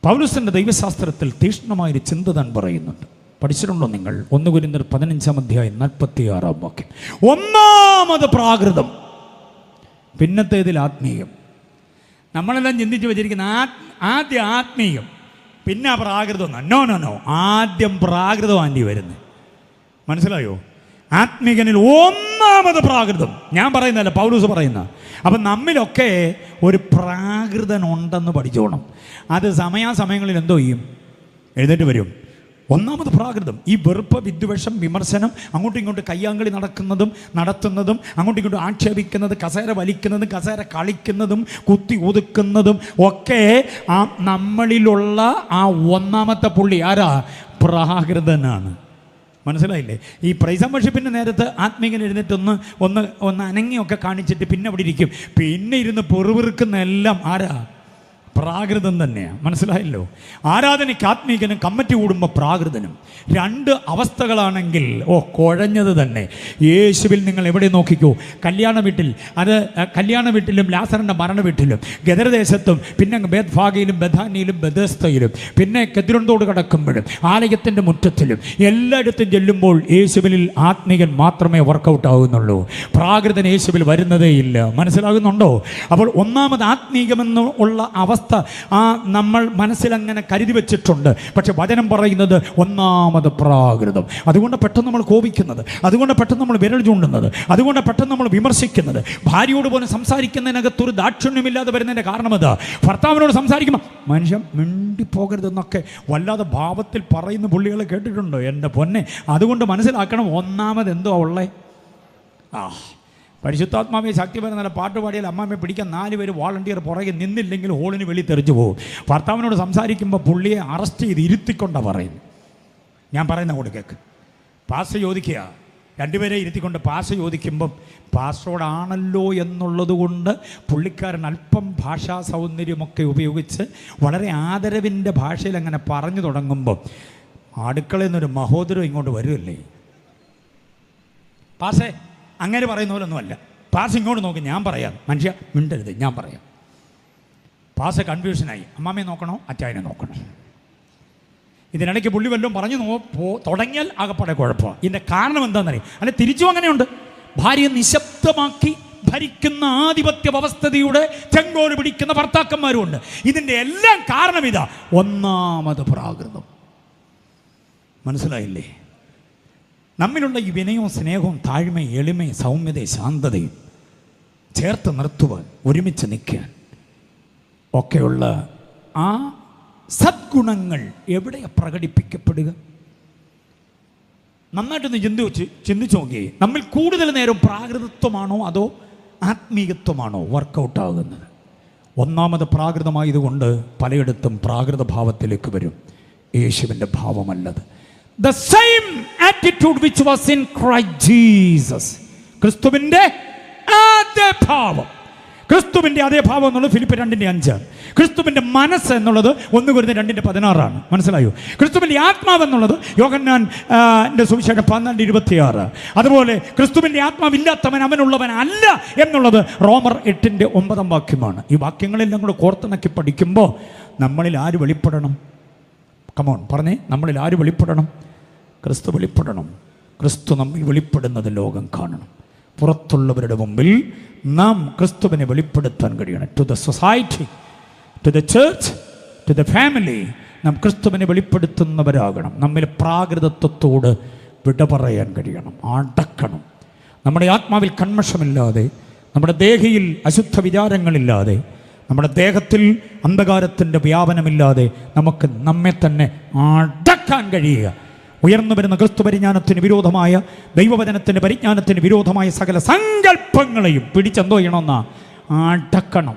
പൗലോസിൻ്റെ ദൈവശാസ്ത്രത്തിൽ തീക്ഷ്ണമായൊരു ചിന്ത താൻ പറയുന്നുണ്ട്. പഠിച്ചിട്ടുണ്ടോ നിങ്ങൾ? 1 കൊരിന്ത്യർ 15:46 ഒന്നാമത് പ്രാകൃതം, പിന്നത്തേതിൽ ആത്മീയം. നമ്മളെല്ലാം ചിന്തിച്ച് വെച്ചിരിക്കുന്ന ആദ്യം ആത്മീയം, പിന്നെ പ്രാകൃതം. നോ, ആദ്യം പ്രാകൃതം വരുന്നത്. മനസ്സിലായോ? ആത്മീകനിൽ ഒന്നാമത് പ്രാകൃതം. ഞാൻ പറയുന്നതല്ല, പൗലോസ് പറയുന്ന. അപ്പം നമ്മിലൊക്കെ ഒരു പ്രാകൃതൻ ഉണ്ടെന്ന് പഠിച്ചോണം. അത് സമയാസമയങ്ങളിൽ എന്തോ ചെയ്യും? എഴുന്നേറ്റ് വരും. ഒന്നാമത് പ്രാകൃതം. ഈ വെറുപ്പ്, വിദ്വേഷം, വിമർശനം, അങ്ങോട്ടും ഇങ്ങോട്ടും കയ്യാങ്കളി നടത്തുന്നതും അങ്ങോട്ടും ഇങ്ങോട്ടും ആക്ഷേപിക്കുന്നത്, കസേര വലിക്കുന്നതും കസേര കളിക്കുന്നതും കുത്തി ഒതുക്കുന്നതും ഒക്കെ ആ നമ്മളിലുള്ള ആ ഒന്നാമത്തെ പുള്ളി ആരാ? പ്രാകൃതനാണ്. മനസ്സിലായില്ലേ? ഈ പ്രൈസ് ആൻഡ് വർഷിപ്പിൻ്റെ നേരത്ത് ആത്മീകൻ എഴുന്നേറ്റ് ഒന്ന് അനങ്ങിയൊക്കെ കാണിച്ചിട്ട് പിന്നെ അവിടെ ഇരിക്കും. പിന്നെ ഇരുന്ന് പെറുപെറുക്കുന്ന എല്ലാം ആരാ? പ്രാകൃതം തന്നെയാണ്. മനസ്സിലായല്ലോ? ആരാധനയ്ക്ക് ആത്മീകനും കമ്മിറ്റി കൂടുമ്പോൾ പ്രാകൃതനും. 2 അവസ്ഥകളാണെങ്കിൽ കുഴഞ്ഞത് തന്നെ. യേശുവിൽ നിങ്ങൾ എവിടെ നോക്കിക്കോ, കല്യാണ വീട്ടിലും ലാസറിൻ്റെ മരണ വീട്ടിലും ഗദരദേശത്തും പിന്നെ ബേത്ഫാഗയിലും ബഥാനിയിലും ബെഥസ്തയിലും പിന്നെ കെദ്രോനോട് കടക്കുമ്പോഴും ആലയത്തിൻ്റെ മുറ്റത്തിലും എല്ലായിടത്തും ചെല്ലുമ്പോൾ യേശുവിൽ ആത്മീകൻ മാത്രമേ വർക്കൗട്ട് ആകുന്നുള്ളൂ. പ്രാകൃതൻ യേശുവിൽ വരുന്നതേ ഇല്ല. മനസ്സിലാകുന്നുണ്ടോ? അപ്പോൾ ഒന്നാമത് ആത്മീകമെന്ന് ഉള്ള അവസ്ഥ നമ്മൾ മനസ്സിലങ്ങനെ കരുതി വെച്ചിട്ടുണ്ട്. പക്ഷെ വചനം പറയുന്നത് ഒന്നാമത് പ്രാകൃതം. അതുകൊണ്ട് പെട്ടെന്ന് നമ്മൾ കോപിക്കുന്നത്, അതുകൊണ്ട് പെട്ടെന്ന് നമ്മൾ വിരൽ ചൂണ്ടുന്നത്, അതുകൊണ്ട് പെട്ടെന്ന് നമ്മൾ വിമർശിക്കുന്നത്. ഭാര്യയോട് പോലും സംസാരിക്കുന്നതിനകത്തൊരു ദാക്ഷിണ്യമില്ലാതെ വരുന്നതിൻ്റെ കാരണം അതാ. ഭർത്താവിനോട് സംസാരിക്കുമ്പോൾ മനുഷ്യൻ മിണ്ടിപ്പോകരുതെന്നൊക്കെ വല്ലാതെ ഭാവത്തിൽ പറയുന്ന പുള്ളികളെ കേട്ടിട്ടുണ്ടോ? എൻ്റെ പൊന്നെ, അതുകൊണ്ട് മനസ്സിലാക്കണം, ഒന്നാമത് എന്തോ ഉള്ളേ. പരിശുദ്ധാത്മാവെ ശക്തി വരുന്ന പാട്ട് പാടിയാൽ അമ്മാമ്മയെ പിടിക്കാൻ 4 പേര് വോളണ്ടിയർ പുറകെ നിന്നില്ലെങ്കിൽ ഹോളിന് വെളി തെറിച്ചു പോകും. ഭർത്താവിനോട് സംസാരിക്കുമ്പോൾ പുള്ളിയെ അറസ്റ്റ് ചെയ്ത് ഇരുത്തിക്കൊണ്ടാണ് പറയുന്നത്. ഞാൻ പറയുന്ന കൂടെ കേൾക്ക്. പാസ്റ്റർ ചോദിക്കുക, 2 പേരെ ഇരുത്തിക്കൊണ്ട് പാസ്റ്റർ ചോദിക്കുമ്പം പാസ്റ്ററോടാണല്ലോ എന്നുള്ളത് കൊണ്ട് പുള്ളിക്കാരൻ അല്പം ഭാഷാ സൗന്ദര്യമൊക്കെ ഉപയോഗിച്ച് വളരെ ആദരവിൻ്റെ ഭാഷയിൽ അങ്ങനെ പറഞ്ഞു തുടങ്ങുമ്പം അടുക്കളയിൽ നിന്നൊരു മഹോദരം ഇങ്ങോട്ട് വരുമല്ലേ. പാസേ അങ്ങനെ പറയുന്ന പോലൊന്നുമല്ല. പാസ് ഇങ്ങോട്ട് നോക്കി, ഞാൻ പറയാം. മനുഷ്യ മിണ്ടരുത്, ഞാൻ പറയാം. പാസ് കൺഫ്യൂഷനായി. അമ്മാമ്മയെ നോക്കണോ അച്ചായനെ നോക്കണോ? ഇതിനിടയ്ക്ക് പുള്ളി വല്ലതും പറഞ്ഞു തുടങ്ങിയാൽ ആകപ്പാടെ കുഴപ്പമാണ്. ഇതിൻ്റെ കാരണം എന്താണെന്നറിയാം? അല്ലെ തിരിച്ചും അങ്ങനെയുണ്ട്. ഭാര്യയെ നിശബ്ദമാക്കി ഭരിക്കുന്ന ആധിപത്യ വ്യവസ്ഥതയുടെ ചെങ്കോല് പിടിക്കുന്ന ഭർത്താക്കന്മാരുമുണ്ട്. ഇതിൻ്റെ എല്ലാം കാരണം ഇതാ, ഒന്നാമത് പ്രാകൃതം. മനസ്സിലായില്ലേ? നമ്മിലുള്ള ഈ വിനയവും സ്നേഹവും താഴ്മയും എളിമയും സൗമ്യതയും ശാന്തതയും ചേർത്ത് നിർത്തുവാൻ, ഒരുമിച്ച് നിൽക്കാൻ ഒക്കെയുള്ള ആ സദ്ഗുണങ്ങൾ എവിടെയാണ് പ്രകടിപ്പിക്കപ്പെടുക? നന്നായിട്ടൊന്ന് ചിന്തിച്ചു നോക്കിയേ. നമ്മിൽ കൂടുതൽ നേരം പ്രാകൃതത്വമാണോ അതോ ആത്മീയത്വമാണോ വർക്കൗട്ടാകുന്നത്? ഒന്നാമത് പ്രാകൃതമായതുകൊണ്ട് പലയിടത്തും പ്രാകൃത ഭാവത്തിലേക്ക് വരും. യേശുവിൻ്റെ ഭാവമല്ലത്. The same attitude which was in Christ Jesus. ക്രിസ്തുവിൻ്റെ അതേ ഭാവം. ക്രിസ്തുവിൻ്റെ അതേ ഭാവം എന്നുള്ളത് ഫിലിപ്പ് 2:5. ക്രിസ്തുവിൻ്റെ മനസ്സ് എന്നുള്ളത് 1 കൊരിന്ത്യർ 2:16. മനസ്സിലായോ? ക്രിസ്തുവിൻ്റെ ആത്മാവ് എന്നുള്ളത് യോഹന്നാന്റെ സുവിശേഷം 12:26. അതുപോലെ ക്രിസ്തുവിൻ്റെ ആത്മാവില്ലാത്തവൻ അവനുള്ളവൻ അല്ല എന്നുള്ളത് റോമർ 8:9 ഈ വാക്യങ്ങളെല്ലാം കൂടെ കോർത്തിണക്കി പഠിക്കുമ്പോൾ നമ്മളിൽ ആര് വെളിപ്പെടണം? കമോൺ പറഞ്ഞേ, നമ്മളിൽ ആര് വെളിപ്പെടണം? ക്രിസ്തു വെളിപ്പെടണം. ക്രിസ്തു നമ്മിൽ വെളിപ്പെടുന്നത് ലോകം കാണണം. പുറത്തുള്ളവരുടെ മുമ്പിൽ നാം ക്രിസ്തുവിനെ വെളിപ്പെടുത്താൻ കഴിയണം. To the society, to the church, to the family നാം ക്രിസ്തുവിനെ വെളിപ്പെടുത്തുന്നവരാകണം. നമ്മിൽ പ്രാകൃതത്വത്തോട് വിട പറയാൻ കഴിയണം, അടക്കണം. നമ്മുടെ ആത്മാവിൽ കന്മഷമില്ലാതെ, നമ്മുടെ ദേഹിയിൽ അശുദ്ധ വിചാരങ്ങളില്ലാതെ, നമ്മുടെ ദേഹത്തിൽ അന്ധകാരത്തിൻ്റെ വ്യാപനമില്ലാതെ നമുക്ക് നമ്മെ തന്നെ അടക്കാൻ കഴിയുക. ഉയർന്നു വരുന്ന ക്രിസ്തു പരിജ്ഞാനത്തിന് വിരോധമായ, ദൈവവചനത്തിൻ്റെ പരിജ്ഞാനത്തിന് വിരോധമായ സകല സങ്കല്പങ്ങളെയും പിടിച്ചെന്തോ ചെയ്യണമെന്നാ അടക്കണം.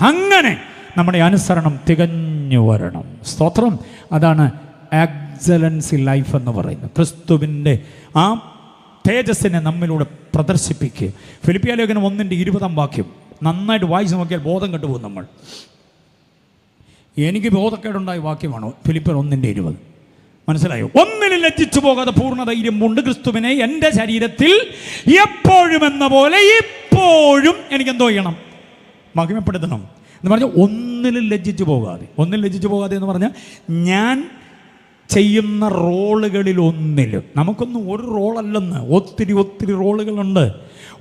അങ്ങനെ നമ്മുടെ അനുസരണം തികഞ്ഞു വരണം. സ്തോത്രം. അതാണ് എക്സലൻസി ലൈഫ് എന്ന് പറയുന്നത്. ക്രിസ്തുവിൻ്റെ ആ തേജസ്സിനെ നമ്മിലൂടെ പ്രദർശിപ്പിക്കുക. ഫിലിപ്പിയ ലേഖനം 1:20 നന്നായിട്ട് വായിച്ച് നോക്കിയാൽ ബോധം കെട്ടുപോകും നമ്മൾ. എനിക്ക് ബോധക്കേടുണ്ടായ വാക്യമാണ് ഫിലിപ്പിയർ 1:20. മനസ്സിലായോ? ഒന്നിലും ലജ്ജിച്ചു പോകാതെ പൂർണ്ണ ധൈര്യം കൊണ്ട് ക്രിസ്തുവിനെ എൻ്റെ ശരീരത്തിൽ എപ്പോഴും എന്ന പോലെ ഇപ്പോഴും എനിക്കെന്തോ ചെയ്യണം? മഹിമപ്പെടുത്തണം എന്ന് പറഞ്ഞാൽ ഒന്നിലും ലജ്ജിച്ചു പോകാതെ. ഒന്നിലും ലജ്ജിച്ചു പോകാതെ എന്ന് പറഞ്ഞാൽ ഞാൻ ചെയ്യുന്ന റോളുകളിൽ ഒന്നിലും, നമുക്കൊന്നും ഒരു റോളല്ലെന്ന്, ഒത്തിരി റോളുകളുണ്ട്.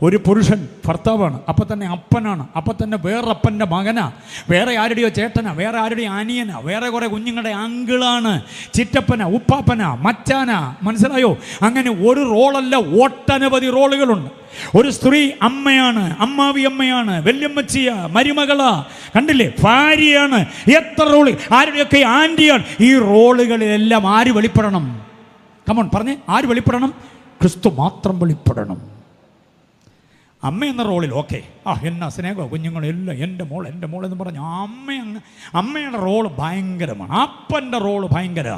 ഒരു പുരുഷൻ ഭർത്താവാണ്, അപ്പം തന്നെ അപ്പനാണ്, അപ്പം തന്നെ വേറപ്പൻ്റെ മകനാ, വേറെ ആരുടെയോ ചേട്ടനാ, വേറെ ആരുടെയോ അനിയനാ, വേറെ കുറേ കുഞ്ഞുങ്ങളുടെ അങ്കിളാണ്, ചിറ്റപ്പനാ, ഉപ്പാപ്പനാ, മച്ചാനാ. മനസ്സിലായോ? അങ്ങനെ ഒരു റോളല്ല, ഒട്ടനവധി റോളുകളുണ്ട്. ഒരു സ്ത്രീ അമ്മയാണ്, അമ്മാവി അമ്മയാണ്, വല്യമ്മച്ചിയാ, മരുമകളാ, കണ്ടില്ലേ, ഭാര്യയാണ്, എത്ര റോള്, ആരുടെയൊക്കെ ആൻറ്റിയാണ്. ഈ റോളുകളിലെല്ലാം ആര് വെളിപ്പെടണം? കമോൺ പറഞ്ഞേ, ആര് വെളിപ്പെടണം? ക്രിസ്തു മാത്രം വെളിപ്പെടണം. അമ്മ എന്ന റോളിൽ ഓക്കെ, എന്നാ സ്നേഹമോ കുഞ്ഞുങ്ങളെല്ലാം എൻ്റെ മോൾ എന്ന് പറഞ്ഞ് അമ്മയുടെ റോള് ഭയങ്കരമാണ്, അപ്പൻ്റെ റോള് ഭയങ്കര.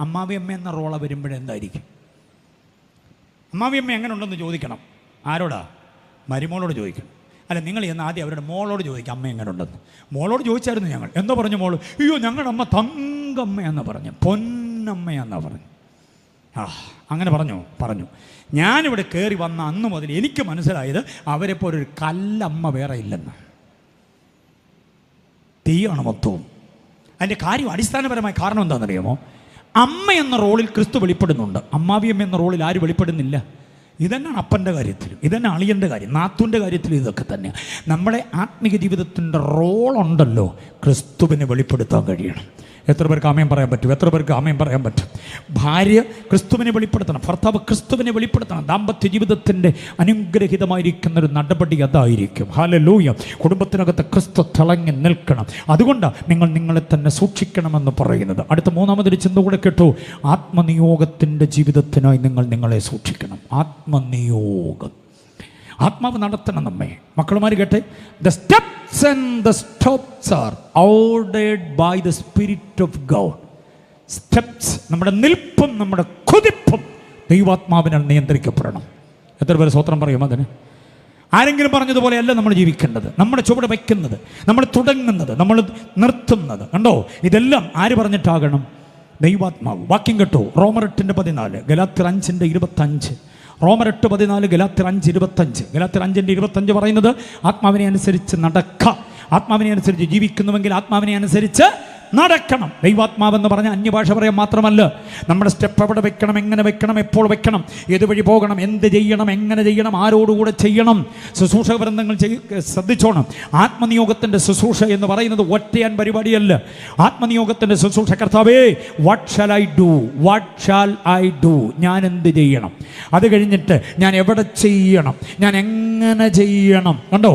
അമ്മാവി അമ്മ എന്ന റോള് വരുമ്പോഴെന്തായിരിക്കും? അമ്മാവി അമ്മ എങ്ങനെ ഉണ്ടെന്ന് ചോദിക്കണം. ആരോടാ? മരുമോളോട് ചോദിക്കണം. അല്ല, നിങ്ങൾ എന്ന് ആദ്യം അവരുടെ മോളോട് ചോദിക്കുക അമ്മ എങ്ങനെ ഉണ്ടെന്ന്. മോളോട് ചോദിച്ചായിരുന്നു ഞങ്ങൾ. എന്താ പറഞ്ഞു മോള്? അയ്യോ ഞങ്ങളുടെ അമ്മ തങ്കമ്മയെന്നാ പറഞ്ഞു, പൊന്നമ്മയെന്നാ പറഞ്ഞു. അങ്ങനെ പറഞ്ഞു. ഞാനിവിടെ കയറി വന്ന അന്ന് മുതൽ എനിക്ക് മനസ്സിലായത് അവരെപ്പോൾ ഒരു കല്ലമ്മ വേറെ ഇല്ലെന്ന്. തീയാണ് മൊത്തവും. അതിൻ്റെ കാര്യം, അടിസ്ഥാനപരമായ കാരണം എന്താണെന്നറിയാമോ? അമ്മ എന്ന റോളിൽ ക്രിസ്തു വെളിപ്പെടുന്നുണ്ട്, അമ്മാവിയമ്മ എന്ന റോളിൽ ആര് വെളിപ്പെടുന്നില്ല. ഇതന്നെയാണ് അപ്പൻ്റെ കാര്യത്തിലും, ഇതന്നെ അളിയൻ്റെ കാര്യം, നാത്തൂൻ്റെ കാര്യത്തിലും ഇതൊക്കെ തന്നെ. നമ്മുടെ ആത്മീയ ജീവിതത്തിൻ്റെ റോളുണ്ടല്ലോ, ക്രിസ്തുവിനെ വെളിപ്പെടുത്താൻ കഴിയണം. എത്ര പേർക്ക് ആമേൻ പറയാൻ പറ്റും? എത്ര പേർക്ക് ആമേൻ പറയാൻ പറ്റും? ഭാര്യ ക്രിസ്തുവിനെ വെളിപ്പെടുത്തണം, ഭർത്താവ് ക്രിസ്തുവിനെ വെളിപ്പെടുത്തണം. ദാമ്പത്യ ജീവിതത്തിൻ്റെ അനുഗ്രഹിതമായിരിക്കുന്നൊരു നടപടി അതായിരിക്കും. ഹല്ലേലൂയ. കുടുംബത്തിനകത്ത് ക്രിസ്തു തിളങ്ങി നിൽക്കണം. അതുകൊണ്ടാണ് നിങ്ങൾ നിങ്ങളെ തന്നെ സൂക്ഷിക്കണമെന്ന് പറയുന്നത്. അടുത്ത മൂന്നാമതൊരു ചിന്ത കൂടെ കേട്ടു. ആത്മനിയോഗത്തിൻ്റെ ജീവിതത്തിനായി നിങ്ങൾ നിങ്ങളെ സൂക്ഷിക്കണം. ആത്മനിയോഗം, ആത്മാവ് നടത്തണം നമ്മെ. മക്കളുമാർ കേട്ടെ, the steps and the stops are ordered by the spirit of God. Steps, നമ്മുടെ നിൽപ്പും നമ്മുടെ കുതിപ്പും ദൈവാത്മാവിനാൽ നിയന്ത്രിക്കപ്പെടണം. എത്ര പേര് സ്വത്രം പറയും അതിന്? ആരെങ്കിലും പറഞ്ഞതുപോലെയല്ല നമ്മൾ ജീവിക്കേണ്ടത്. നമ്മുടെ ചുവട് വയ്ക്കുന്നത്, നമ്മൾ തുടങ്ങുന്നത്, നമ്മൾ നിർത്തുന്നത്, കണ്ടോ? ഇതെല്ലാം ആര് പറഞ്ഞിട്ടാകണം? ദൈവാത്മാവ്. വാക്യം കേട്ടോ, റോമർ 8:14, ഗലാത്യർ 5:25, റോമർ 8:14, ഗലാത്യർ 5:25. ഗലാത്യർ 5:25 പറയുന്നത് ആത്മാവിനെ അനുസരിച്ച് നടക്കുക. ആത്മാവിനെ അനുസരിച്ച് ജീവിക്കുന്നുവെങ്കിൽ ആത്മാവിനെ അനുസരിച്ച് നടക്കണം. ദൈവാത്മാവെന്ന് പറഞ്ഞാൽ അന്യഭാഷ പറയാൻ മാത്രമല്ല. നമ്മുടെ സ്റ്റെപ്പ് എവിടെ വെക്കണം, എങ്ങനെ വെക്കണം, എപ്പോൾ വെക്കണം, ഏതുവഴി പോകണം, എന്ത് ചെയ്യണം, എങ്ങനെ ചെയ്യണം, ആരോടുകൂടെ ചെയ്യണം. ശുശ്രൂഷ ബന്ധങ്ങൾ ശ്രദ്ധിച്ചോണം. ആത്മനിയോഗത്തിൻ്റെ ശുശ്രൂഷ എന്ന് പറയുന്നത് ഒറ്റയാൻ പരിപാടിയല്ല. ആത്മനിയോഗത്തിൻ്റെ ശുശ്രൂഷ, കർത്താവേ what shall I do, what shall I do, ഞാൻ എന്ത് ചെയ്യണം, അത് കഴിഞ്ഞിട്ട് ഞാൻ എവിടെ ചെയ്യണം, ഞാൻ എങ്ങനെ ചെയ്യണം, കണ്ടോ?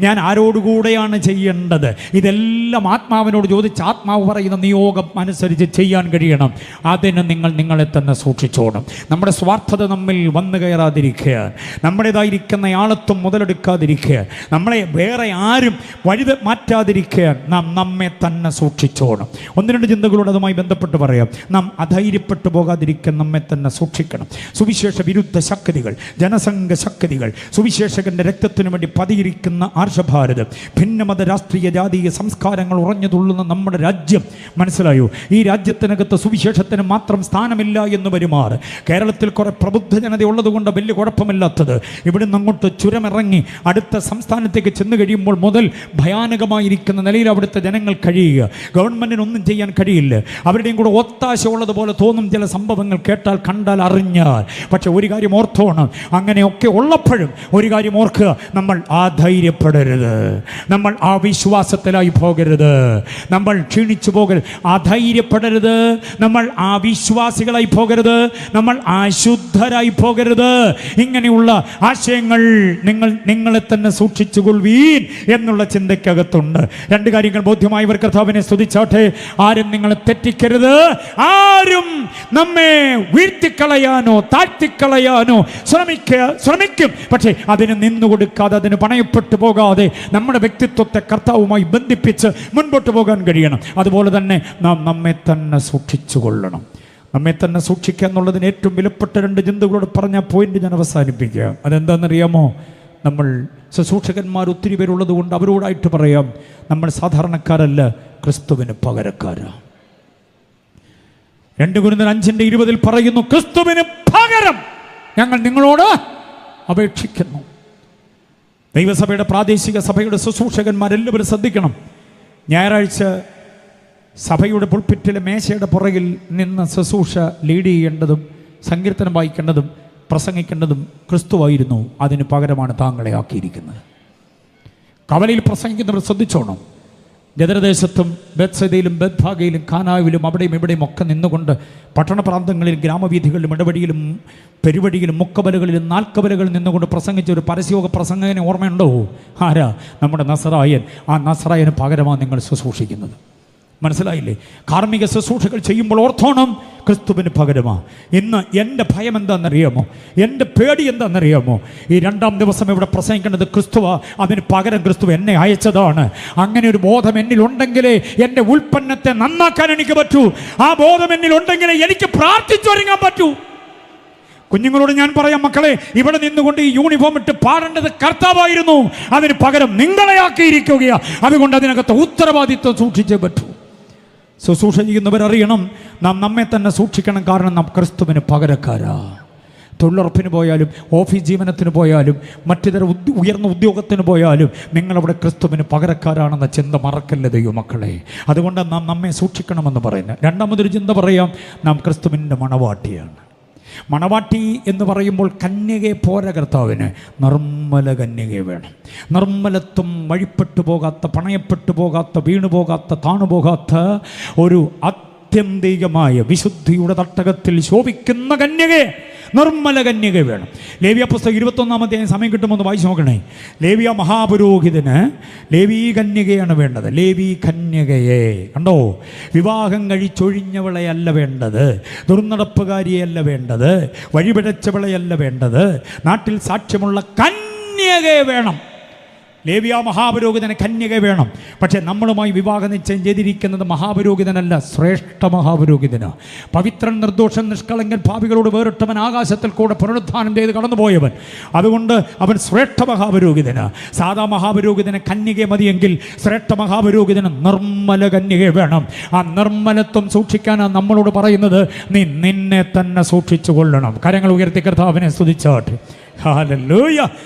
ഞാൻ ആരോടുകൂടെയാണ് ചെയ്യേണ്ടത്, ഇതെല്ലാം ആത്മാവിനോട് ചോദിച്ച് ആത്മാവ് പറയുന്ന നിയോഗം അനുസരിച്ച് ചെയ്യാൻ കഴിയണം. അതിന് നിങ്ങൾ നിങ്ങളെ തന്നെ സൂക്ഷിച്ചോണം. നമ്മുടെ സ്വാർത്ഥത നമ്മിൽ വന്നു കയറാതിരിക്കുക, നമ്മുടേതായിരിക്കുന്ന ആളത്വം മുതലെടുക്കാതിരിക്കുക, നമ്മളെ വേറെ ആരും വഴി മാറ്റാതിരിക്കുക, നാം നമ്മെ തന്നെ സൂക്ഷിച്ചോണം. 1-2 ചിന്തകളോട് അതുമായി ബന്ധപ്പെട്ട് പറയാം. നാം അധൈര്യപ്പെട്ടു പോകാതിരിക്കാൻ നമ്മെ തന്നെ സൂക്ഷിക്കണം. സുവിശേഷ വിരുദ്ധ ശക്തികൾ, ജനസംഘ ശക്തികൾ, സുവിശേഷകന്റെ രക്തത്തിനു വേണ്ടി പതിയിരിക്കുന്ന ആർഷഭാരത്, ഭിന്നമത രാഷ്ട്രീയ ജാതീയ സംസ്കാരങ്ങൾ ഉറഞ്ഞു തുള്ളുന്ന നമ്മുടെ രാജ്യം. മനസ്സിലായോ? ഈ രാജ്യത്തിനകത്ത് സുവിശേഷത്തിന് മാത്രം സ്ഥാനമില്ല എന്ന് പെരുമാറ്. കേരളത്തിൽ കുറെ പ്രബുദ്ധ ജനത ഉള്ളതുകൊണ്ട് വലിയ കുഴപ്പമില്ലാത്തത്. ഇവിടുന്ന് അങ്ങോട്ട് ചുരമിറങ്ങി അടുത്ത സംസ്ഥാനത്തേക്ക് ചെന്ന് കഴിയുമ്പോൾ മുതൽ ഭയാനകമായിരിക്കുന്ന നിലയിൽ അവിടുത്തെ ജനങ്ങൾ കഴിയുക. ഗവൺമെൻറ്റിനൊന്നും ചെയ്യാൻ കഴിയില്ല. അവരുടെയും കൂടെ ഒത്താശ ഉള്ളതുപോലെ തോന്നും ചില സംഭവങ്ങൾ കേട്ടാൽ, കണ്ടാൽ, അറിഞ്ഞാൽ. പക്ഷെ ഒരു കാര്യം ഓർത്തോണം, അങ്ങനെയൊക്കെ ഉള്ളപ്പോഴും ഒരു കാര്യം ഓർക്കുക, നമ്മൾ ആധൈര്യപ്പെടരുത്, നമ്മൾ ആ വിശ്വാസത്തിലായി പോകരുത്, നമ്മൾ ക്ഷീണിച്ചു പോകരുത്, ആധൈര്യപ്പെടരുത്, നമ്മൾ ആ വിശ്വാസികളായി പോകരുത്, നമ്മൾ അശുദ്ധരായി പോകരുത്. ഇങ്ങനെയുള്ള ആശയങ്ങൾ നിങ്ങളെ തന്നെ സൂക്ഷിച്ചുകൊള്ളുവീൻ എന്നുള്ള ചിന്തയ്ക്കകത്തുണ്ട്. രണ്ട് കാര്യങ്ങൾ ബോധ്യമായവർ കർത്താവിനെ സ്തുതിച്ചാട്ടെ. ആരും നിങ്ങളെ തെറ്റിക്കരുത്, ആരും നമ്മെ വീഴ്ത്തിക്കളയാനോ താഴ്ത്തിക്കളയാനോ ശ്രമിക്കും. പക്ഷേ അതിന് നിന്നുകൊടുക്കാതെ, അതിന് പണയപ്പെട്ടു പോകാതെ നമ്മുടെ വ്യക്തിത്വത്തെ കർത്താവുമായി ബന്ധിപ്പിച്ച് മുൻപോട്ട് പോകാൻ കഴിയണം. അതുപോലെ തന്നെ നാം നമ്മെ തന്നെ സൂക്ഷിച്ചുകൊള്ളണം. നമ്മെ തന്നെ സൂക്ഷിക്കുക എന്നുള്ളതിന് ഏറ്റവും വിലപ്പെട്ട രണ്ട് ചിന്തകളോട് പറഞ്ഞ പോയിന്റ് ഞാൻ അവസാനിപ്പിക്കുക. അതെന്താണെന്നറിയാമോ? നമ്മൾ ശുശ്രൂഷകന്മാർ ഒത്തിരി പേരുള്ളത് കൊണ്ട് അവരോടായിട്ട് പറയാം, നമ്മൾ സാധാരണക്കാരല്ല, ക്രിസ്തുവിന് പകരക്കാരാണ്. 2 കൊരിന്ത്യർ 5:20 പറയുന്നു, ക്രിസ്തുവിന് പകരം ഞങ്ങൾ നിങ്ങളോട് അപേക്ഷിക്കുന്നു. ദൈവസഭയുടെ പ്രാദേശിക സഭയുടെ ശുശ്രൂഷകന്മാരെല്ലാവരും ശ്രദ്ധിക്കണം. ഞായറാഴ്ച സഭയുടെ പുൾപിറ്റിലെ മേശയുടെ പുറകിൽ നിന്ന് ശുശ്രൂഷ ലീഡ് ചെയ്യേണ്ടതും സങ്കീർത്തനം വായിക്കേണ്ടതും പ്രസംഗിക്കേണ്ടതും ക്രിസ്തുവായിരുന്നു. അതിന് പകരമാണ് താങ്കളെ ആക്കിയിരിക്കുന്നത്. കവലയിൽ പ്രസംഗിക്കുന്നവർ ശ്രദ്ധിച്ചോണം. ഗദരദേശത്തും ബേത്സയിലും ബേത്ഭാഗയിലും കാനാവിലും അവിടെയും ഇവിടെയും ഒക്കെ നിന്നുകൊണ്ട് പട്ടണ പ്രാന്തങ്ങളിൽ ഗ്രാമവീഥികളിലും ഇടവഴിയിലും പെരുവഴിയിലും മുക്കബലുകളിലും നാൽക്കബലുകളിൽ നിന്നുകൊണ്ട് പ്രസംഗിച്ച ഒരു പരസ്യോഗ പ്രസംഗകനെ ഓർമ്മയുണ്ടോ? ആരാ? നമ്മുടെ നസറായൻ. ആ നസറായന് പകരമാണ് നിങ്ങൾ ശുശ്രൂഷിക്കുന്നത്. മനസ്സിലായില്ലേ? കാർമ്മിക ശുശ്രൂഷകൾ ചെയ്യുമ്പോൾ ഓർത്തോണം, ക്രിസ്തുവിന് പകരമാണ്. ഇന്ന് എൻ്റെ ഭയം എന്താണെന്നറിയാമോ? എൻ്റെ പേടി എന്താണെന്നറിയാമോ? ഈ 2-ാം ദിവസം ഇവിടെ പ്രസംഗിക്കേണ്ടത് ക്രിസ്തുവാ, അതിന് പകരം ക്രിസ്തു എന്നെ അയച്ചതാണ്. അങ്ങനെ ഒരു ബോധം എന്നിലുണ്ടെങ്കിലേ എൻ്റെ ഉൽപ്പന്നത്തെ നന്നാക്കാൻ എനിക്ക് പറ്റൂ. ആ ബോധം എന്നിലുണ്ടെങ്കിലേ എനിക്ക് പ്രാർത്ഥിച്ചൊരുങ്ങാൻ പറ്റൂ. കുഞ്ഞുങ്ങളോട് ഞാൻ പറയാം, മക്കളെ, ഇവിടെ നിന്നുകൊണ്ട് ഈ യൂണിഫോം ഇട്ട് പാടേണ്ടത് കർത്താവായിരുന്നു. അതിന് പകരം നിങ്ങളെ ആക്കിയിരിക്കുകയാണ്. അതുകൊണ്ട് അതിനകത്ത് ഉത്തരവാദിത്വം സൂക്ഷിച്ചേ പറ്റൂ. ശുശ്രൂഷ ചെയ്യുന്നവരറിയണം, നാം നമ്മെ തന്നെ സൂക്ഷിക്കണം. കാരണം നാം ക്രിസ്തുവിന് പകരക്കാരാ. തൊഴിലുറപ്പിന് പോയാലും ഓഫീസ് ജീവനത്തിന് പോയാലും മറ്റു ഉയർന്ന ഉദ്യോഗത്തിന് പോയാലും നിങ്ങളവിടെ ക്രിസ്തുവിന് പകരക്കാരാണെന്ന ചിന്ത മറക്കല്ലേ ദൈവമക്കളെ. അതുകൊണ്ട് നാം നമ്മെ സൂക്ഷിക്കണമെന്ന് പറയുന്നത്. രണ്ടാമതൊരു ചിന്ത പറയാം, നാം ക്രിസ്തുവിൻ്റെ മണവാട്ടിയാണ്. മണവാട്ടി എന്ന് പറയുമ്പോൾ കന്യകയെ പോരാ കർത്താവിന്, നിർമ്മല കന്യകയെ വേണം. നിർമ്മലത്വം, വഴിപ്പെട്ടു പോകാത്ത, പണയപ്പെട്ടു പോകാത്ത, വീണുപോകാത്ത, താണുപോകാത്ത ഒരു ആത്യന്തികമായ വിശുദ്ധിയുടെ തട്ടകത്തിൽ ശോഭിക്കുന്ന കന്യകയെ, നിർമ്മല കന്യക വേണം. ലേവ്യ പുസ്തകം 21-ാം അധ്യായം സമയം കിട്ടുമ്പോൾ ഒന്ന് വായിച്ചു നോക്കണേ. ലേവ്യ മഹാപുരോഹിതന് ലേവീ കന്യകയാണ് വേണ്ടത്. ലേവീ കന്യകയെ കണ്ടോ? വിവാഹം കഴിച്ചൊഴിഞ്ഞവളെയല്ല വേണ്ടത്, ദുർനടപ്പുകാരിയല്ല വേണ്ടത്, വഴിപിഴച്ചവളെയല്ല വേണ്ടത്, നാട്ടിൽ സാക്ഷ്യമുള്ള കന്യകയെ വേണം. ലേവ്യ മഹാപുരോഹിതന് കന്യക വേണം. പക്ഷേ നമ്മളുമായി വിവാഹ നിശ്ചയം ചെയ്തിരിക്കുന്നത് മഹാപുരോഹിതനല്ല, ശ്രേഷ്ഠ മഹാപുരോഹിതനാണ്. പവിത്രൻ, നിർദോഷൻ, നിഷ്കളങ്കൻ, പാപികളോട് വേറിട്ടവൻ, ആകാശത്തിൽ കൂടെ പുനരുത്ഥാനം ചെയ്ത് കടന്നുപോയവൻ. അതുകൊണ്ട് അവൻ ശ്രേഷ്ഠ മഹാപുരോഹിതനാണ്. സാധാ മഹാപുരോഹിതന് കന്യക മതിയെങ്കിൽ ശ്രേഷ്ഠ മഹാപുരോഹിതന് നിർമ്മല കന്യക വേണം. ആ നിർമ്മലത്വം സൂക്ഷിക്കാനാണ് നമ്മളോട് പറയുന്നത്. നീ നിന്നെ തന്നെ സൂക്ഷിച്ചു കൊള്ളണം. കരങ്ങൾ ഉയർത്തി കർത്താവിനെ സ്തുതിച്ചാട്ടെ. ഹല്ലേലൂയ.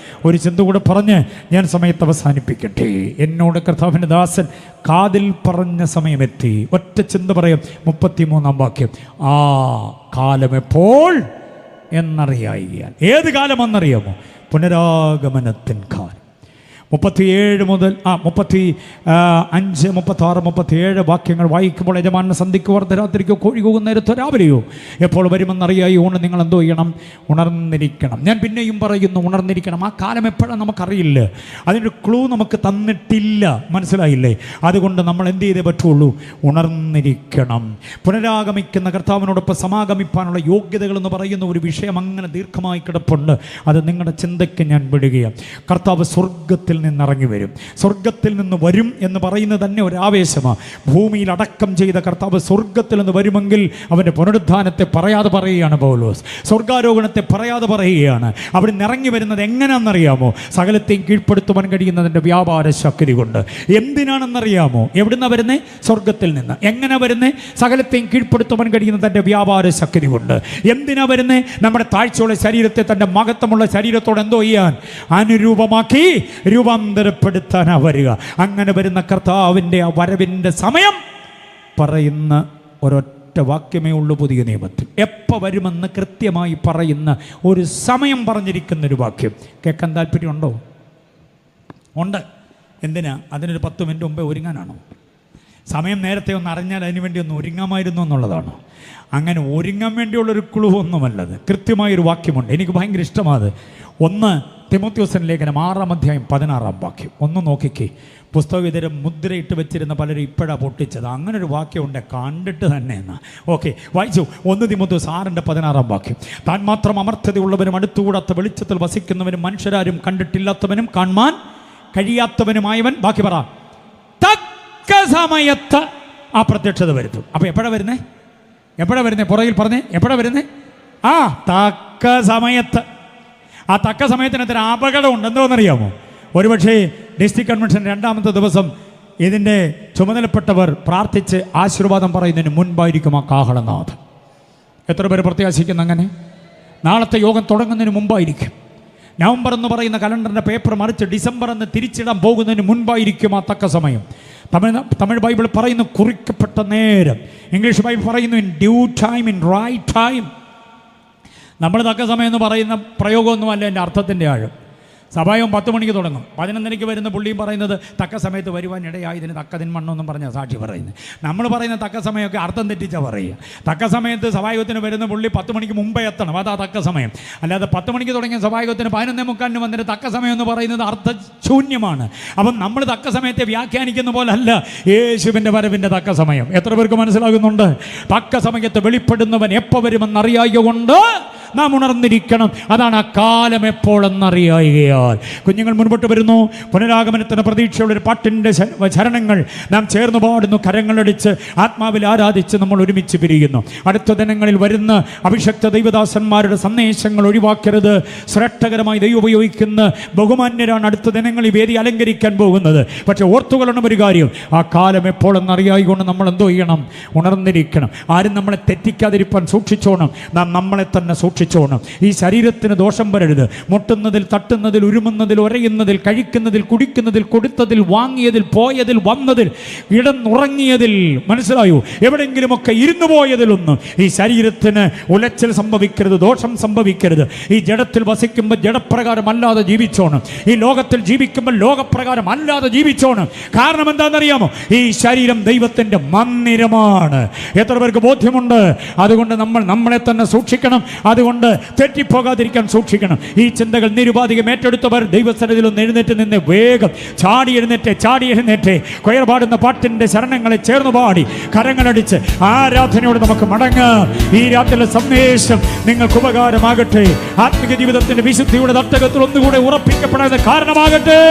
ഒരു ചിന്ത കൂടെ പറഞ്ഞ് ഞാൻ സമയത്ത് അവസാനിപ്പിക്കട്ടെ. എന്നോട് കർത്താവിൻ്റെ ദാസൻ കാതിൽ പറഞ്ഞ സമയമെത്തി. ഒറ്റ ചിന്ത പറയാം. 33-ാം വാക്യം, ആ കാലം എപ്പോൾ എന്നറിയായികയാൽ. ഏത് കാലമെന്നറിയാമോ? പുനരാഗമനത്തിൻ കാലം. 37 മുതൽ 35, 36, 37 വാക്യങ്ങൾ വായിക്കുമ്പോൾ, യജമാന സന്ധിക്കോ അർദ്ധരാത്രിക്കോ കോഴി കൂകുന്ന നേരത്തോ രാവിലെയോ എപ്പോൾ വരുമെന്നറിയായി ഊണ് നിങ്ങൾ എന്തോ ചെയ്യണം? ഉണർന്നിരിക്കണം. ഞാൻ പിന്നെയും പറയുന്നു, ഉണർന്നിരിക്കണം. ആ കാലം എപ്പോഴാണ് നമുക്കറിയില്ല. അതിൻ്റെ ക്ലൂ നമുക്ക് തന്നിട്ടില്ല. മനസ്സിലായില്ലേ? അതുകൊണ്ട് നമ്മൾ എന്ത് ചെയ്തേ പറ്റുള്ളൂ? ഉണർന്നിരിക്കണം. പുനരാഗമിക്കുന്ന കർത്താവിനോടൊപ്പം സമാഗമിപ്പാനുള്ള യോഗ്യതകളെന്ന് പറയുന്ന ഒരു വിഷയം അങ്ങനെ ദീർഘമായി കിടപ്പുണ്ട്. അത് നിങ്ങളുടെ ചിന്തയ്ക്ക് ഞാൻ വിടുകയാണ്. കർത്താവ് സ്വർഗത്തിൽ സ്വർഗത്തിൽ നിന്നിറങ്ങി വരും. സ്വർഗത്തിൽ നിന്ന് വരും എന്ന് പറയുന്നത് തന്നെ ഒരു ആവേശമാണ്. ഭൂമിയിൽ അടക്കം ചെയ്ത കർത്താവ് സ്വർഗത്തിൽ നിന്ന് വരുമെങ്കിൽ അവൻ്റെ പുനരുദ്ധാനത്തെ പറയാതെ പറയുകയാണ് പൗലോസ്. സ്വർഗാരോഹണത്തെ പറയാതെ പറയുകയാണ്. അവിടെ നിന്ന് ഇറങ്ങി വരുന്നത് എങ്ങനെയാണെന്നറിയാമോ? സകലത്തെയും കീഴ്പ്പെടുത്തുവാൻ കഴിയുന്നതിൻ്റെ വ്യാപാര ശക്തി കൊണ്ട്. എന്തിനാണെന്നറിയാമോ? എവിടുന്ന വരുന്നേ? സ്വർഗത്തിൽ നിന്ന്. എങ്ങനെ വരുന്നേ? സകലത്തെയും കീഴ്പ്പെടുത്തുവാൻ കഴിയുന്ന തൻ്റെ വ്യാപാര ശക്തി കൊണ്ട്. എന്തിനാ വരുന്നേ? നമ്മുടെ താഴ്ചയുള്ള ശരീരത്തെ തൻ്റെ മഹത്വമുള്ള ശരീരത്തോട് എന്തോ ചെയ്യാൻ? അനുരൂപമാക്കി രൂപാന്തരപ്പെടുത്താനാ വരിക. അങ്ങനെ വരുന്ന കർത്താവിൻ്റെ ആ വരവിൻ്റെ സമയം പറയുന്ന ഒരൊറ്റ വാക്യമേ ഉള്ളൂ പുതിയ നിയമത്തിൽ. എപ്പോൾ വരുമെന്ന് കൃത്യമായി പറയുന്ന ഒരു സമയം പറഞ്ഞിരിക്കുന്നൊരു വാക്യം. കേൾക്കാൻ താല്പര്യമുണ്ടോ? ഉണ്ട്. എന്തിനാ? അതിനൊരു 10 മിനിറ്റ് മുമ്പേ ഒരുങ്ങാനാണോ? സമയം നേരത്തെ ഒന്ന് അറിഞ്ഞാൽ അതിനു വേണ്ടി ഒന്ന് ഒരുങ്ങാമായിരുന്നു എന്നുള്ളതാണോ? അങ്ങനെ ഒരുങ്ങാൻ വേണ്ടിയുള്ളൊരു ക്ലൂ ഒന്നുമല്ലത്. കൃത്യമായൊരു വാക്യമുണ്ട്, എനിക്ക് ഭയങ്കര ഇഷ്ടമാണ്. 1 തിമോത്തിയോസിന്റെ ലേഖനം 6-ാം അധ്യായം 16-ാം വാക്യം. ഒന്ന് നോക്കിക്കേ. പുസ്തകവിതരം മുദ്രയിട്ട് വെച്ചിരുന്ന പലരും ഇപ്പോഴാണ് പൊട്ടിച്ചത്. അങ്ങനെ ഒരു വാക്യമുണ്ട്, കണ്ടിട്ട് തന്നെ എന്നാ. ഓക്കെ, വായിച്ചു. 1 തിമോത്തിയോസ് 6-16-ാം വാക്യം. താൻ മാത്രം അമർത്യതയുള്ളവനും അടുത്തുകൂടാത്ത വെളിച്ചത്തിൽ വസിക്കുന്നവനും മനുഷ്യരാരും കണ്ടിട്ടില്ലാത്തവനും കാണാൻ കഴിയാത്തവനുമായവൻ, ബാക്കി പറ, തക്ക സമയത്ത് ആ പ്രത്യക്ഷത വരുത്തും. അപ്പോൾ എപ്പോഴാണ് വരുന്നേ? എപ്പോഴാണ് വരുന്നേ? പുറകിൽ പറഞ്ഞേ, എപ്പോഴാണ് വരുന്നേ? തക്ക സമയത്ത്. ആ തക്ക സമയത്തിനകത്തൊരു അപകടമുണ്ട്. എന്തോന്നറിയാമോ? ഒരുപക്ഷേ ഡിസ്ട്രിക്ട് കൺവെൻഷൻ 2ാമത്തെ ദിവസം ഇതിൻ്റെ ചുമതലപ്പെട്ടവർ പ്രാർത്ഥിച്ച് ആശീർവാദം പറയുന്നതിന് മുൻപായിരിക്കും ആ കാഹളനാഥം. എത്ര പേര് പ്രത്യാശിക്കുന്നു അങ്ങനെ? നാളത്തെ യോഗം തുടങ്ങുന്നതിന് മുമ്പായിരിക്കും. നവംബർ എന്ന് പറയുന്ന കലണ്ടറിൻ്റെ പേപ്പർ മറിച്ച് ഡിസംബർ എന്ന് തിരിച്ചിടാൻ പോകുന്നതിന് മുൻപായിരിക്കും ആ തക്ക സമയം. തമിഴ് ബൈബിൾ പറയുന്നു കുറിക്കപ്പെട്ട നേരം. ഇംഗ്ലീഷ് ബൈബിൾ പറയുന്നു in due time, in right time. നമ്മൾ തക്ക സമയം എന്ന് പറയുന്ന പ്രയോഗമൊന്നുമല്ല എൻ്റെ അർത്ഥത്തിൻ്റെ ആഴം. സഭായം 10 മണിക്ക് തുടങ്ങും. 11:30 വരുന്ന പുള്ളിയും പറയുന്നത് തക്ക സമയത്ത് വരുവാൻ ഇടയായതിന് തക്കതിൻ മണ്ണെന്നും പറഞ്ഞാൽ സാക്ഷി പറയുന്നത്. നമ്മൾ പറയുന്ന തക്ക സമയമൊക്കെ അർത്ഥം തെറ്റിച്ചാൽ പറയുക. തക്ക സമയത്ത് സഭായോഗത്തിന് വരുന്ന പുള്ളി 10 മണിക്ക് മുമ്പേ എത്തണം, അതാ തക്ക സമയം. അല്ലാതെ 10 മണിക്ക് തുടങ്ങിയ സഭായോഗത്തിന് 11:45 വന്നിട്ട് തക്ക സമയം എന്ന് പറയുന്നത് അർത്ഥശൂന്യമാണ്. അപ്പം നമ്മൾ തക്ക സമയത്തെ വ്യാഖ്യാനിക്കുന്ന പോലെ അല്ല യേശുവിൻ്റെ വരവിൻ്റെ തക്ക സമയം. എത്ര പേർക്ക് മനസ്സിലാകുന്നുണ്ട്? തക്ക സമയത്ത് വെളിപ്പെടുന്നവൻ എപ്പോൾ വരുമെന്നറിയായ കൊണ്ട് നാം ഉണർന്നിരിക്കണം. അതാണ് ആ കാലം എപ്പോഴെന്നറിയായികയാൽ. കുഞ്ഞുങ്ങൾ മുൻപോട്ട് വരുന്നു. പുനരാഗമനത്തിന് പ്രതീക്ഷയുള്ള ഒരു പാട്ടിൻ്റെ ചരണങ്ങൾ നാം ചേർന്ന് പാടുന്നു. കരങ്ങളടിച്ച് ആത്മാവിൽ ആരാധിച്ച് നമ്മൾ ഒരുമിച്ച് പിരിയുന്നു. അടുത്ത ദിനങ്ങളിൽ വരുന്ന അഭിഷക്ത ദൈവദാസന്മാരുടെ സന്ദേശങ്ങൾ ഒഴിവാക്കരുത്. ശ്രേഷ്ഠകരമായി ദൈവം ഉപയോഗിക്കുന്ന ബഹുമാന്യരാണ് അടുത്ത ദിനങ്ങളിൽ വേദി അലങ്കരിക്കാൻ പോകുന്നത്. പക്ഷെ ഓർത്തുകൊള്ളണം ഒരു കാര്യം, ആ കാലം എപ്പോഴെന്നറിയായിക്കൊണ്ട് നമ്മൾ എന്തോ ചെയ്യണം? ഉണർന്നിരിക്കണം. ആരും നമ്മളെ തെറ്റിക്കാതിരിക്കാൻ സൂക്ഷിച്ചോണം. നാം നമ്മളെ തന്നെ സൂക്ഷിച്ചോണം. ഈ ശരീരത്തിന് ദോഷം വരരുത്. മുട്ടുന്നതിൽ, തട്ടുന്നതിൽ, ഉരുമുന്നതിൽ, ഒരയുന്നതിൽ, കഴിക്കുന്നതിൽ, കുടിക്കുന്നതിൽ, കൊടുത്തതിൽ, വാങ്ങിയതിൽ, പോയതിൽ, വന്നതിൽ, ഇടന്നുറങ്ങിയതിൽ, മനസ്സിലായോ? എവിടെയെങ്കിലുമൊക്കെ ഇരുന്നു പോയതിലൊന്നും ഈ ശരീരത്തിന് ഉലച്ചിൽ സംഭവിക്കരുത്, ദോഷം സംഭവിക്കരുത്. ഈ ജഡത്തിൽ വസിക്കുമ്പോൾ ജഡപ്രകാരം അല്ലാതെ ജീവിച്ചോണം. ഈ ലോകത്തിൽ ജീവിക്കുമ്പോൾ ലോകപ്രകാരം അല്ലാതെ ജീവിച്ചോണം. കാരണം എന്താണെന്നറിയാമോ? ഈ ശരീരം ദൈവത്തിൻ്റെ മന്ദിരമാണ്. എത്ര പേർക്ക് ബോധ്യമുണ്ട്? അതുകൊണ്ട് നമ്മൾ നമ്മളെ തന്നെ സൂക്ഷിക്കണം. അതുകൊണ്ട് തെറ്റിപ്പോകാതിരിക്കാൻ സൂക്ഷിക്കണം. ഈ ചിന്തകൾ നിരുപാധികം ഏറ്റെടുത്തവർ ദൈവസന്നിധിയിൽ ഒന്ന് എഴുന്നേറ്റ് നിന്ന് വേഗം ചാടി എഴുന്നേറ്റ് കൊയർ പാടുന്ന പാട്ടിൻ്റെ ശരണങ്ങളെ ചേർന്ന് പാടി കരങ്ങളടിച്ച് ആരാധനയോട് നമുക്ക് മടങ്ങാം. ഈ രാത്രിയിലെ സന്ദേശം നിങ്ങൾക്ക് ഉപകാരമാകട്ടെ. ആത്മിക ജീവിതത്തിന്റെ വിശുദ്ധിയുടെ തട്ടകത്തിൽ ഒന്നുകൂടെ ഉറപ്പിക്കപ്പെടാൻ കാരണമാകട്ടെ.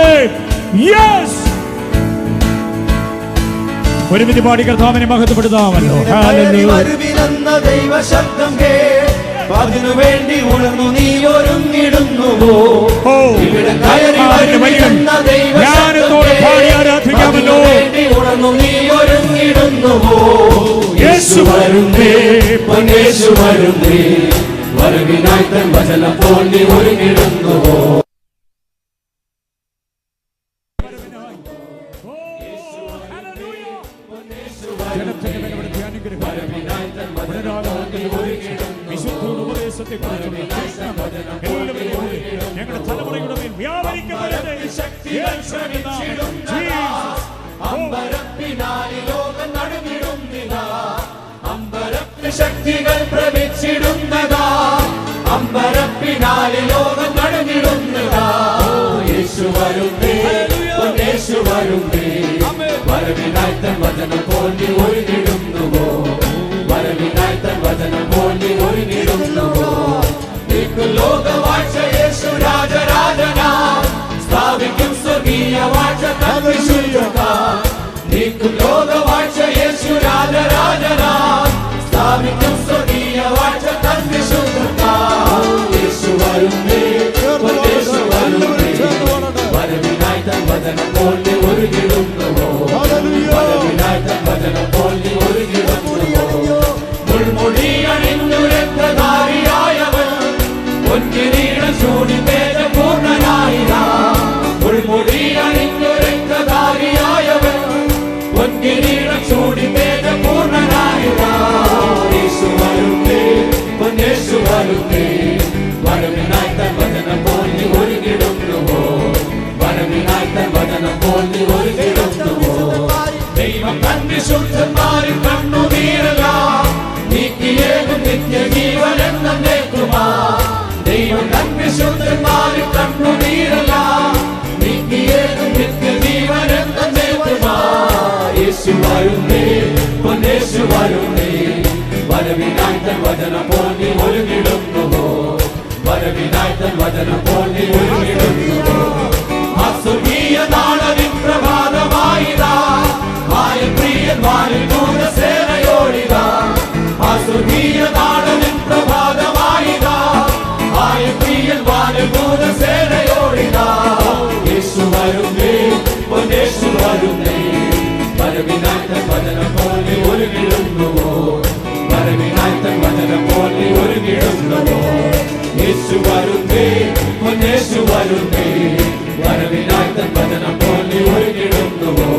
യെസ്, ഒരുമിച്ച് പാടി കർത്താവിനെ മഹത്വപ്പെടുത്താമല്ലോ. അതിനുവേണ്ടി ഉണർന്നു നീ ഒരുങ്ങിടുന്നുവോ? ഇവിടെ കയറി വരുന്ന ദൈവശബ്ദമേ, ഉണർന്നു നീ ഒരുങ്ങിടുന്നുവോ? യേശു വരുന്നേ, പൊന്നേശു വരുന്നേ, വരവിനായി തൻ വചനം പോൽ നീ ഒരുങ്ങിടുന്നുവോ? ഞങ്ങളുടെ തലമുറയുടെ മേൽ വ്യാപരിക്കപ്പെടട്ടെ. ശക്തികൾ പ്രവചിച്ചിടുന്നതാ, അമ്പരപ്പിനാലി ലോകം നടുങ്ങിടുന്നതാ. യേശു വരുന്നേ, യേശു വരുന്നേ, വരവിനായി തൻ വചനം പോൽ നീ ഒരുങ്ങിടുന്നുവോ? വരവിനായി തൻ വചനം പോൽ നീ ഒരുങ്ങിടുന്നുവോ? ലോകവാഴ്ച യേശു രാജരാജനാ സ്ഥാപിക്കും സ്വർഗീയ യേശു രാജരാജനായി സ്ഥാപിക്കും സ്വർഗീയ വാഴ്ച തൻ വിശുദ്ധത്താൽ. യേശു വരുന്നേ, യേശു വരുന്നേ, വരവിനായി തൻ വചനം പോൽ നീ ഒരുങ്ങിടുന്നുവോ? വരവിനായി തൻ വചനം പോൽ നീ ഒരുങ്ങിടുന്നുവോ? മുൾമുടി അണിഞ്ഞു രക്തധാരിയായവൻ പൊൻകിരീടം ചൂടി തേജപൂർണ്ണനായിതാ. മുൾമുടി അണിഞ്ഞു രക്തധാരിയായവൻ പൊൻകിരീടം ചൂടി തേജപൂർണ്ണനായിതാ. യേശു വരുന്നേ, യേശു വരുന്നേ, വരവിനായി തൻ വചനം പോൽ നീ ഒരുങ്ങിടുന്നുവോ? വരവിനായി തൻ വചനം പോൽ നീ ഒരുങ്ങിടുന്നുവോ? ദൈവം തൻ വിശുദ്ധന്മാരിൽ കണ്ണുനീരെല്ലാം നീക്കിയേകും നിത്യജീവൻ എന്നേക്കുമാ. ദൈവം തൻ വിശുദ്ധന്മാരിൽ കണ്ണുനീരെല്ലാം നീക്കിയേകും നിത്യജീവൻ എന്നേക്കുമാ. യേശു വരുന്നേ, യേശു വരുന്നേ, വരവിനായി തൻ വചനം പോൽ നീ ഒരുങ്ങിടുന്നുവോ? വരവിനായി തൻ വചനം പോൽ നീ ഒരുങ്ങിടുന്നുവോ? അസുഖീയ നാളവിൻ പ്രഭാതമായിതാ, പ്രിയൻ വാനിൽ ദൂതസേനയോടിതാ. അസുഖീയ നാളവിൻ പ്രഭാതമായിതാ, പ്രിയൻ വാനിൽ ദൂതസേനയോടിതാ. യേശു വരുന്നേ, യേശു വരുന്നേ, വരവിനായി തൻ വചനം പോൽ നീ ഒരുങ്ങിടുന്നുവോ? വരവിനായി തൻ വചനം പോൽ നീ ഒരുങ്ങിടുന്നുവോ? യേശു വരുന്നേ, യേശു വരുന്നേ, വരവിനായി തൻ വചനം പോൽ നീ ഒരുങ്ങിടുന്നുവോ?